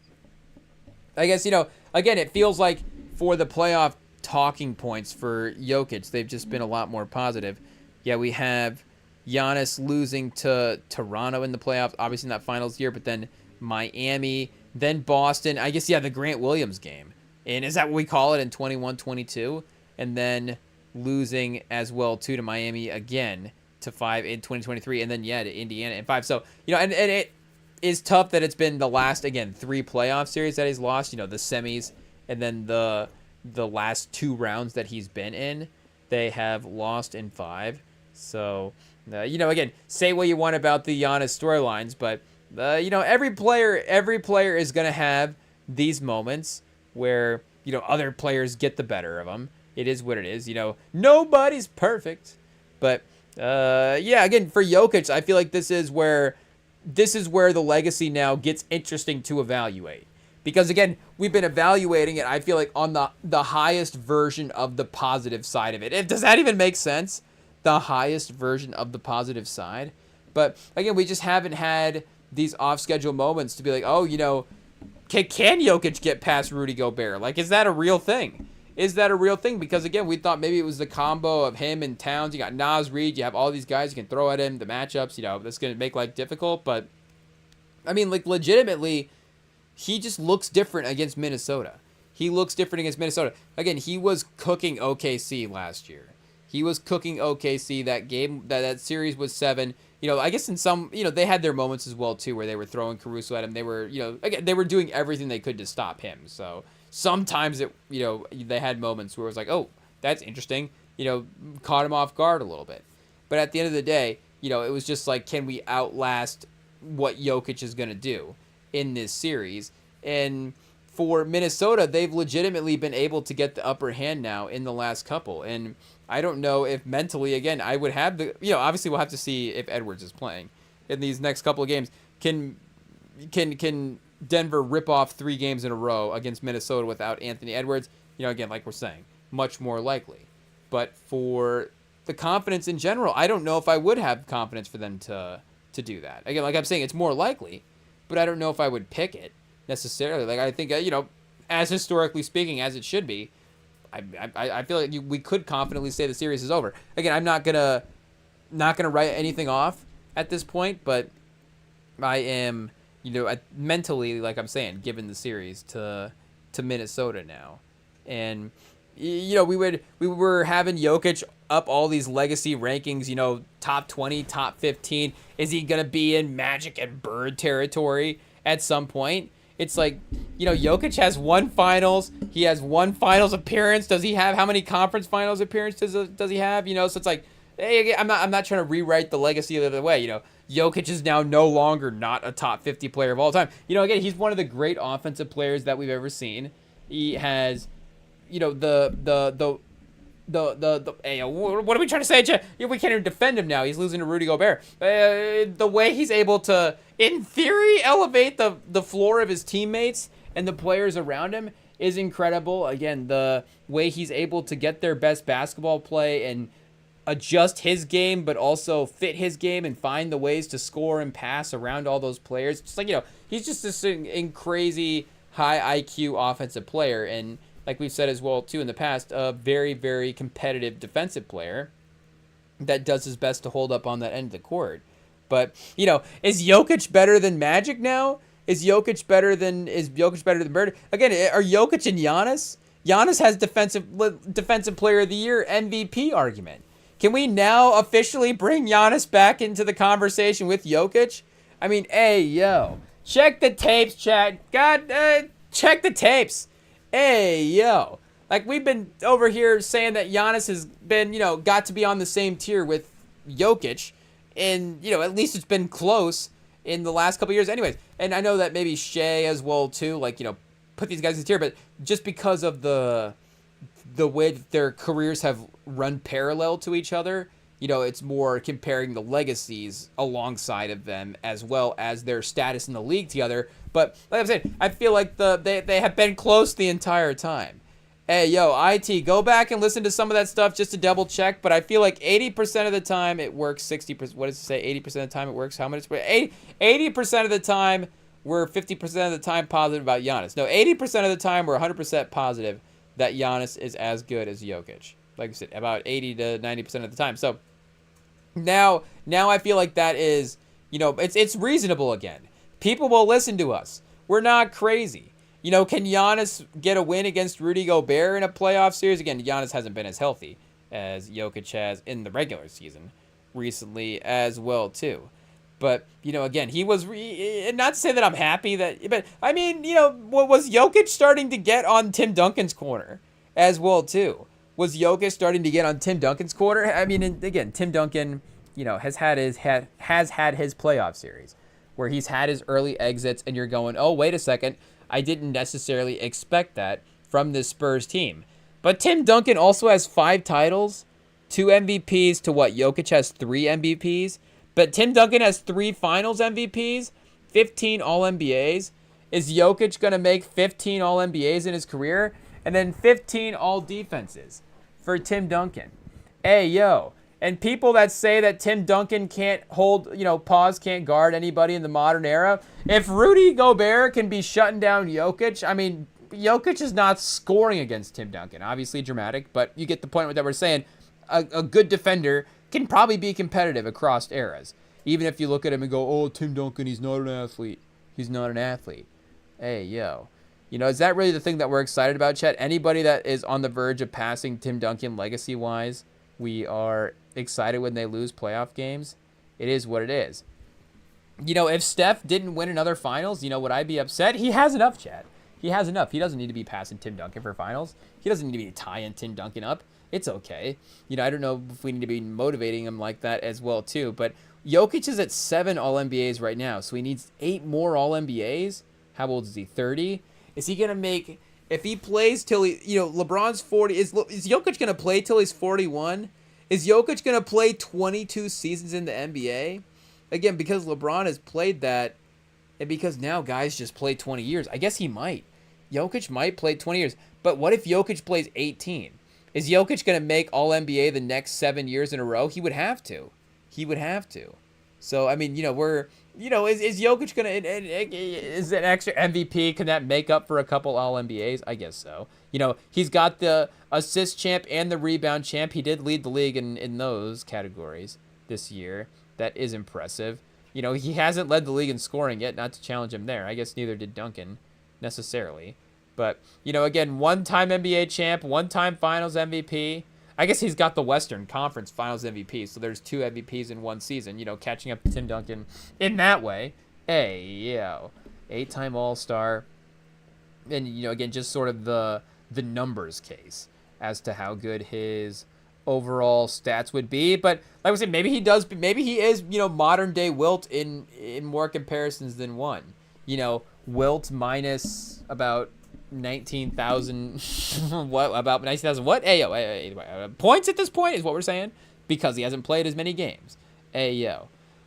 Speaker 1: I guess again, it feels like for the playoff talking points for Jokic, they've just been a lot more positive. Yeah, we have Giannis losing to Toronto in the playoffs, obviously in that finals year, but then Miami, then Boston. I guess, yeah, the Grant Williams game. And is that what we call it in 21-22? And then losing as well, too, to Miami again to 5 in 2023. And then, yeah, to Indiana in 5. So, and it is tough that it's been the last, again, 3 playoff series that he's lost. The semis and then the last 2 rounds that he's been in, they have lost in 5. So, again, say what you want about the Giannis storylines, but every player is going to have these moments where, other players get the better of them. It is what it is. Nobody's perfect. But, yeah, again, for Jokic, I feel like this is where the legacy now gets interesting to evaluate. Because, again, we've been evaluating it, I feel like, on the highest version of the positive side of it. Does that even make sense? The highest version of the positive side? But, again, we just haven't had these off-schedule moments to be like, oh, can Jokic get past Rudy Gobert? Like, is that a real thing? Because, again, we thought maybe it was the combo of him and Towns. You got Naz Reid. You have all these guys you can throw at him. The matchups, that's going to make life difficult. But, I mean, like, legitimately, he just looks different against Minnesota. Again, he was cooking OKC last year. That game, that series was 7. I guess in some, they had their moments as well too, where they were throwing Caruso at him. They were, again, they were doing everything they could to stop him. So sometimes they had moments where it was like, oh, that's interesting. Caught him off guard a little bit. But at the end of the day, it was just like, can we outlast what Jokic is going to do in this series? And for Minnesota, they've legitimately been able to get the upper hand now in the last couple. And I don't know if mentally, again, I would have obviously we'll have to see if Edwards is playing in these next couple of games. Can Denver rip off 3 games in a row against Minnesota without Anthony Edwards? Again, like we're saying, much more likely. But for the confidence in general, I don't know if I would have confidence for them to do that. Again, like I'm saying, it's more likely, but I don't know if I would pick it necessarily. Like, I think, as historically speaking, as it should be, I feel like we could confidently say the series is over. Again, I'm not going to not going to write anything off at this point, but I am, mentally, like I'm saying, given the series to Minnesota now. And we were having Jokic up all these legacy rankings, top 20, top 15. Is he going to be in Magic and Bird territory at some point? It's like, Jokic has one finals. He has one finals appearance. Does he have, how many conference finals appearances does he have? So it's like, hey, I'm not trying to rewrite the legacy the other way. Jokic is now no longer not a top 50 player of all time. Again, he's one of the great offensive players that we've ever seen. He has, the hey, what are we trying to say? We can't even defend him now. He's losing to Rudy Gobert. The way he's able to, in theory, elevate the floor of his teammates and the players around him is incredible. Again, the way he's able to get their best basketball play and adjust his game, but also fit his game and find the ways to score and pass around all those players. Just like, he's just this crazy high IQ offensive player. And like we've said as well, too, in the past, a very, very competitive defensive player that does his best to hold up on that end of the court. But, is Jokic better than Magic now? Is Jokic better than Bird? Again, are Jokic and Giannis? Giannis has defensive player of the year MVP argument. Can we now officially bring Giannis back into the conversation with Jokic? I mean, hey, yo. Check the tapes, chat. Check the tapes. Hey, yo. Like, we've been over here saying that Giannis has been, got to be on the same tier with Jokic. And, at least it's been close in the last couple years anyways. And I know that maybe Shea as well, too, like, put these guys in tier. But just because of the way that their careers have run parallel to each other, it's more comparing the legacies alongside of them as well as their status in the league together. But like I'm saying, I feel like they have been close the entire time. Hey, yo, IT, go back and listen to some of that stuff just to double check. But I feel like 80% of the time it works. 60%. What does it say? 80% of the time it works. How much? 80% of the time we're 50% of the time positive about Giannis. No, 80% of the time we're 100% positive that Giannis is as good as Jokic. Like I said, about 80 to 90% of the time. So now I feel like that is, it's reasonable again. People will listen to us. We're not crazy. Can Giannis get a win against Rudy Gobert in a playoff series? Again, Giannis hasn't been as healthy as Jokic has in the regular season recently as well, too. But, again, he was, not to say that I'm happy but I mean, was Jokic starting to get on Tim Duncan's corner as well, too? Was Jokic starting to get on Tim Duncan's corner? I mean, again, Tim Duncan, has had his playoff series where he's had his early exits and you're going, oh, wait a second. I didn't necessarily expect that from this Spurs team. But Tim Duncan also has 5 titles, 2 MVPs to what? Jokic has 3 MVPs. But Tim Duncan has 3 finals MVPs, 15 All-NBAs. Is Jokic going to make 15 All-NBAs in his career? And then 15 All-Defenses for Tim Duncan. Hey, yo. And people that say that Tim Duncan can't can't guard anybody in the modern era. If Rudy Gobert can be shutting down Jokic, I mean, Jokic is not scoring against Tim Duncan. Obviously dramatic, but you get the point that we're saying. A good defender can probably be competitive across eras. Even if you look at him and go, oh, Tim Duncan, he's not an athlete. He's not an athlete. Hey, yo. Is that really the thing that we're excited about, Chet? Anybody that is on the verge of passing Tim Duncan legacy-wise, we are excited when they lose playoff games. It is what it is. If Steph didn't win another finals, would I be upset? He has enough, Chet. He has enough. He doesn't need to be passing Tim Duncan for finals. He doesn't need to be tying Tim Duncan up. It's okay. I don't know if we need to be motivating him like that as well, too. But Jokic is at 7 All-NBAs right now, so he needs 8 more All-NBAs. How old is he? 30? Is he going to make... If he plays till he... LeBron's 40... Is Jokic going to play till he's 41? Is Jokic going to play 22 seasons in the NBA? Again, because LeBron has played that, and because now guys just play 20 years. I guess he might. Jokic might play 20 years. But what if Jokic plays 18? Is Jokic going to make All-NBA the next 7 years in a row? He would have to. So, I mean, we're... is Jokic going to... Is an extra MVP? Can that make up for a couple All-NBAs? I guess so. He's got the assist champ and the rebound champ. He did lead the league in those categories. this year. That is impressive. You know, he hasn't led the league in scoring yet, not to challenge him there. I guess neither did Duncan necessarily. But, you know, again, one-time NBA champ, one-time finals MVP. I guess he's got the Western Conference Finals MVP, so there's 2 MVPs in one season, you know, catching up to Tim Duncan in that way. Hey, yo, 8-time All-Star. And, you know, again, just sort of the numbers case as to how good his overall stats would be. But like I said, maybe he is, you know, modern day Wilt in more comparisons than one. You know, Wilt minus about 19,000 what about 19,000 what? Ayo, points at this point is what we're saying, because he hasn't played as many games. Ayo.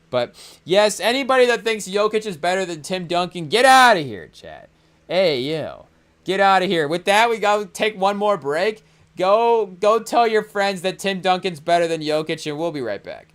Speaker 1: But yes, anybody that thinks Jokic is better than Tim Duncan, get out of here, chat. Ayo. Get out of here. With that, we got to take one more break. Go tell your friends that Tim Duncan's better than Jokic, and we'll be right back.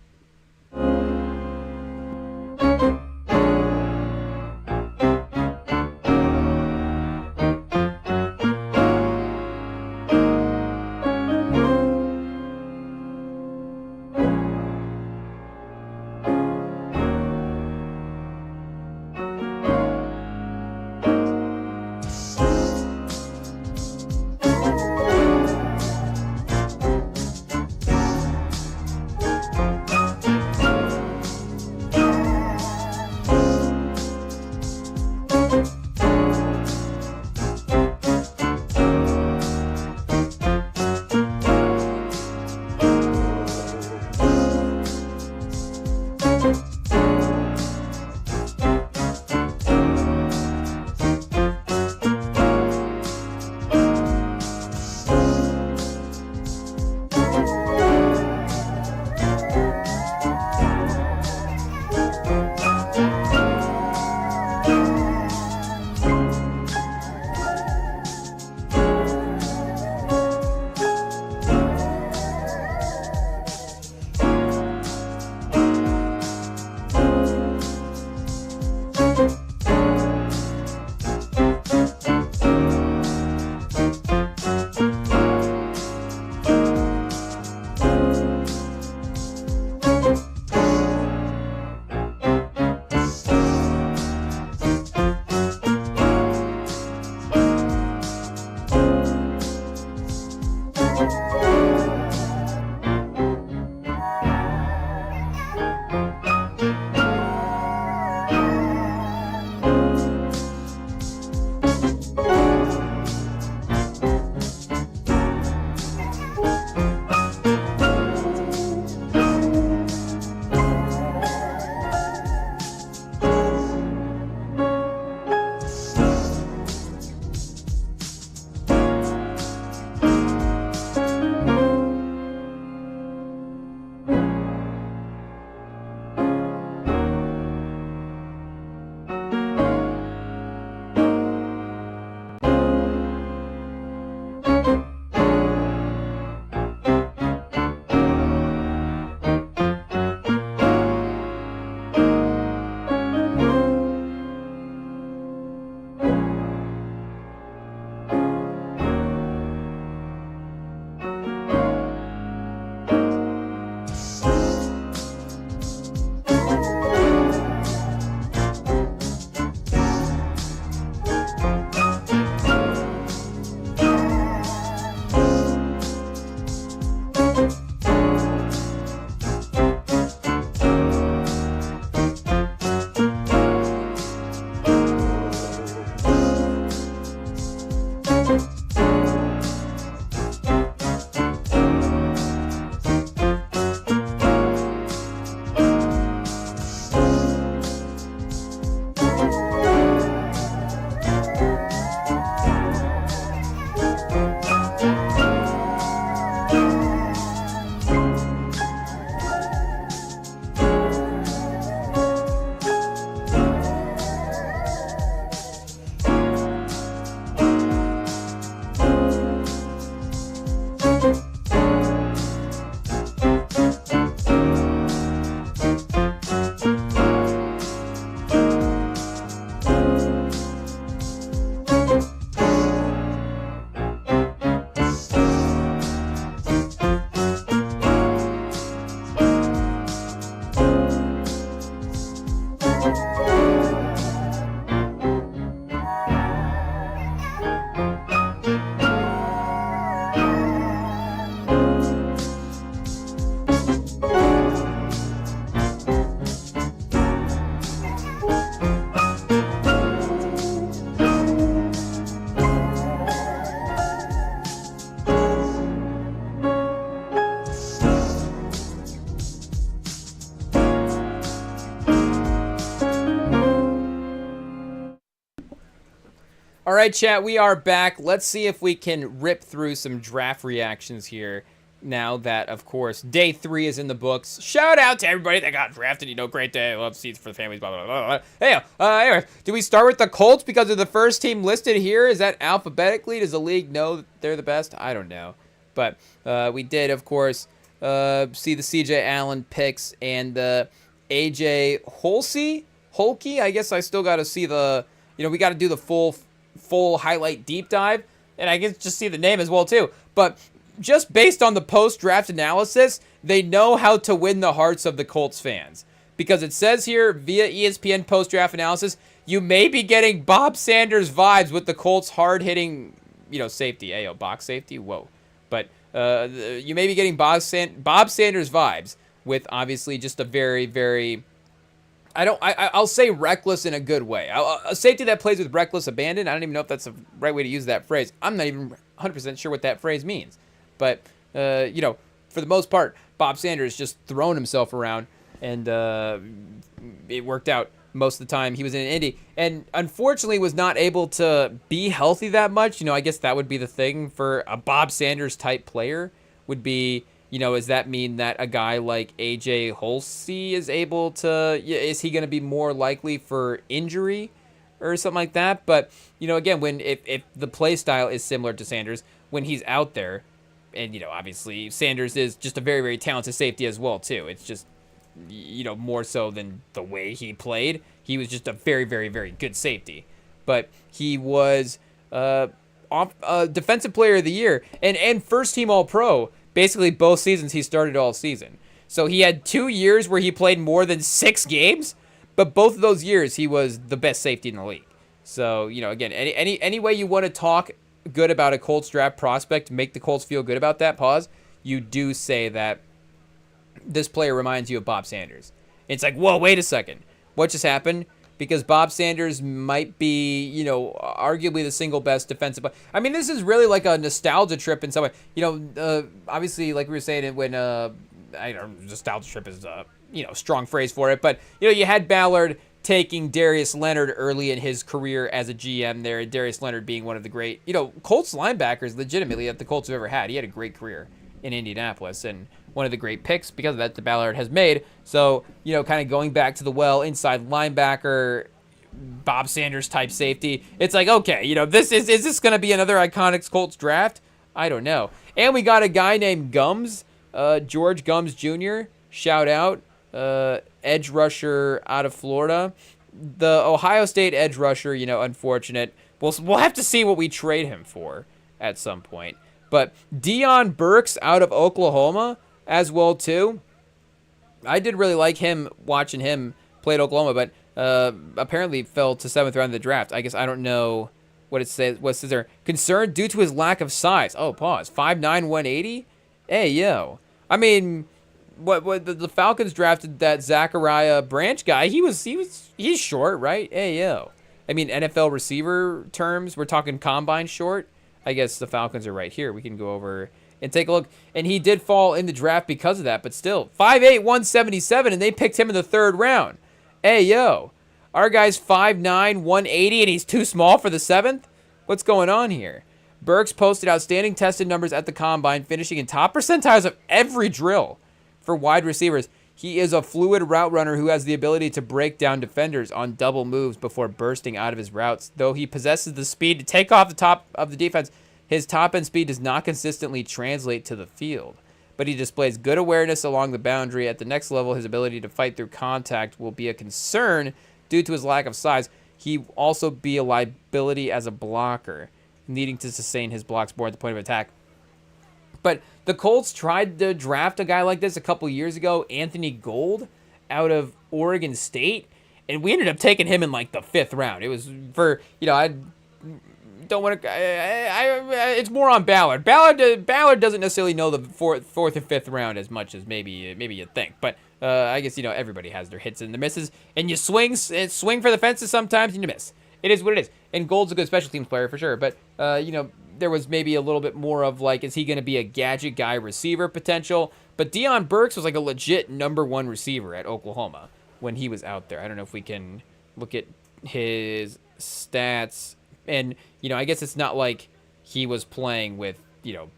Speaker 1: All right, chat, we are back. Let's see if we can rip through some draft reactions here now that, of course, day 3 is in the books. Shout out to everybody that got drafted. Great day. Love seats for the families, blah, blah, blah, blah. Hey, anyway, do we start with the Colts because of the first team listed here? Is that alphabetically? Does the league know that they're the best? I don't know. But we did, of course, see the C.J. Allen picks and the A.J. Holkey? I guess I still got to see the, we got to do the full highlight deep dive, and I guess just see the name as well too. But just based on the post-draft analysis, they know how to win the hearts of the Colts fans, because it says here via ESPN post-draft analysis, you may be getting Bob Sanders vibes with the Colts hard-hitting, safety. Ayo, box safety. Whoa, but you may be getting Bob Sanders vibes with obviously just a very, very, I'll say reckless in a good way. A safety that plays with reckless abandon. I don't even know if that's the right way to use that phrase. I'm not even 100% sure what that phrase means. But, for the most part, Bob Sanders just throwing himself around, and it worked out most of the time he was in Indy. And unfortunately was not able to be healthy that much. I guess that would be the thing for a Bob Sanders type player would be, does that mean that a guy like A.J. Holsey is able to, is he going to be more likely for injury or something like that? But, again, if the play style is similar to Sanders, when he's out there, and, obviously Sanders is just a very, very talented safety as well, too. It's just, more so than the way he played. He was just a very, very, very good safety. But he was Defensive Player of the Year and first team All-Pro. Basically, both seasons he started all season. So he had 2 years where he played more than 6 games, but both of those years he was the best safety in the league. So, again, any way you want to talk good about a Colts draft prospect, make the Colts feel good about that, you do say that this player reminds you of Bob Sanders. It's like, whoa, wait a second. What just happened? Because Bob Sanders might be, arguably the single best defensive. I mean, this is really like a nostalgia trip in some way. Obviously, like we were saying, when nostalgia trip is a strong phrase for it, but you had Ballard taking Darius Leonard early in his career as a GM there, and Darius Leonard being one of the great, Colts linebackers legitimately that the Colts have ever had. He had a great career in Indianapolis, and one of the great picks because of that Ballard has made. So, kind of going back to the inside linebacker, Bob Sanders type safety. It's like, okay, is this going to be another iconic Colts draft? I don't know. And we got a guy named Gums, George Gums Jr., shout out, edge rusher out of Florida. The Ohio State edge rusher, unfortunate. We'll have to see what we trade him for at some point. But Deion Burks out of Oklahoma as well, too. I did really like him, watching him play at Oklahoma, but apparently fell to 7th round of the draft. I guess I don't know what it says. What says there? Concerned due to his lack of size. Oh, pause. 5'9", 180? Hey, yo. I mean, what the Falcons drafted that Zachariah Branch guy. He's short, right? Hey, yo. I mean, NFL receiver terms, we're talking combine short. I guess the Falcons are right here. We can go over and take a look. And he did fall in the draft because of that, but still. 5'8", 177, and they picked him in the 3rd round. Hey, yo. Our guy's 5'9", 180, and he's too small for the 7th? What's going on here? Burks posted outstanding tested numbers at the combine, finishing in top percentiles of every drill for wide receivers. He is a fluid route runner who has the ability to break down defenders on double moves before bursting out of his routes. Though he possesses the speed to take off the top of the defense, his top-end speed does not consistently translate to the field. But he displays good awareness along the boundary. At the next level, his ability to fight through contact will be a concern due to his lack of size. He will also be a liability as a blocker, needing to sustain his blocks more at the point of attack. But the Colts tried to draft a guy like this a couple years ago, Anthony Gold, out of Oregon State, and we ended up taking him in like the 5th round. It was for, I don't want to. It's more on Ballard. Ballard doesn't necessarily know the fourth and 5th round as much as maybe you think. But I guess everybody has their hits and their misses, and you swing for the fences sometimes and you miss. It is what it is. And Gold's a good special teams player for sure. But there was maybe a little bit more of like, is he going to be a gadget guy receiver potential? But Deion Burks was like a legit number 1 receiver at Oklahoma when he was out there. I don't know if we can look at his stats And, I guess it's not like he was playing with,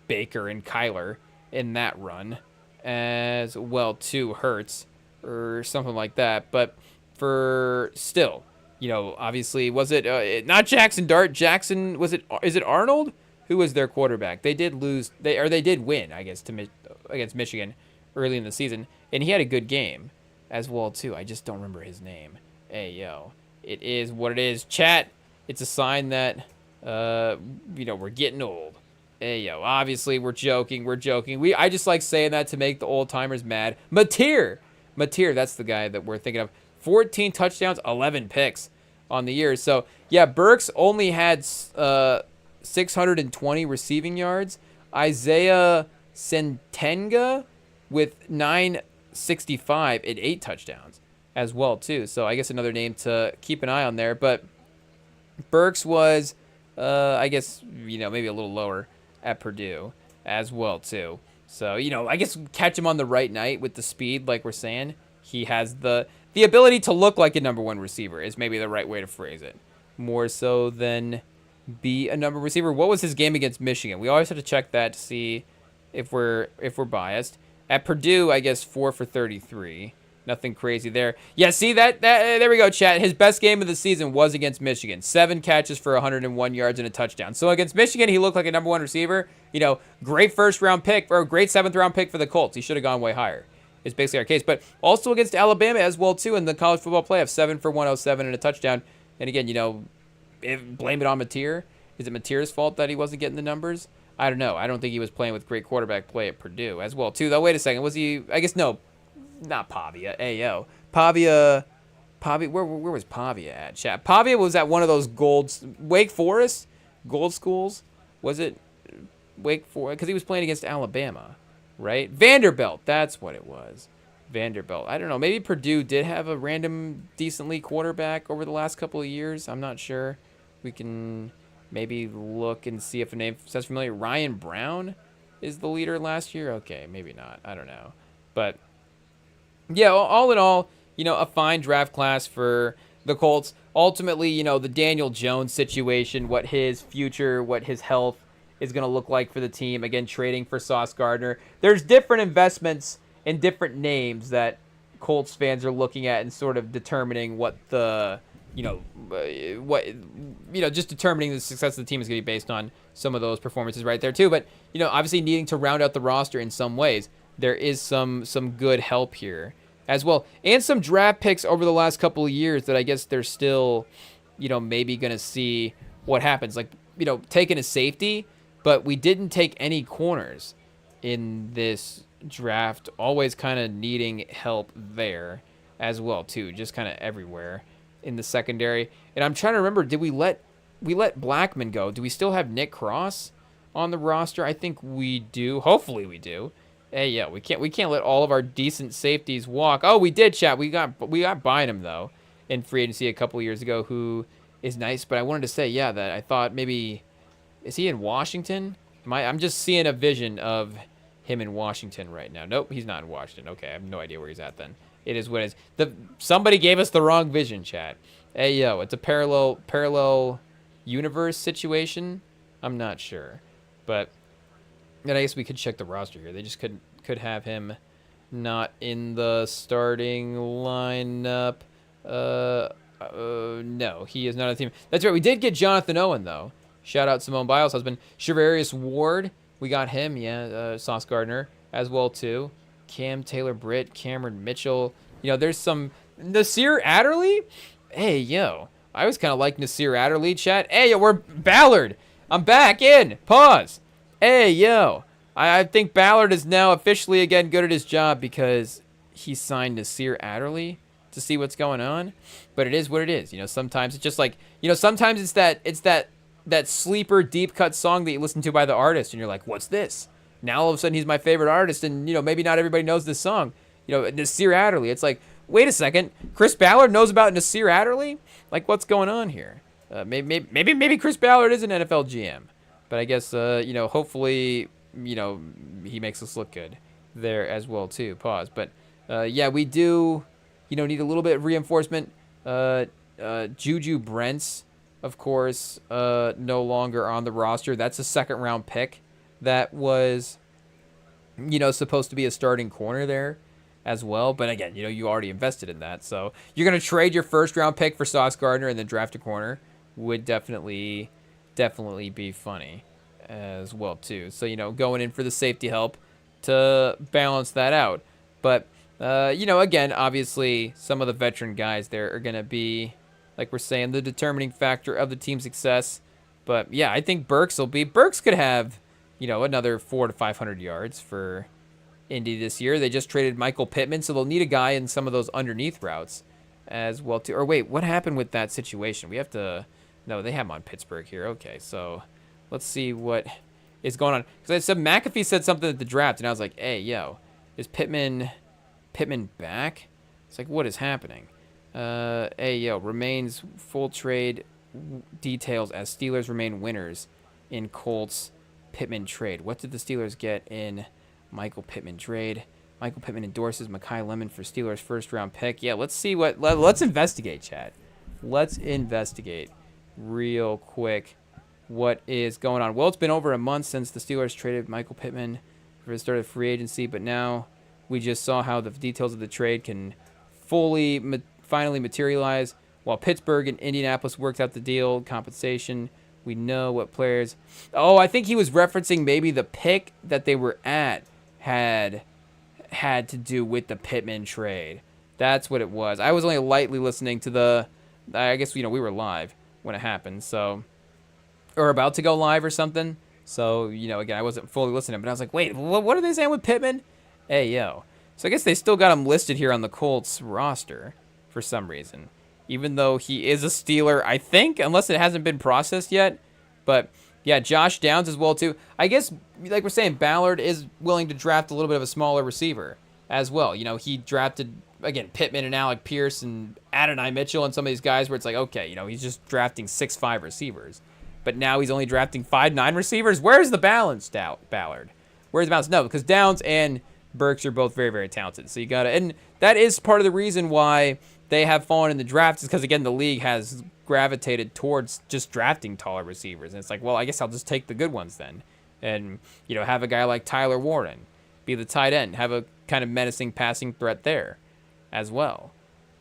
Speaker 1: Baker and Kyler in that run as well, too, Hurts or something like that. But for still, obviously, was it not Jackson Dart? Jackson, is it Arnold? Who was their quarterback? They did lose, they did win, I guess, against Michigan early in the season. And he had a good game as well, too. I just don't remember his name. Hey, yo. It is what it is. Chat, it's a sign that, we're getting old. Hey, yo. Obviously, we're joking. I just like saying that to make the old-timers mad. Mateer, that's the guy that we're thinking of. 14 touchdowns, 11 picks on the year. So, yeah, Burks only had 620 receiving yards. Isaiah Sentenga with 965 and 8 touchdowns as well, too. So I guess another name to keep an eye on there. But Burks was, I guess, maybe a little lower at Purdue as well, too. So, I guess catch him on the right night with the speed, like we're saying. He has the ability to look like a number one receiver is maybe the right way to phrase it. More so than be a number receiver. What was his game against Michigan? We always have to check that to see if we're biased. At Purdue, I guess 4 for 33. Nothing crazy there. Yeah, see that there we go, chat. His best game of the season was against Michigan. 7 catches for 101 yards and a touchdown. So against Michigan, he looked like a number one receiver. Great first round pick or great 7th round pick for the Colts. He should have gone way higher. It's basically our case. But also against Alabama as well, too, in the college football playoff. 7 for 107 and a touchdown. And again, blame it on Mateer. Is it Mateer's fault that he wasn't getting the numbers? I don't know. I don't think he was playing with great quarterback play at Purdue as well, too. Though, wait a second. Was he... I guess, no. Not Pavia. Ayo. Pavia... Where was Pavia at, chat? Pavia was at one of those Wake Forest gold schools. Was it Wake Forest? Because he was playing against Alabama, right? Vanderbilt. That's what it was. Vanderbilt. I don't know. Maybe Purdue did have a random decently quarterback over the last couple of years. I'm not sure. We can maybe look and see if a name sounds familiar. Ryan Brown is the leader last year. Okay, maybe not. I don't know. But yeah, all in all, a fine draft class for the Colts. Ultimately, the Daniel Jones situation, what his future, what his health is going to look like for the team. Again, trading for Sauce Gardner. There's different investments and different names that Colts fans are looking at and sort of determining what the, just determining the success of the team is going to be based on some of those performances right there too. But, obviously needing to round out the roster in some ways, there is some good help here as well. And some draft picks over the last couple of years that I guess they're still, maybe going to see what happens. Like, taking a safety, but we didn't take any corners in this draft. Always kind of needing help there as well too. Just kind of everywhere in the secondary. And I'm trying to remember, did we let Blackman go? Do we still have Nick Cross on the roster? I think we do. Hopefully we do. Hey, yeah, we can't let all of our decent safeties walk. Oh, we did, chat. We got Bynum though in free agency a couple years ago, who is nice. But I wanted to say, yeah, that I thought maybe, is he in Washington? I'm just seeing a vision of him in Washington right now. Nope, he's not in Washington. Okay, I have no idea where he's at then. It is what it is. Somebody gave us the wrong vision, chat. Hey, yo, it's a parallel universe situation. I'm not sure, but then I guess we could check the roster here. They just could have him not in the starting lineup. No, he is not on the team. That's right. We did get Jonathan Owen though. Shout out Simone Biles' husband. Shavarius Ward, we got him. Yeah, Sauce Gardner as well too. Cam Taylor-Britt, Cameron Mitchell. There's some Nasir Adderley. Hey, yo, I was kind of like Nasir Adderley, chat. Hey, yo, we're Ballard. I'm back in. Pause. Hey, yo, I think Ballard is now officially again good at his job because he signed Nasir Adderley to see what's going on. But it is what it is. Sometimes it's just like, sometimes it's that sleeper deep cut song that you listen to by the artist and you're like, what's this? Now all of a sudden he's my favorite artist and, maybe not everybody knows this song. Nasir Adderley. It's like, wait a second, Chris Ballard knows about Nasir Adderley? Like, what's going on here? Maybe Chris Ballard is an NFL GM. But I guess, hopefully, he makes us look good there as well, too. Pause. But, yeah, we do, need a little bit of reinforcement. Juju Brents of course, no longer on the roster. That's a second round pick that was, supposed to be a starting corner there as well. But again, you already invested in that. So you're going to trade your first round pick for Sauce Gardner and then draft a corner would definitely be funny as well too. So, going in for the safety help to balance that out. But, again, obviously some of the veteran guys there are going to be, like we're saying, the determining factor of the team's success. But yeah, I think Burks could have, another 400 to 500 yards for Indy this year. They just traded Michael Pittman, so they'll need a guy in some of those underneath routes as well too. Or wait, what happened with that situation? We have to, no, they have him on Pittsburgh here. Okay, so let's see what is going on. Because I said McAfee said something at the draft, and I was like, hey, yo, is Pittman back? It's like, what is happening? Hey, yo, remains full trade details as Steelers remain winners in Colts Pittman trade. What did the Steelers get in Michael Pittman trade? Michael Pittman endorses Mekhi Lemon for Steelers first round pick. Yeah, let's see let's investigate, chat. Let's investigate real quick what is going on. Well, it's been over a month since the Steelers traded Michael Pittman for the start of free agency, but now we just saw how the details of the trade can finally materialize. While Pittsburgh and Indianapolis worked out the deal, compensation, we know what players... Oh, I think he was referencing maybe the pick that they were at had to do with the Pittman trade. That's what it was. I was only lightly listening to the... I guess, we were live when it happened, so... Or about to go live or something. So, again, I wasn't fully listening, but I was like, wait, what are they saying with Pittman? Hey, yo. So I guess they still got him listed here on the Colts roster for some reason. Even though he is a Steeler, I think, unless it hasn't been processed yet. But, yeah, Josh Downs as well, too. I guess, like we're saying, Ballard is willing to draft a little bit of a smaller receiver as well. He drafted, again, Pittman and Alec Pierce and Adonai Mitchell and some of these guys where it's like, okay, he's just drafting 6'5" receivers. But now he's only drafting 5'9" receivers. Where's the balance, Ballard? Where's the balance? No, because Downs and Burks are both very, very talented. So you got to... And that is part of the reason why they have fallen in the draft is because, again, the league has gravitated towards just drafting taller receivers. And it's like, well, I guess I'll just take the good ones then. And, have a guy like Tyler Warren be the tight end. Have a kind of menacing passing threat there as well.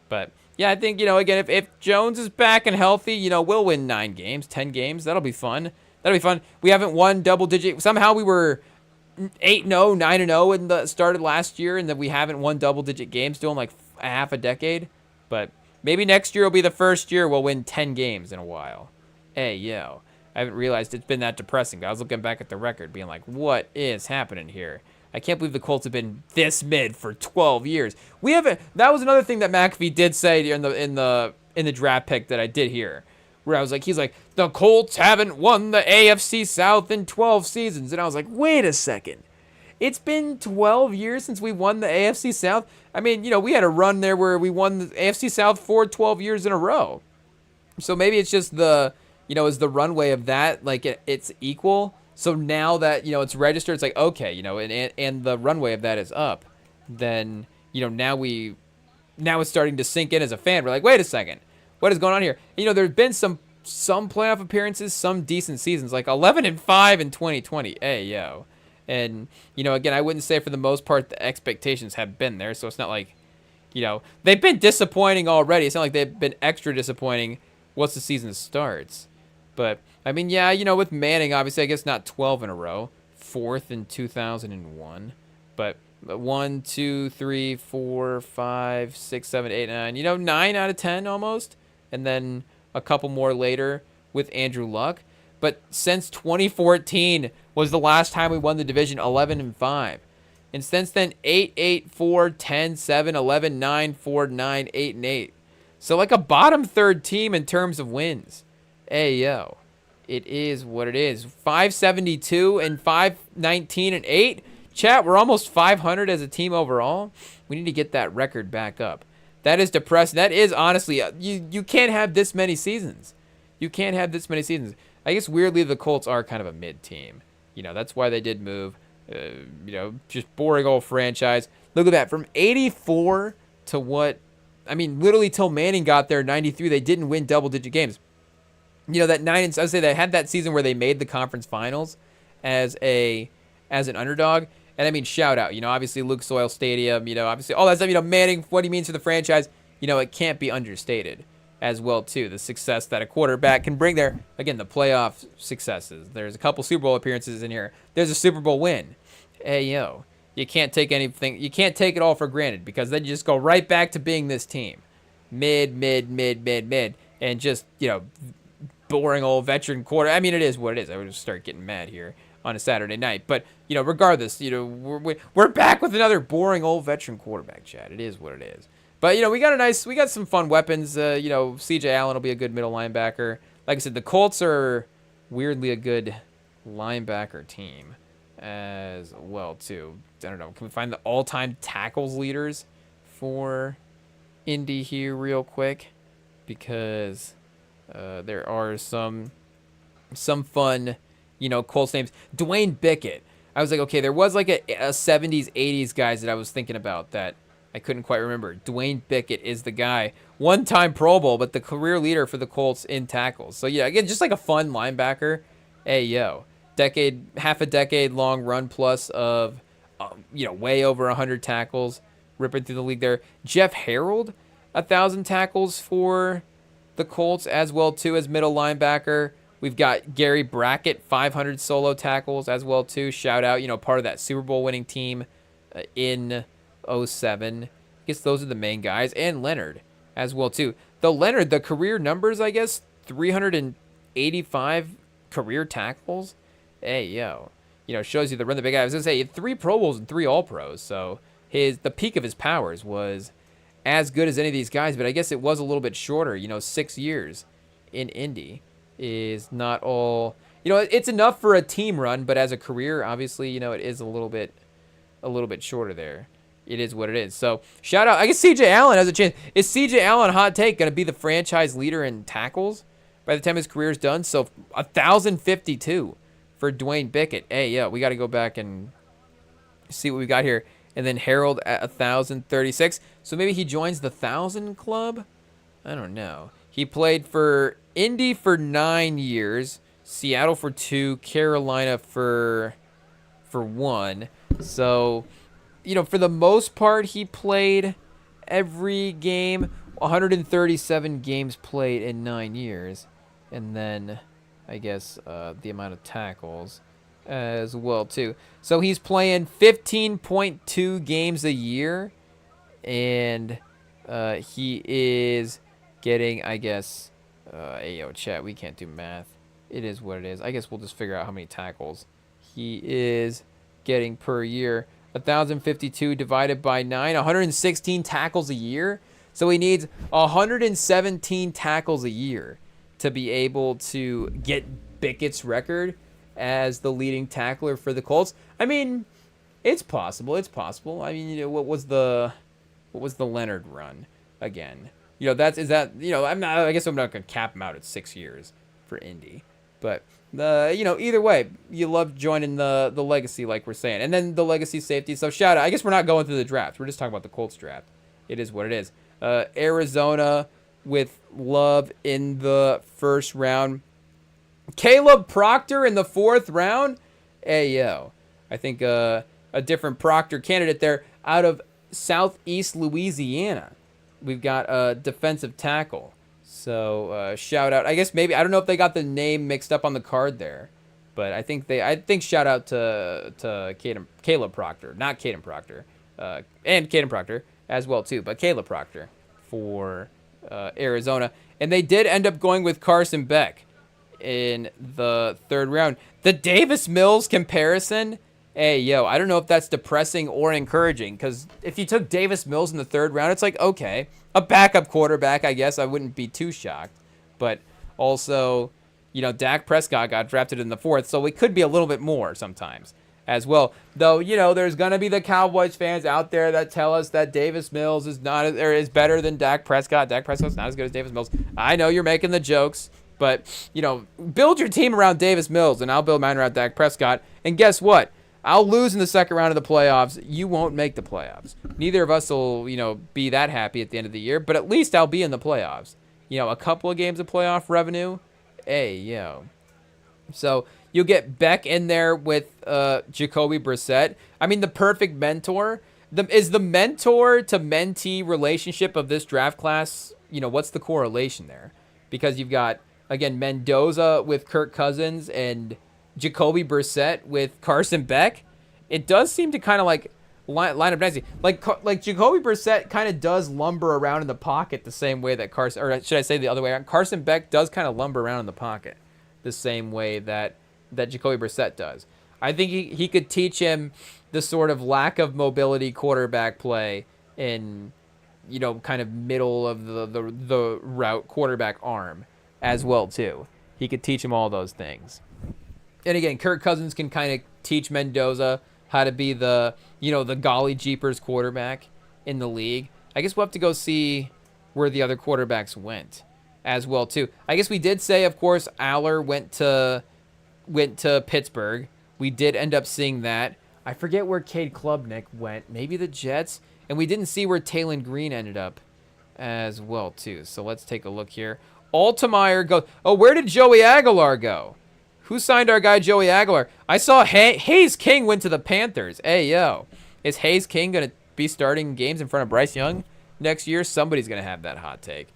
Speaker 1: But, yeah, I think, again, if Jones is back and healthy, we'll win 9 games, 10 games. That'll be fun. We haven't won double-digit. Somehow we were 8-0, 9-0 in the started last year, and then we haven't won double-digit games still in like a half a decade. But maybe next year will be the first year we'll win 10 games in a while. Hey, yo. I haven't realized it's been that depressing. I was looking back at the record being like, what is happening here? I can't believe the Colts have been this mid for 12 years. We haven't... That was another thing that McAfee did say in the draft pick that I did hear. Where I was like, he's like, the Colts haven't won the AFC South in 12 seasons. And I was like, wait a second. It's been 12 years since we won the AFC South. I mean, we had a run there where we won the AFC South for 12 years in a row. So maybe it's just the, is the runway of that, like it's equal. So now that, it's registered, it's like, okay, and the runway of that is up. Then, now it's starting to sink in as a fan. We're like, wait a second. What is going on here? There's been some playoff appearances, some decent seasons, like 11-5 in 2020. Hey, yo. And, again, I wouldn't say for the most part the expectations have been there. So it's not like, they've been disappointing already. It's not like they've been extra disappointing once the season starts. But, I mean, yeah, with Manning, obviously, I guess not 12 in a row. 4th in 2001. But 1, 2, 3, 4, 5, 6, 7, 8, 9. 9 out of 10 almost. And then a couple more later with Andrew Luck. But since 2014 was the last time we won the division, 11-5. And since then, 8-8, 4, 10, 7, 11, 9, 4, 9, 8-8. So like a bottom third team in terms of wins. Hey, yo. It is what it is. 572 and 519 and 8. Chat, we're almost 500 as a team overall. We need to get that record back up. That is depressing. That is honestly, you can't have this many seasons. You can't have this many seasons. I guess weirdly the Colts are kind of a mid team. That's why they did move. Just boring old franchise. Look at that. From 84 to what? I mean, literally till Manning got there in 93, they didn't win double-digit games. You know, that 9 and I would say they had that season where they made the conference finals as an underdog. And I mean, shout out, you know, obviously Luke Soil Stadium, you know, obviously all that stuff, you know, Manning, what he means for the franchise, you know, it can't be understated as well too. The success that a quarterback can bring there. Again, the playoff successes. There's a couple Super Bowl appearances in here. There's a Super Bowl win. Hey yo, you can't take anything. You can't take it all for granted, because then you just go right back to being this team, mid, and just, you know, boring old veteran quarter. I mean, it is what it is. I would just start getting mad here on a Saturday night. But, you know, regardless, you know, we're back with another boring old veteran quarterback, Chad. It is what it is. But, you know, we got some fun weapons. You know, CJ Allen will be a good middle linebacker. Like I said, the Colts are weirdly a good linebacker team as well, too. I don't know. Can we find the all-time tackles leaders for Indy here real quick? Because there are some fun, you know, Colts names. Dwayne Bickett. I was like, okay, there was like a 70s, 80s guys that I was thinking about that I couldn't quite remember. Dwayne Bickett is the guy. One-time Pro Bowl, but the career leader for the Colts in tackles. So, yeah, again, just like a fun linebacker. Hey, yo. Half a decade long run plus of, you know, way over 100 tackles. Ripping through the league there. Jeff Harold, 1,000 tackles for the Colts as well, too, as middle linebacker. We've got Gary Brackett, 500 solo tackles as well, too. Shout out, you know, part of that Super Bowl winning team in 07. I guess those are the main guys. And Leonard as well, too. Though Leonard, the career numbers, I guess, 385 career tackles. Hey, yo. You know, shows you the run the big guy. I was going to say, he had 3 Pro Bowls and 3 All-Pros. So the peak of his powers was as good as any of these guys, but I guess it was a little bit shorter. You know, 6 years in Indy is not all, you know, it's enough for a team run, but as a career, obviously, you know, it is a little bit shorter there. It is what it is. So shout out, I guess CJ Allen has a chance. Is CJ Allen, hot take, going to be the franchise leader in tackles by the time his career is done? So 1,052 for Dwayne Bickett. Hey, yeah, we got to go back and see what we got here. And then Harold at 1,036. So maybe he joins the 1,000 club? I don't know. He played for Indy for 9 years, Seattle for 2, Carolina for 1. So, you know, for the most part, he played every game. 137 games played in 9 years. And then, I guess, the amount of tackles as well, too. So he's playing 15.2 games a year. And he is getting, I guess, hey, yo, chat, we can't do math. It is what it is. I guess we'll just figure out how many tackles he is getting per year. 1,052 divided by 9, 116 tackles a year. So he needs 117 tackles a year to be able to get Bickett's record as the leading tackler for the Colts. I mean, it's possible. It's possible. I mean, you know, what was the Leonard run again? You know, you know, I guess I'm not going to cap him out at 6 years for Indy. But, you know, either way, you love joining the legacy, like we're saying. And then the legacy safety. So, shout out. I guess we're not going through the draft. We're just talking about the Colts draft. It is what it is. Arizona with Love in the first round. Caleb Proctor in the 4th round. Hey, yo. I think a different Proctor candidate there out of Southeast Louisiana. We've got a defensive tackle. So, shout out. I guess maybe, I don't know if they got the name mixed up on the card there. But I think shout out to Caleb Proctor. Not Caden Proctor. And Caden Proctor as well, too. But Caleb Proctor for Arizona. And they did end up going with Carson Beck in the 3rd round. The Davis Mills comparison, hey, yo, I don't know if that's depressing or encouraging, because if you took Davis Mills in the 3rd round, it's like, okay, a backup quarterback, I guess I wouldn't be too shocked. But also, you know, Dak Prescott got drafted in the 4th, so it could be a little bit more sometimes as well. Though, you know, there's going to be the Cowboys fans out there that tell us that Davis Mills is better than Dak Prescott. Dak Prescott's not as good as Davis Mills. I know you're making the jokes. But, you know, build your team around Davis Mills, and I'll build mine around Dak Prescott. And guess what? I'll lose in the 2nd round of the playoffs. You won't make the playoffs. Neither of us will, you know, be that happy at the end of the year, but at least I'll be in the playoffs. You know, a couple of games of playoff revenue, Hey, yo. So you'll get Beck in there with Jacoby Brissett. I mean, the perfect mentor. Is the mentor to mentee relationship of this draft class, what's the correlation there? Because you've got, again, Mendoza with Kirk Cousins and Jacoby Brissett with Carson Beck. It does seem to kind of like line up nicely. Like Jacoby Brissett kind of does lumber around in the pocket the same way that Carson, or should I say the other way around? Carson Beck does kind of lumber around in the pocket the same way that Jacoby Brissett does. I think he could teach him the sort of lack of mobility quarterback play in, kind of middle of the route quarterback arm as well too. He could teach him all those things. And again, Kirk Cousins can kind of teach Mendoza how to be the golly jeepers quarterback in the league. I guess we'll have to go see where the other quarterbacks went as well too. I guess we did say, of course, Aller went to Pittsburgh. We did end up seeing that. I forget where Cade Klubnik went. Maybe the Jets. And we didn't see where Taylon Green ended up as well too. So let's take a look here. Altemeyer goes. Oh, where did Joey Aguilar go? Who signed our guy Joey Aguilar? I saw Hayes King went to the Panthers. Hey, yo. Is Hayes King going to be starting games in front of Bryce Young next year? Somebody's going to have that hot take.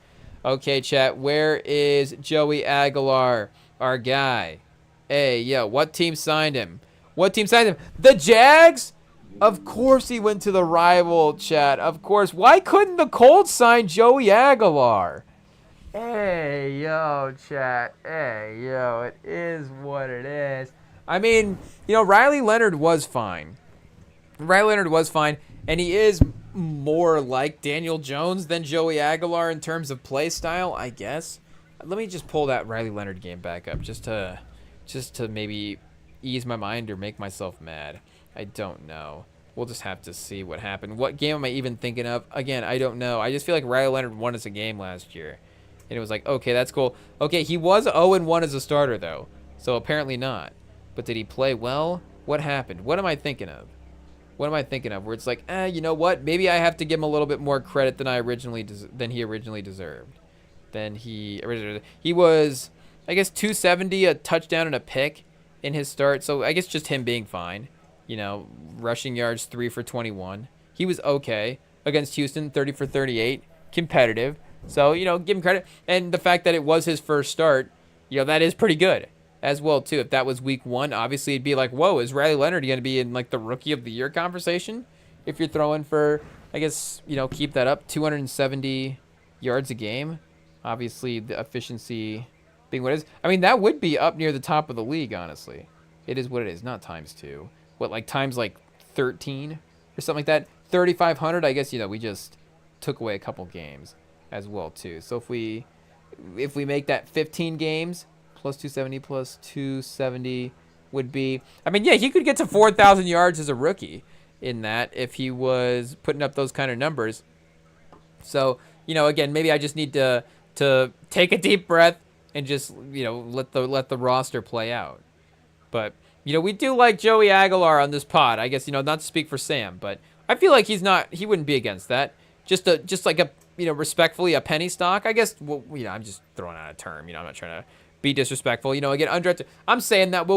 Speaker 1: Okay, chat. Where is Joey Aguilar, our guy? Hey, yo. What team signed him? The Jags? Of course he went to the rival, chat. Of course. Why couldn't the Colts sign Joey Aguilar? Hey, yo, chat. Hey, yo, it is what it is. I mean, Riley Leonard was fine. And he is more like Daniel Jones than Joey Aguilar in terms of play style, I guess. Let me just pull that Riley Leonard game back up just to maybe ease my mind or make myself mad. I don't know. We'll just have to see what happened. What game am I even thinking of? Again, I don't know. I just feel like Riley Leonard won us a game last year. And it was like, okay, that's cool. Okay, he was 0-1 as a starter, though. So apparently not. But did he play well? What happened? What am I thinking of? Where it's like, you know what? Maybe I have to give him a little bit more credit than he originally deserved. He was, I guess, 270, a touchdown and a pick in his start. So I guess just him being fine. Rushing yards 3 for 21. He was okay against Houston, 30 for 38, competitive. So, give him credit. And the fact that it was his first start, that is pretty good as well, too. If that was week 1, obviously it'd be like, whoa, is Riley Leonard going to be in, like, the rookie of the year conversation? If you're throwing for, I guess, keep that up, 270 yards a game. Obviously, the efficiency being what it is. I mean, that would be up near the top of the league, honestly. It is what it is, not times 2. What, like, times, 13 or something like that? 3,500, I guess, we just took away a couple games as well too. So if we make that 15 games plus 270 would be, I mean, yeah, he could get to 4,000 yards as a rookie in that if he was putting up those kind of numbers. So, again, maybe I just need to take a deep breath and just, let the roster play out. But, we do like Joey Aguilar on this pod. I guess, not to speak for Sam, but I feel like he wouldn't be against that. Just like a, respectfully, a penny stock, I guess. Well, I'm just throwing out a term. I'm not trying to be disrespectful. Again, undrafted. I'm saying that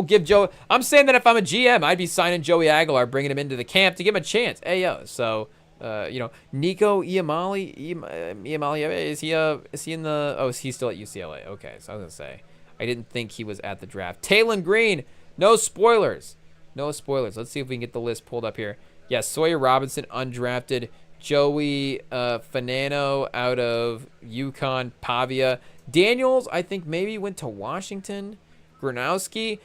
Speaker 1: I'm saying that if I'm a GM, I'd be signing Joey Aguilar, bringing him into the camp to give him a chance. Hey, yo. So, Nico Iamali, is he in the? Oh, is he still at UCLA? Okay, so I was gonna say, I didn't think he was at the draft. Taylon Green, no spoilers. Let's see if we can get the list pulled up here. Yes, Sawyer Robinson, undrafted. Joey Fanano out of UConn, Pavia. Daniels, I think maybe went to Washington. Gronowski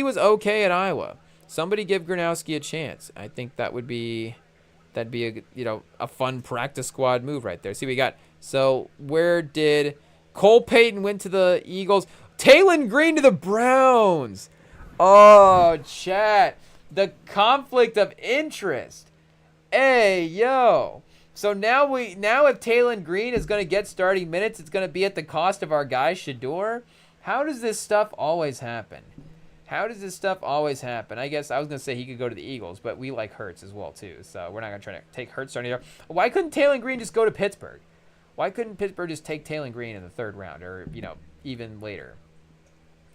Speaker 1: was okay at Iowa. Somebody give Gronowski a chance. I think that'd be a fun practice squad move right there. See what we got. So where did Cole Payton went to the Eagles? Taylon Green to the Browns. Oh, chat. The conflict of interest. Hey, yo. So now if Taylon Green is going to get starting minutes, it's going to be at the cost of our guy Shador. How does this stuff always happen? I guess I was going to say he could go to the Eagles, but we like Hurts as well, too. So we're not going to try to take Hurts starting there. Why couldn't Taylon Green just go to Pittsburgh? Why couldn't Pittsburgh just take Taylon Green in the 3rd round or, even later?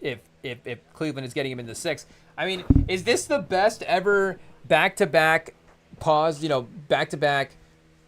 Speaker 1: if Cleveland is getting him in the 6th. I mean, is this the best ever back-to-back pause, back-to-back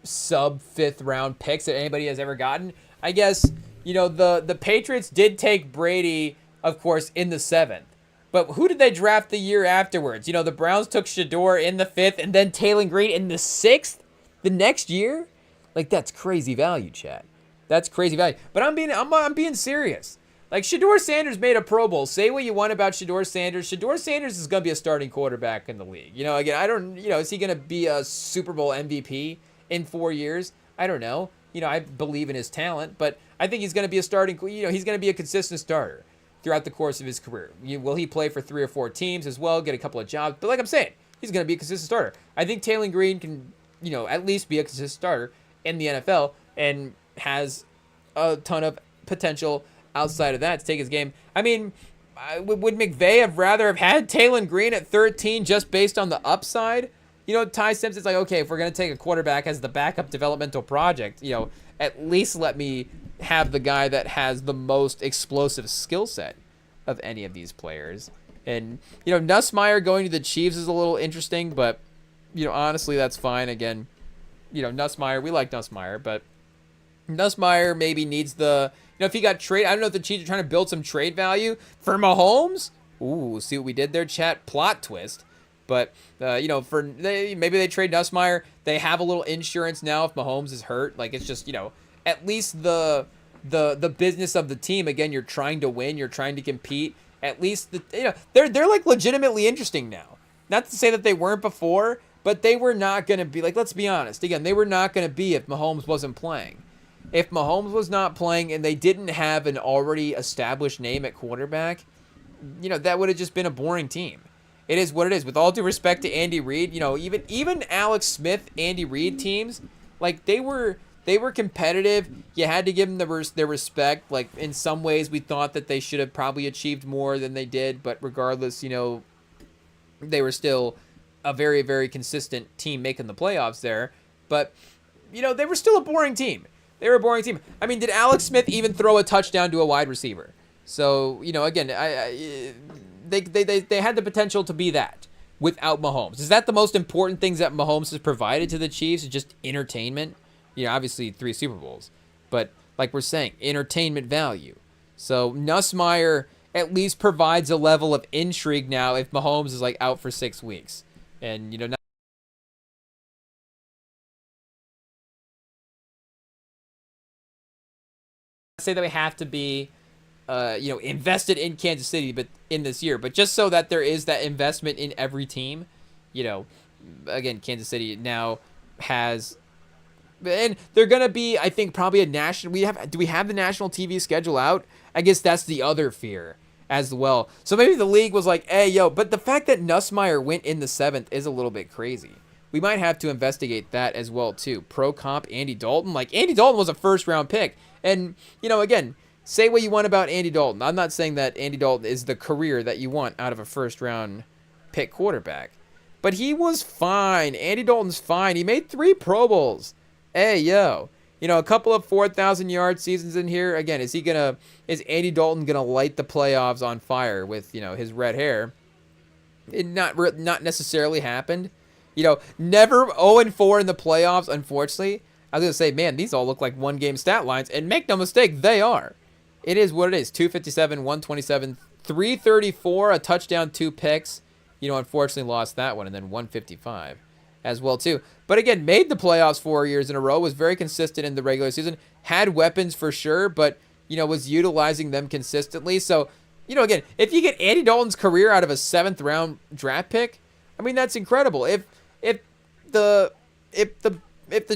Speaker 1: sub 5th round picks that anybody has ever gotten? I guess, the Patriots did take Brady, of course, in the 7th. But who did they draft the year afterwards? The Browns took Shador in the 5th and then Taylor Green in the 6th the next year? Like, that's crazy value, chat. That's crazy value. But I'm being serious. Like, Shador Sanders made a Pro Bowl. Say what you want about Shador Sanders. Shador Sanders is going to be a starting quarterback in the league. Again, I don't, is he going to be a Super Bowl MVP in 4 years? I don't know. I believe in his talent, but I think he's going to be a starting, he's going to be a consistent starter throughout the course of his career. Will he play for 3 or 4 teams as well, get a couple of jobs? But like I'm saying, he's going to be a consistent starter. I think Taylor Green can, at least be a consistent starter in the NFL and has a ton of potential outside of that to take his game. I mean, would McVay have rather have had Taylor Green at 13 just based on the upside? Ty Simpson's like, okay, if we're going to take a quarterback as the backup developmental project, at least let me have the guy that has the most explosive skill set of any of these players. And, Nussmeier going to the Chiefs is a little interesting, but, honestly, that's fine. Again, Nussmeier, we like Nussmeier, but Nussmeier maybe needs if he got trade, I don't know if the Chiefs are trying to build some trade value for Mahomes. Ooh, see what we did there, chat? Plot twist. But, maybe they trade Nussmeier. They have a little insurance now if Mahomes is hurt. Like, it's just, at least the business of the team. Again, you're trying to win. You're trying to compete. At least, they're like legitimately interesting now. Not to say that they weren't before, but they were not going to be, like, let's be honest. Again, they were not going to be if Mahomes wasn't playing. If Mahomes was not playing and they didn't have an already established name at quarterback, that would have just been a boring team. It is what it is. With all due respect to Andy Reid, even Alex Smith, Andy Reid teams, like they were competitive. You had to give them their respect. Like in some ways, we thought that they should have probably achieved more than they did, but regardless, they were still a very, very consistent team making the playoffs there. But they were still a boring team. They were a boring team. I mean, did Alex Smith even throw a touchdown to a wide receiver? So, again, they had the potential to be that without Mahomes. Is that the most important things that Mahomes has provided to the Chiefs? Is just entertainment? Obviously 3 Super Bowls. But like we're saying, entertainment value. So Nussmeier at least provides a level of intrigue now if Mahomes is like out for 6 weeks. And, not say that we have to be invested in Kansas City, but in this year, but just so that there is that investment in every team, again, Kansas City now has, and they're going to be, I think, probably a national, do we have the national TV schedule out? I guess that's the other fear as well. So maybe the league was like, hey, but the fact that Nussmeier went in the 7th is a little bit crazy. We might have to investigate that as well, too. Pro comp Andy Dalton. Like, Andy Dalton was a first-round pick. And, again, say what you want about Andy Dalton. I'm not saying that Andy Dalton is the career that you want out of a first-round pick quarterback. But he was fine. Andy Dalton's fine. He made 3 Pro Bowls. Hey, a couple of 4,000-yard seasons in here. Again, is Andy Dalton going to light the playoffs on fire with, his red hair? It not necessarily happened. Never 0-4 in the playoffs, unfortunately. I was going to say, man, these all look like one-game stat lines. And make no mistake, they are. It is what it is. 257, 127, 334, a touchdown, 2 picks. Unfortunately lost that one. And then 155 as well, too. But again, made the playoffs 4 years in a row. Was very consistent in the regular season. Had weapons for sure, but, was utilizing them consistently. So, again, if you get Andy Dalton's career out of a 7th-round draft pick, I mean, that's incredible. If the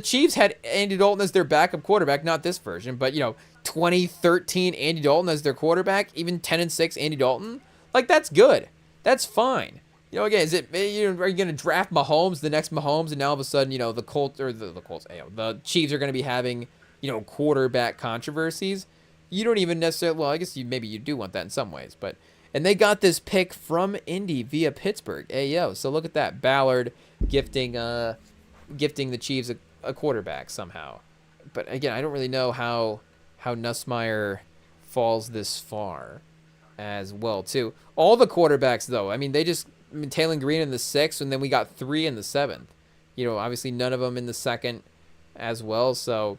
Speaker 1: Chiefs had Andy Dalton as their backup quarterback, not this version, but 2013 Andy Dalton as their quarterback, even 10-6 Andy Dalton, like that's good. That's fine. Again, are you going to draft Mahomes, the next Mahomes, and now all of a sudden, the Colts or the Colts, the Chiefs are going to be having, quarterback controversies? You don't even necessarily. Well, I guess maybe you do want that in some ways, but. And they got this pick from Indy via Pittsburgh. So look at that. Ballard gifting the Chiefs a quarterback somehow. But again, I don't really know how Nussmeier falls this far. as well too. All the quarterbacks though, I mean, Taylor Green in the 6th, and then we got 3 in the 7th. Obviously none of them in the 2nd as well. So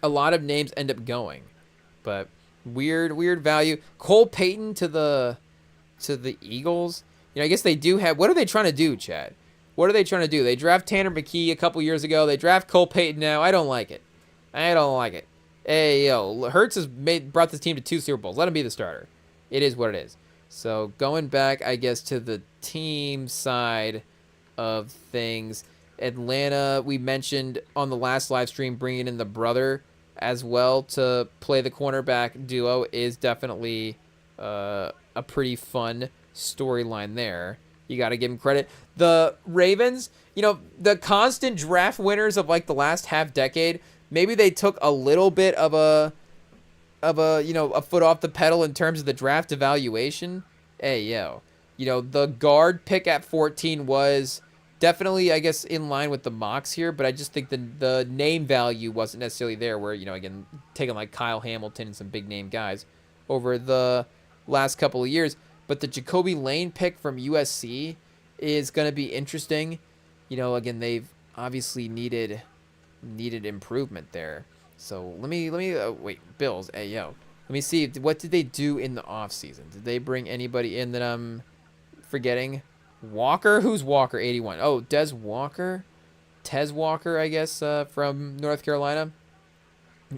Speaker 1: a lot of names end up going, but weird value. Cole Payton to the Eagles. I guess they do have. What are they trying to do, Chad? What are they trying to do? They draft Tanner McKee a couple years ago. They draft Cole Payton now. I don't like it. Hey, yo, Hurts has brought this team to 2 Super Bowls. Let him be the starter. It is what it is. So going back, I guess, to the team side of things, Atlanta, we mentioned on the last live stream, bringing in the brother as well to play the cornerback duo is definitely a pretty fun storyline there. You got to give him credit. The Ravens, the constant draft winners of like the last half decade, maybe they took a little bit of a foot off the pedal in terms of the draft evaluation. Hey, yo. The guard pick at 14 was definitely, I guess, in line with the mocks here, but I just think the name value wasn't necessarily there where, again, taking like Kyle Hamilton and some big name guys over the last couple of years. But the Jacoby Lane pick from USC is going to be interesting. Again, they've obviously needed improvement there. So let me wait, Bills. Hey, yo. Let me see. What did they do in the offseason? Did they bring anybody in that I'm forgetting? Walker? Who's Walker? 81. Oh, Tez Walker, I guess, from North Carolina.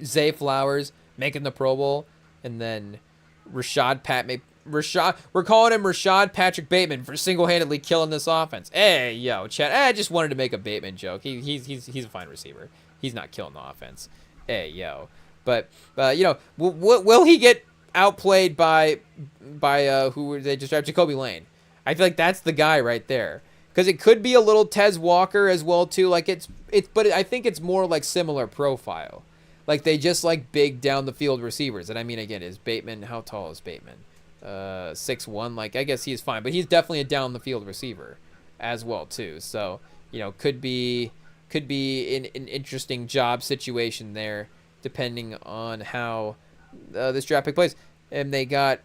Speaker 1: Zay Flowers making the Pro Bowl. And then we're calling him Rashad Patrick Bateman for single-handedly killing this offense. Hey, yo, Chad. I just wanted to make a Bateman joke. He's a fine receiver. He's not killing the offense. Hey, yo. But will he get outplayed by who they just drafted? Jacoby Lane. I feel like that's the guy right there. Because it could be a little Tez Walker as well too. But I think it's more like similar profile. Like they just like big down the field receivers. And I mean, again, is Bateman, how tall is Bateman? 6'1". Like I guess he's fine, but he's definitely a down the field receiver as well too. So could be an interesting job situation there, depending on how this draft pick plays. And they got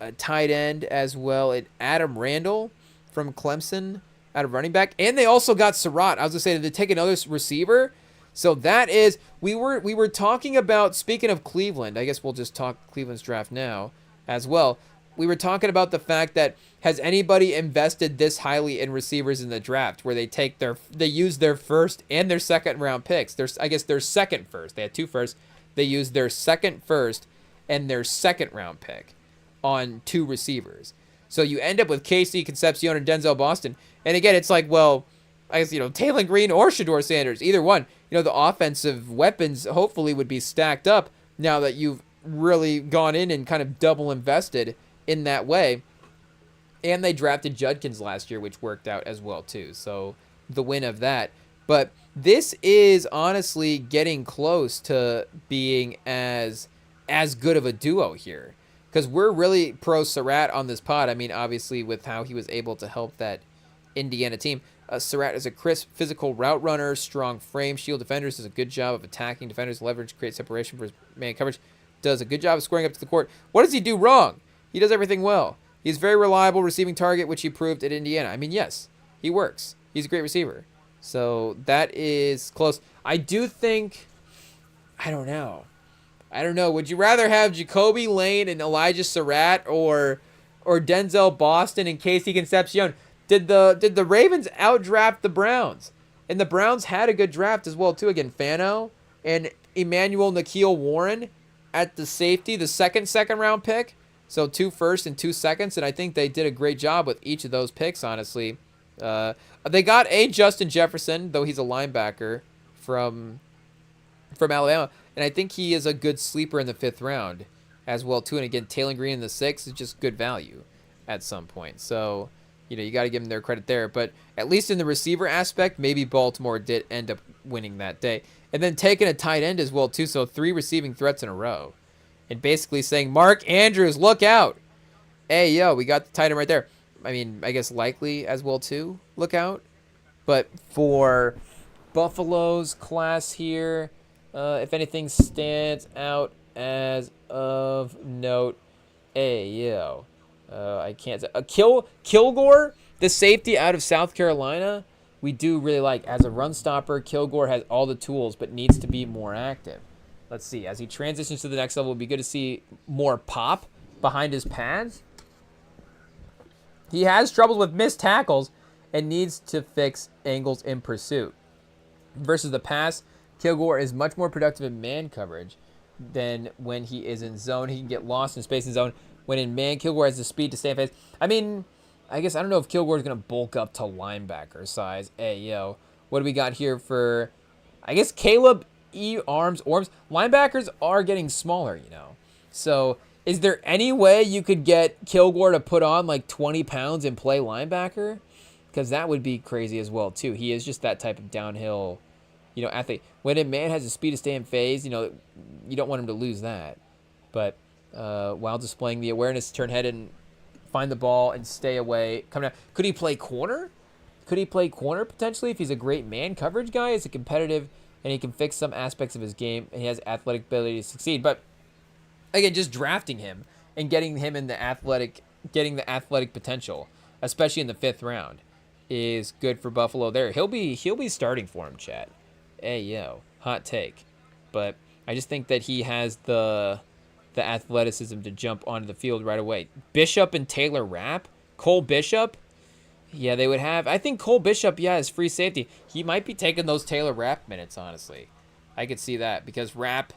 Speaker 1: a tight end as well, and Adam Randall from Clemson out of running back, and they also got Surratt. I was gonna say to take another receiver. So that is we were talking about, speaking of Cleveland. I guess we'll just talk Cleveland's draft now as well. We were talking about the fact that has anybody invested this highly in receivers in the draft, where they use their first and their second round picks. Their second first. They had 2 firsts. They used their second first and their second round pick on 2 receivers. So you end up with Casey Concepcion and Denzel Boston. And again, it's like, well, I guess, Taylor Green or Shedeur Sanders, either one. The offensive weapons hopefully would be stacked up now that you've really gone in and kind of double invested in that way. And they drafted Judkins last year, which worked out as well too. So the win of that. But this is honestly getting close to being as good of a duo here. Because we're really pro Surratt on this pod. I mean, obviously, with how he was able to help that Indiana team. Surratt is a crisp, physical route runner, strong frame, shield defenders, does a good job of attacking defenders, leverage, create separation for his man coverage, does a good job of scoring up to the court. What does he do wrong? He does everything well. He's very reliable receiving target, which he proved at Indiana. I mean, yes, he works. He's a great receiver. So that is close. I do think, I don't know. Would you rather have Jacoby Lane and Elijah Surratt or Denzel Boston and Casey Concepcion? Did the Ravens outdraft the Browns? And the Browns had a good draft as well too. Again, Fano and Emmanuel Nikhil Warren at the safety, the second round pick. So 2 firsts and 2 seconds, and I think they did a great job with each of those picks, honestly. They got a Justin Jefferson, though he's a linebacker from Alabama, and I think he is a good sleeper in the 5th round as well too. And again, Taylor Green in the 6th is just good value at some point. So you got to give them their credit there. But at least in the receiver aspect, maybe Baltimore did end up winning that day. And then taking a tight end as well too. So 3 receiving threats in a row. And basically saying, Mark Andrews, look out. Hey, yo, we got the tight end right there. I mean, I guess likely as well too, look out. But for Buffalo's class here, if anything stands out as of note, Hey, yo. I can't say. Kilgore, the safety out of South Carolina, we do really like. As a run stopper, Kilgore has all the tools, but needs to be more active. Let's see. As he transitions to the next level, it would be good to see more pop behind his pads. He has troubles with missed tackles and needs to fix angles in pursuit. Versus the pass, Kilgore is much more productive in man coverage than when he is in zone. He can get lost in space in zone. When in man, Kilgore has the speed to stay in phase. I mean, I guess I don't know if Kilgore is going to bulk up to linebacker size. Hey, yo. What do we got here for, I guess, Caleb E. Arms? Linebackers are getting smaller, you know. So is there any way you could get Kilgore to put on like 20 pounds and play linebacker? Because that would be crazy as well, too. He is just that type of downhill, you know, athlete. When a man has the speed to stay in phase, you know, you don't want him to lose that. But while displaying the awareness to turn head and find the ball and stay away. Coming out. Could he play corner? Could he play corner potentially if he's a great man coverage guy? Is it competitive and he can fix some aspects of his game and he has athletic ability to succeed? But again, just drafting him and getting him in the athletic potential, especially in the 5th round, is good for Buffalo there. He'll be starting for him, chat. Hey, yo, hot take. But I just think that he has the athleticism to jump onto the field right away. Bishop and Taylor Rapp? Cole Bishop? Yeah, they would have. I think Cole Bishop, yeah, is free safety. He might be taking those Taylor Rapp minutes, honestly. I could see that because Rapp,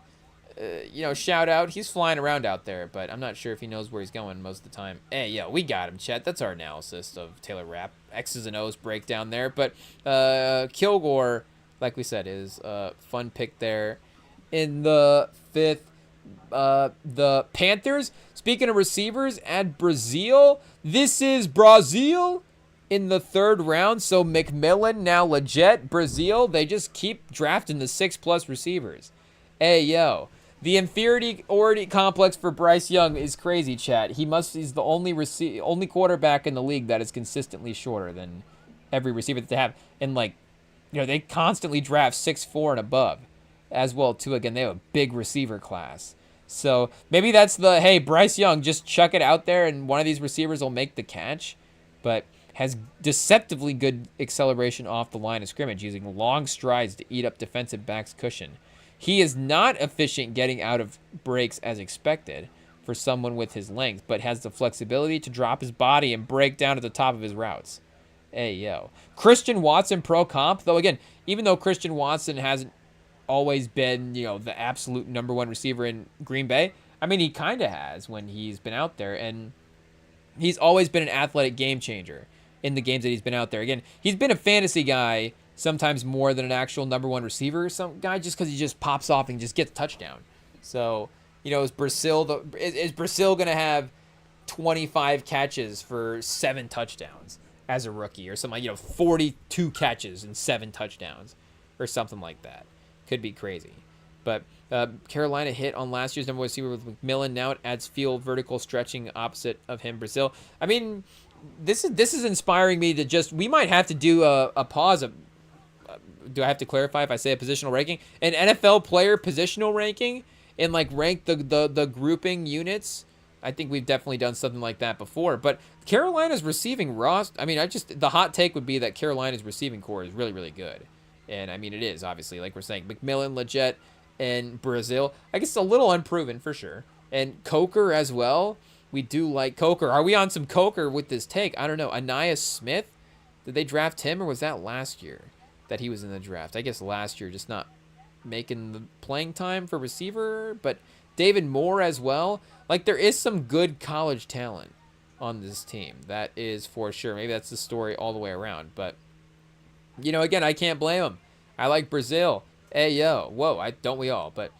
Speaker 1: you know, shout out. He's flying around out there, but I'm not sure if he knows where he's going most of the time. Hey, yo, we got him, Chet. That's our analysis of Taylor Rapp. X's and O's breakdown there. But Kilgore, like we said, is a fun pick there. In the 5th, the Panthers, speaking of receivers, add Brazil. This is Brazil in the 3rd round. So McMillan, now legit. Brazil, they just keep drafting the 6+ receivers. Hey, yo. The inferiority complex for Bryce Young is crazy, chat. He's the only quarterback in the league that is consistently shorter than every receiver that they have. And, like, you know, they constantly draft 6'4" and above as well, too. Again, they have a big receiver class. So maybe that's hey, Bryce Young, just chuck it out there and one of these receivers will make the catch. But has deceptively good acceleration off the line of scrimmage, using long strides to eat up defensive backs' cushion. He is not efficient getting out of breaks as expected for someone with his length, but has the flexibility to drop his body and break down at the top of his routes. Hey, yo. Christian Watson pro comp, though, again, even though Christian Watson hasn't always been, you know, the absolute #1 receiver in Green Bay, I mean, he kind of has when he's been out there, and he's always been an athletic game changer in the games that he's been out there. Again, he's been a fantasy guy sometimes more than an actual #1 receiver, some guy, just because he just pops off and just gets a touchdown. So, you know, is Brazil going to have 25 catches for 7 touchdowns as a rookie or something like, you know, 42 catches and 7 touchdowns or something like that? Could be crazy. But Carolina hit on last year's #1 receiver with McMillan. Now it adds field vertical stretching opposite of him. Brazil. I mean, this is inspiring me to just, we might have to do a pause. Do I have to clarify if I say a positional ranking? An NFL player positional ranking and like rank the grouping units. I think we've definitely done something like that before. But Carolina's receiving roster, I mean, the hot take would be that Carolina's receiving core is really, really good. And I mean, it is, obviously, like we're saying, McMillan, Leggett, and Brazil. I guess it's a little unproven for sure. And Coker as well. We do like Coker. Are we on some Coker with this take? I don't know. Anais Smith? Did they draft him, or was that last year that he was in the draft? I guess last year, just not making the playing time for receiver. But David Moore as well. Like, there is some good college talent on this team. That is for sure. Maybe that's the story all the way around. But, you know, again, I can't blame him. I like Brazil. Hey, yo. Whoa, don't we all? But,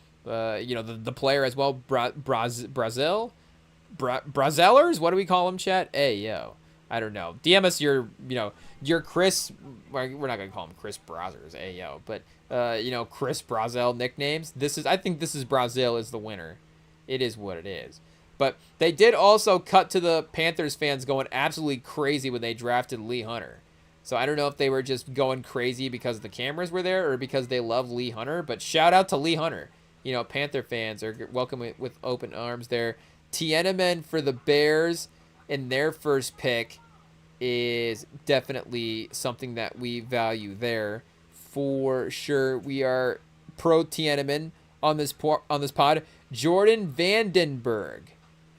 Speaker 1: you know, the player as well, Brazil? Brazellers? What do we call them, chat? Hey, yo. I don't know. DM us your Chris, we're not going to call him Chris Brazzers. Hey, yo. But, you know, Chris Brazel nicknames. I think this is Brazil is the winner. It is what it is. But they did also cut to the Panthers fans going absolutely crazy when they drafted Lee Hunter. So I don't know if they were just going crazy because the cameras were there or because they love Lee Hunter. But shout out to Lee Hunter. You know, Panther fans are welcome with open arms there. Tiananmen for the Bears in their first pick is definitely something that we value there for sure. We are pro Tiananmen on this pod. Jordan Vandenberg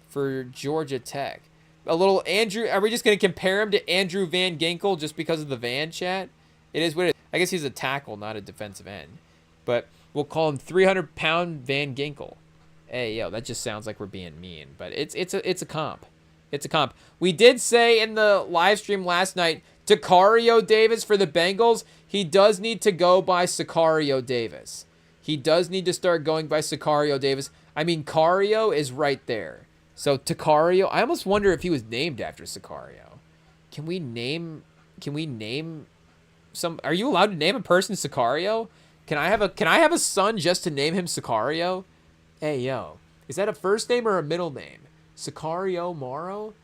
Speaker 1: for Georgia Tech. A little Andrew. Are we just going to compare him to Andrew Van Ginkel just because of the Van chat? It is what it is. I guess he's a tackle, not a defensive end. But we'll call him 300-pound Van Ginkel. Hey, yo, that just sounds like we're being mean. But it's a comp. It's a comp. We did say in the live stream last night, Takario Davis for the Bengals, he does need to go by Sicario Davis. He does need to start going by Sicario Davis. I mean, Cario is right there. So Takario, I almost wonder if he was named after Sicario. Can we name some? Are you allowed to name a person Sicario? Can I have a son just to name him Sicario? Hey yo, is that a first name or a middle name? Sicario Morrow?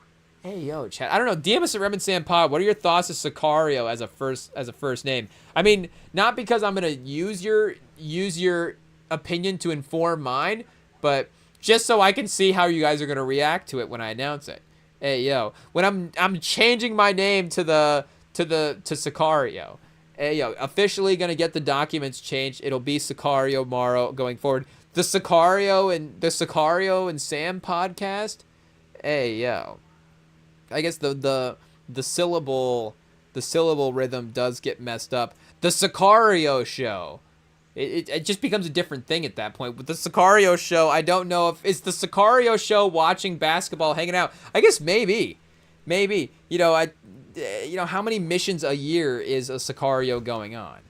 Speaker 1: Hey yo, chat. I don't know. DM us at REMINGTOM Pod. What are your thoughts of Sicario as a first name? I mean, not because I'm gonna use your opinion to inform mine, but just so I can see how you guys are gonna react to it when I announce it. Hey yo, when I'm changing my name to Sicario. Hey yo, officially gonna get the documents changed. It'll be Sicario Morrow going forward. The Sicario and Sam podcast. Hey yo, I guess the syllable rhythm does get messed up. The Sicario show. It just becomes a different thing at that point. With the Sicario show, I don't know if it's the Sicario show watching basketball, hanging out. I guess maybe. You know, how many missions a year is a Sicario going on?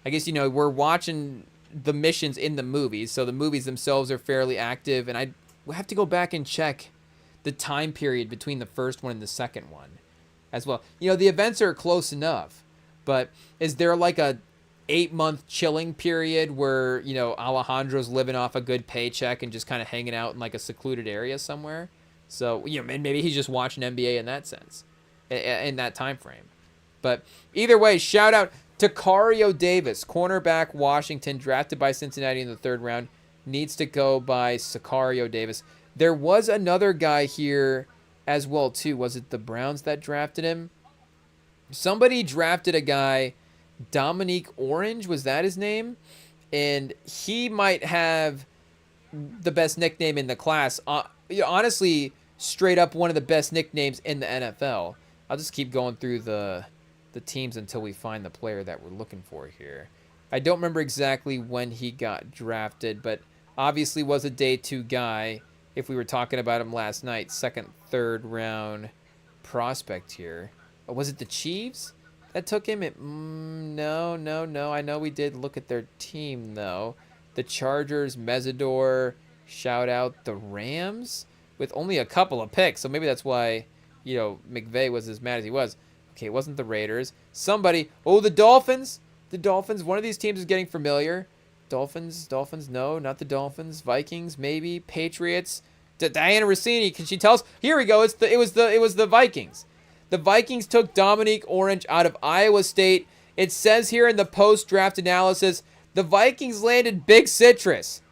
Speaker 1: I guess, we're watching the missions in the movies, so the movies themselves are fairly active, and we'll have to go back and check the time period between the first one and the second one as well. The events are close enough, but is there like a 8-month chilling period where, Alejandro's living off a good paycheck and just kind of hanging out in like a secluded area somewhere? So, maybe he's just watching NBA in that sense, in that time frame. But either way, shout out to Takario Davis, cornerback, Washington, drafted by Cincinnati in the 3rd round, needs to go by Sicario Davis. There was another guy here as well, too. Was it the Browns that drafted him? Somebody drafted a guy, Dominique Orange, was that his name? And he might have the best nickname in the class. Honestly, straight up one of the best nicknames in the NFL. I'll just keep going through the teams until we find the player that we're looking for here. I don't remember exactly when he got drafted, but obviously was a day 2 guy if we were talking about him last night. 2nd, 3rd round prospect here. Oh, was it the Chiefs that took him? No. I know we did look at their team, though. The Chargers, Mesidor, shout out the Rams with only a couple of picks. So maybe that's why, McVay was as mad as he was. Okay, it wasn't the Raiders. Somebody. Oh, the Dolphins. The Dolphins. One of these teams is getting familiar. Dolphins. No, not the Dolphins. Vikings, maybe. Patriots. Diana Rossini. Can she tell us? Here we go. It was the Vikings. The Vikings took Dominique Orange out of Iowa State. It says here in the post-draft analysis, the Vikings landed Big Citrus.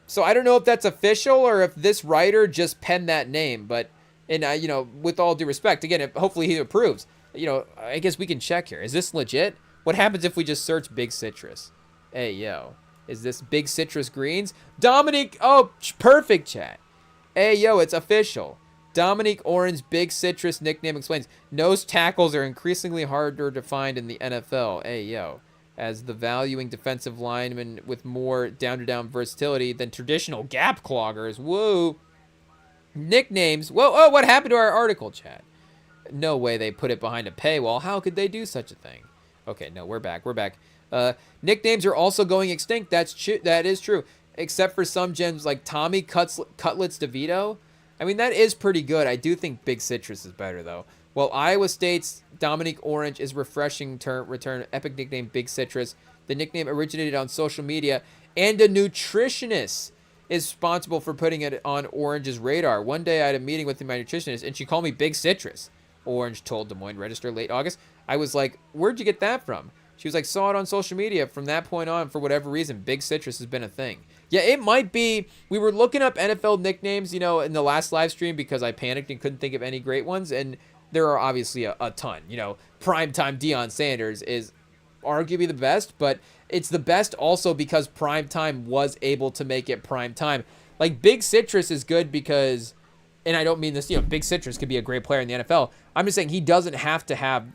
Speaker 1: So I don't know if that's official or if this writer just penned that name, but with all due respect, again, hopefully he approves. I guess we can check here. Is this legit? What happens if we just search Big Citrus? Hey, yo. Is this Big Citrus Greens? Dominique. Oh, perfect, chat. Hey, yo, it's official. Dominique Orange, Big Citrus nickname explains. Nose tackles are increasingly harder to find in the NFL. Hey, yo. As the valuing defensive lineman with more down-to-down versatility than traditional gap cloggers. Whoa. Nicknames. Whoa, oh, what happened to our article, chat? No way they put it behind a paywall. How could they do such a thing? Okay, no, we're back. Nicknames are also going extinct. That is true. Except for some gems like Tommy Cutlets DeVito. I mean, that is pretty good. I do think Big Citrus is better, though. Well, Iowa State's Dominique Orange is refreshing return. Epic nickname Big Citrus. The nickname originated on social media, and a nutritionist is responsible for putting it on Orange's radar. One day I had a meeting with my nutritionist, and she called me Big Citrus. Orange told Des Moines Register late August. I was like, where'd you get that from? She was like, saw it on social media. From that point on, for whatever reason, Big Citrus has been a thing. Yeah, it might be. We were looking up NFL nicknames, in the last live stream because I panicked and couldn't think of any great ones. And there are obviously a ton. Primetime Deion Sanders is arguably the best, but it's the best also because Primetime was able to make it Primetime. Like, Big Citrus is good because, and I don't mean this, Big Citrus could be a great player in the NFL. I'm just saying he doesn't have to have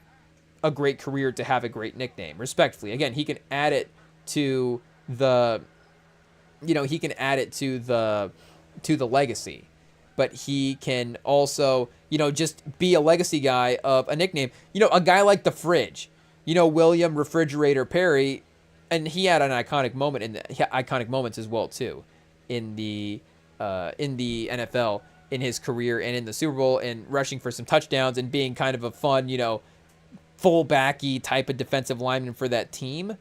Speaker 1: a great career to have a great nickname, respectfully. Again, he can add it to the, to the legacy, but he can also, just be a legacy guy of a nickname. A guy like the Fridge, William Refrigerator Perry, and he had an iconic moment iconic moments as well too, in the NFL in his career and in the Super Bowl and rushing for some touchdowns and being kind of a fun, fullbacky type of defensive lineman for that team.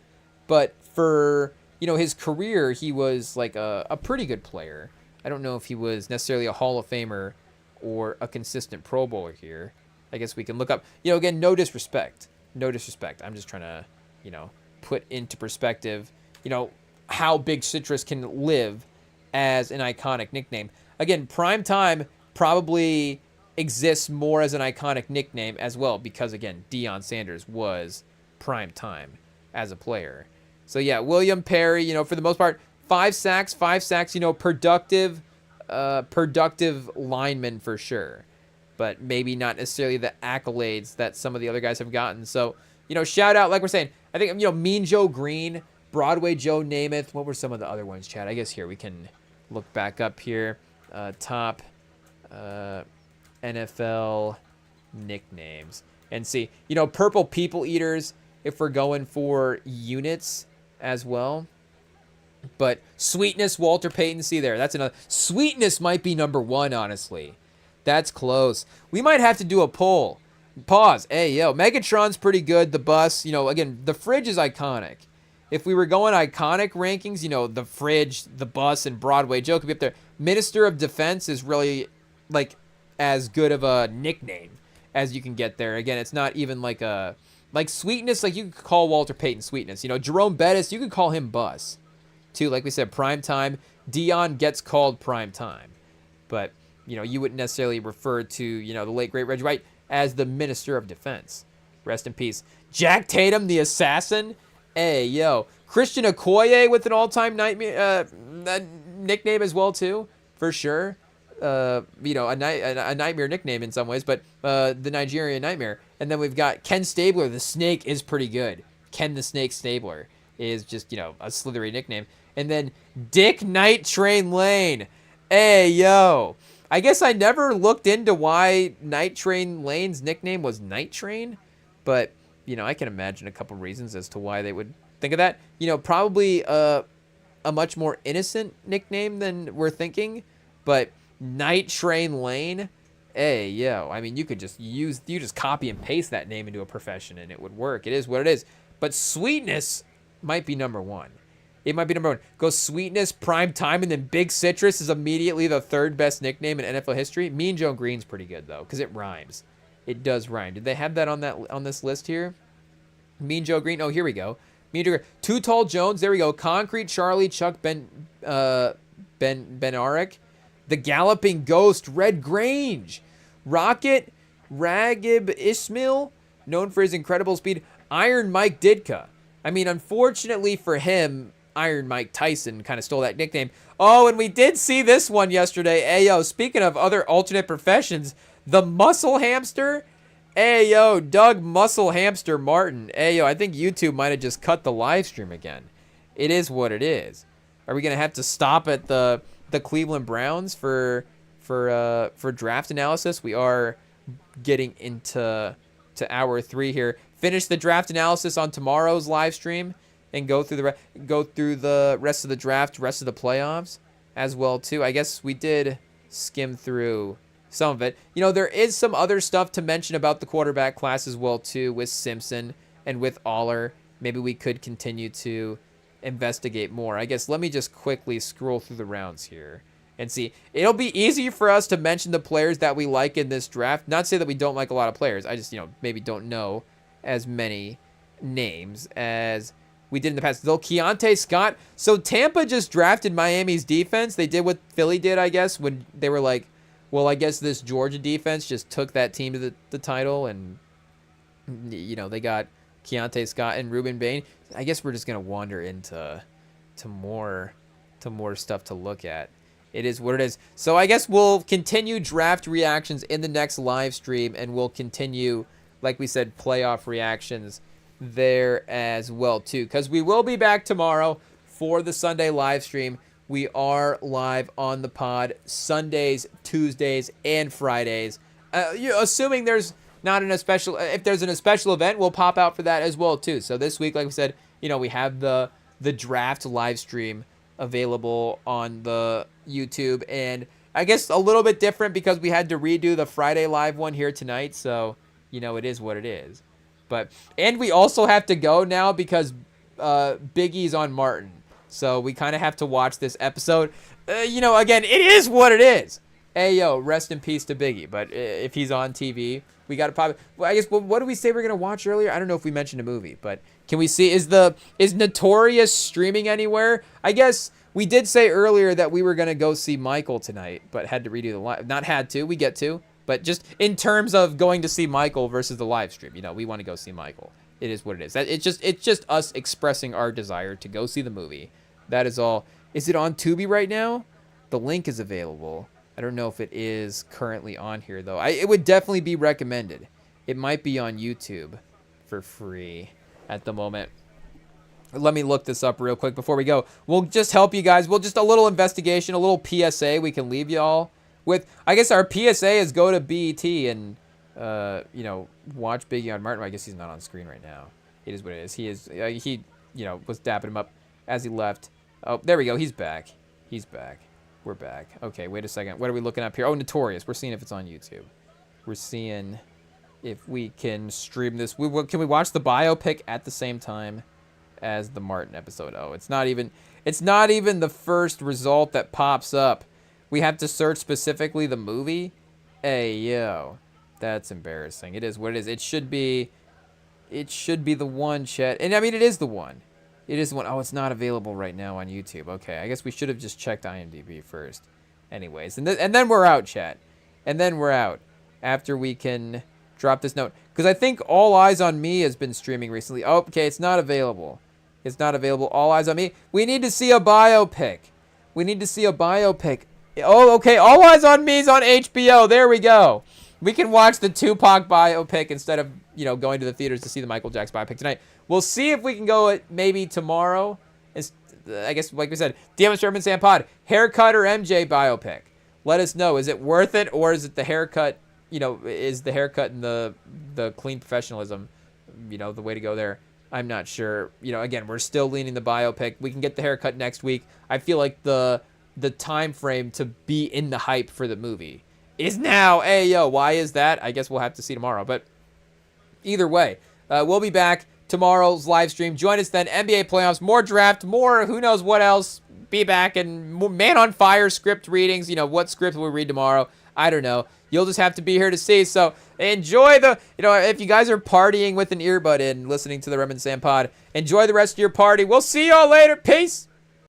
Speaker 1: But for, his career, he was like a pretty good player. I don't know if he was necessarily a Hall of Famer or a consistent Pro Bowler here. I guess we can look up, again, no disrespect. I'm just trying to, put into perspective, how Big Citrus can live as an iconic nickname. Again, Primetime probably exists more as an iconic nickname as well because, again, Deion Sanders was Primetime as a player. So, yeah, William Perry, for the most part, 5 sacks, productive lineman for sure. But maybe not necessarily the accolades that some of the other guys have gotten. So, shout out, like we're saying, I think, Mean Joe Green, Broadway Joe Namath. What were some of the other ones, Chad? I guess here we can look back up here. Top NFL nicknames. And see, Purple People Eaters, if we're going for units as well. But Sweetness, Walter Payton, see there. That's another. Sweetness might be number 1, honestly. That's close. We might have to do a poll. Pause. Hey, yo. Megatron's pretty good. The Bus. Again, the Fridge is iconic. If we were going iconic rankings, the Fridge, the Bus, and Broadway Joe could be up there. Minister of Defense is really, like, as good of a nickname as you can get there. Again, it's not even like a... Like, Sweetness, like, you could call Walter Payton Sweetness. Jerome Bettis, you could call him Bus. Too, like we said, Primetime. Deion gets called Primetime. But, you wouldn't necessarily refer to, the late, great Reggie White as the Minister of Defense. Rest in peace. Jack Tatum, the Assassin. Hey, yo. Christian Okoye with an all-time nightmare nickname as well, too, for sure. A nightmare nickname in some ways, but the Nigerian Nightmare. And then we've got Ken Stabler. The Snake is pretty good. Ken the Snake Stabler is just, a slithery nickname. And then Dick Night Train Lane. Hey, yo. I guess I never looked into why Night Train Lane's nickname was Night Train, but, I can imagine a couple reasons as to why they would think of that. Probably a much more innocent nickname than we're thinking, but Night Train Lane, hey, yo. I mean, you could just copy and paste that name into a profession and it would work. It is what it is. But Sweetness might be number 1. It might be number 1. Go Sweetness, Primetime, and then Big Citrus is immediately the 3rd best nickname in NFL history. Mean Joe Green's pretty good, though, because it rhymes. It does rhyme. Did they have that on this list here? Mean Joe Green. Oh, here we go. Mean Joe Green. Too Tall Jones. There we go. Concrete Charlie, Chuck Benarek. The Galloping Ghost, Red Grange. Rocket, Ragib Ismail, known for his incredible speed. Iron Mike Ditka. I mean, unfortunately for him, Iron Mike Tyson kind of stole that nickname. Oh, and we did see this one yesterday. Ayo, speaking of other alternate professions, the Muscle Hamster. Ayo, Doug Muscle Hamster Martin. Ayo, I think YouTube might have just cut the live stream again. It is what it is. Are we going to have to stop at the Cleveland Browns for draft analysis? We are getting into hour 3 here. Finish the draft analysis on tomorrow's live stream and go through the rest of the draft, rest of the playoffs as well too. I guess we did skim through some of it. There is some other stuff to mention about the quarterback class as well too, with Simpson and with Aller. Maybe we could continue to investigate more. I guess let me just quickly scroll through the rounds here and see. It'll be easy for us to mention the players that we like in this draft. Not to say that we don't like a lot of players. I just, maybe don't know as many names as we did in the past. Though Keontae Scott. So Tampa just drafted Miami's defense. They did what Philly did, I guess, when they were like, well, I guess this Georgia defense just took that team to the title, and they got Keontae Scott and Ruben Bain. I guess we're just gonna wander into more stuff to look at. It is what it is. So I guess we'll continue draft reactions in the next live stream, and we'll continue, like we said, playoff reactions there as well too, because we will be back tomorrow for the Sunday live stream. We are live on the pod Sundays, Tuesdays, and Fridays. Assuming there's not if there's a special event, we'll pop out for that as well too. So this week, like we said, we have the draft live stream available on the YouTube, and I guess a little bit different because we had to redo the Friday live one here tonight. So it is what it is. And we also have to go now because Big E's on Martin. So we kind of have to watch this episode. Again, it is what it is. Hey, yo, rest in peace to Biggie. But if he's on TV, we got to probably... Well, I guess, what did we say we were going to watch earlier? I don't know if we mentioned a movie. But can we see... Is Notorious streaming anywhere? I guess we did say earlier that we were going to go see Michael tonight. But had to redo the live... Not had to. We get to. But just in terms of going to see Michael versus the live stream. We want to go see Michael. It is what it is. It's just us expressing our desire to go see the movie. That is all. Is it on Tubi right now? The link is available. I don't know if it is currently on here, though. It would definitely be recommended. It might be on YouTube for free at the moment. Let me look this up real quick before we go. We'll just help you guys. We'll just a little investigation, a little PSA we can leave y'all with. I guess our PSA is go to BET and, watch Biggie on Martin. I guess he's not on screen right now. It is what it is. He is, was dapping him up as he left. Oh, there we go. He's back. He's back. We're back. Okay, wait a second. What are we looking up here? Oh, Notorious. We're seeing if it's on YouTube. We're seeing if we can stream this. Can we watch the biopic at the same time as the Martin episode? Oh, it's not even the first result that pops up. We have to search specifically the movie. Hey, yo. That's embarrassing. It is what it is. It should be the one, chat. And I mean, it is the one. It is the one. Oh, it's not available right now on YouTube. Okay, I guess we should have just checked IMDb first. Anyways, and then we're out, chat. And then we're out after we can drop this note. Because I think All Eyes on Me has been streaming recently. Oh, okay, it's not available. It's not available. All Eyes on Me. We need to see a biopic. We need to see a biopic. Oh, okay. All Eyes on Me is on HBO. There we go. We can watch the Tupac biopic instead of, going to the theaters to see the Michael Jackson biopic tonight. We'll see if we can go maybe tomorrow. I guess, like we said, DMS Urban Sam Pod, haircut or MJ biopic. Let us know. Is it worth it, or is it the haircut, is the haircut and the clean professionalism, the way to go there? I'm not sure. Again, we're still leaning the biopic. We can get the haircut next week. I feel like the time frame to be in the hype for the movie is now. Hey, yo, why is that? I guess we'll have to see tomorrow. But either way, we'll be back tomorrow's live stream. Join us then. NBA playoffs, more draft, more who knows what else. Be back, and more Man on Fire script readings. What script we'll read tomorrow. I don't know. You'll just have to be here to see. So enjoy if you guys are partying with an earbud in, listening to the Rem and Sam Pod, enjoy the rest of your party. We'll see y'all later. Peace.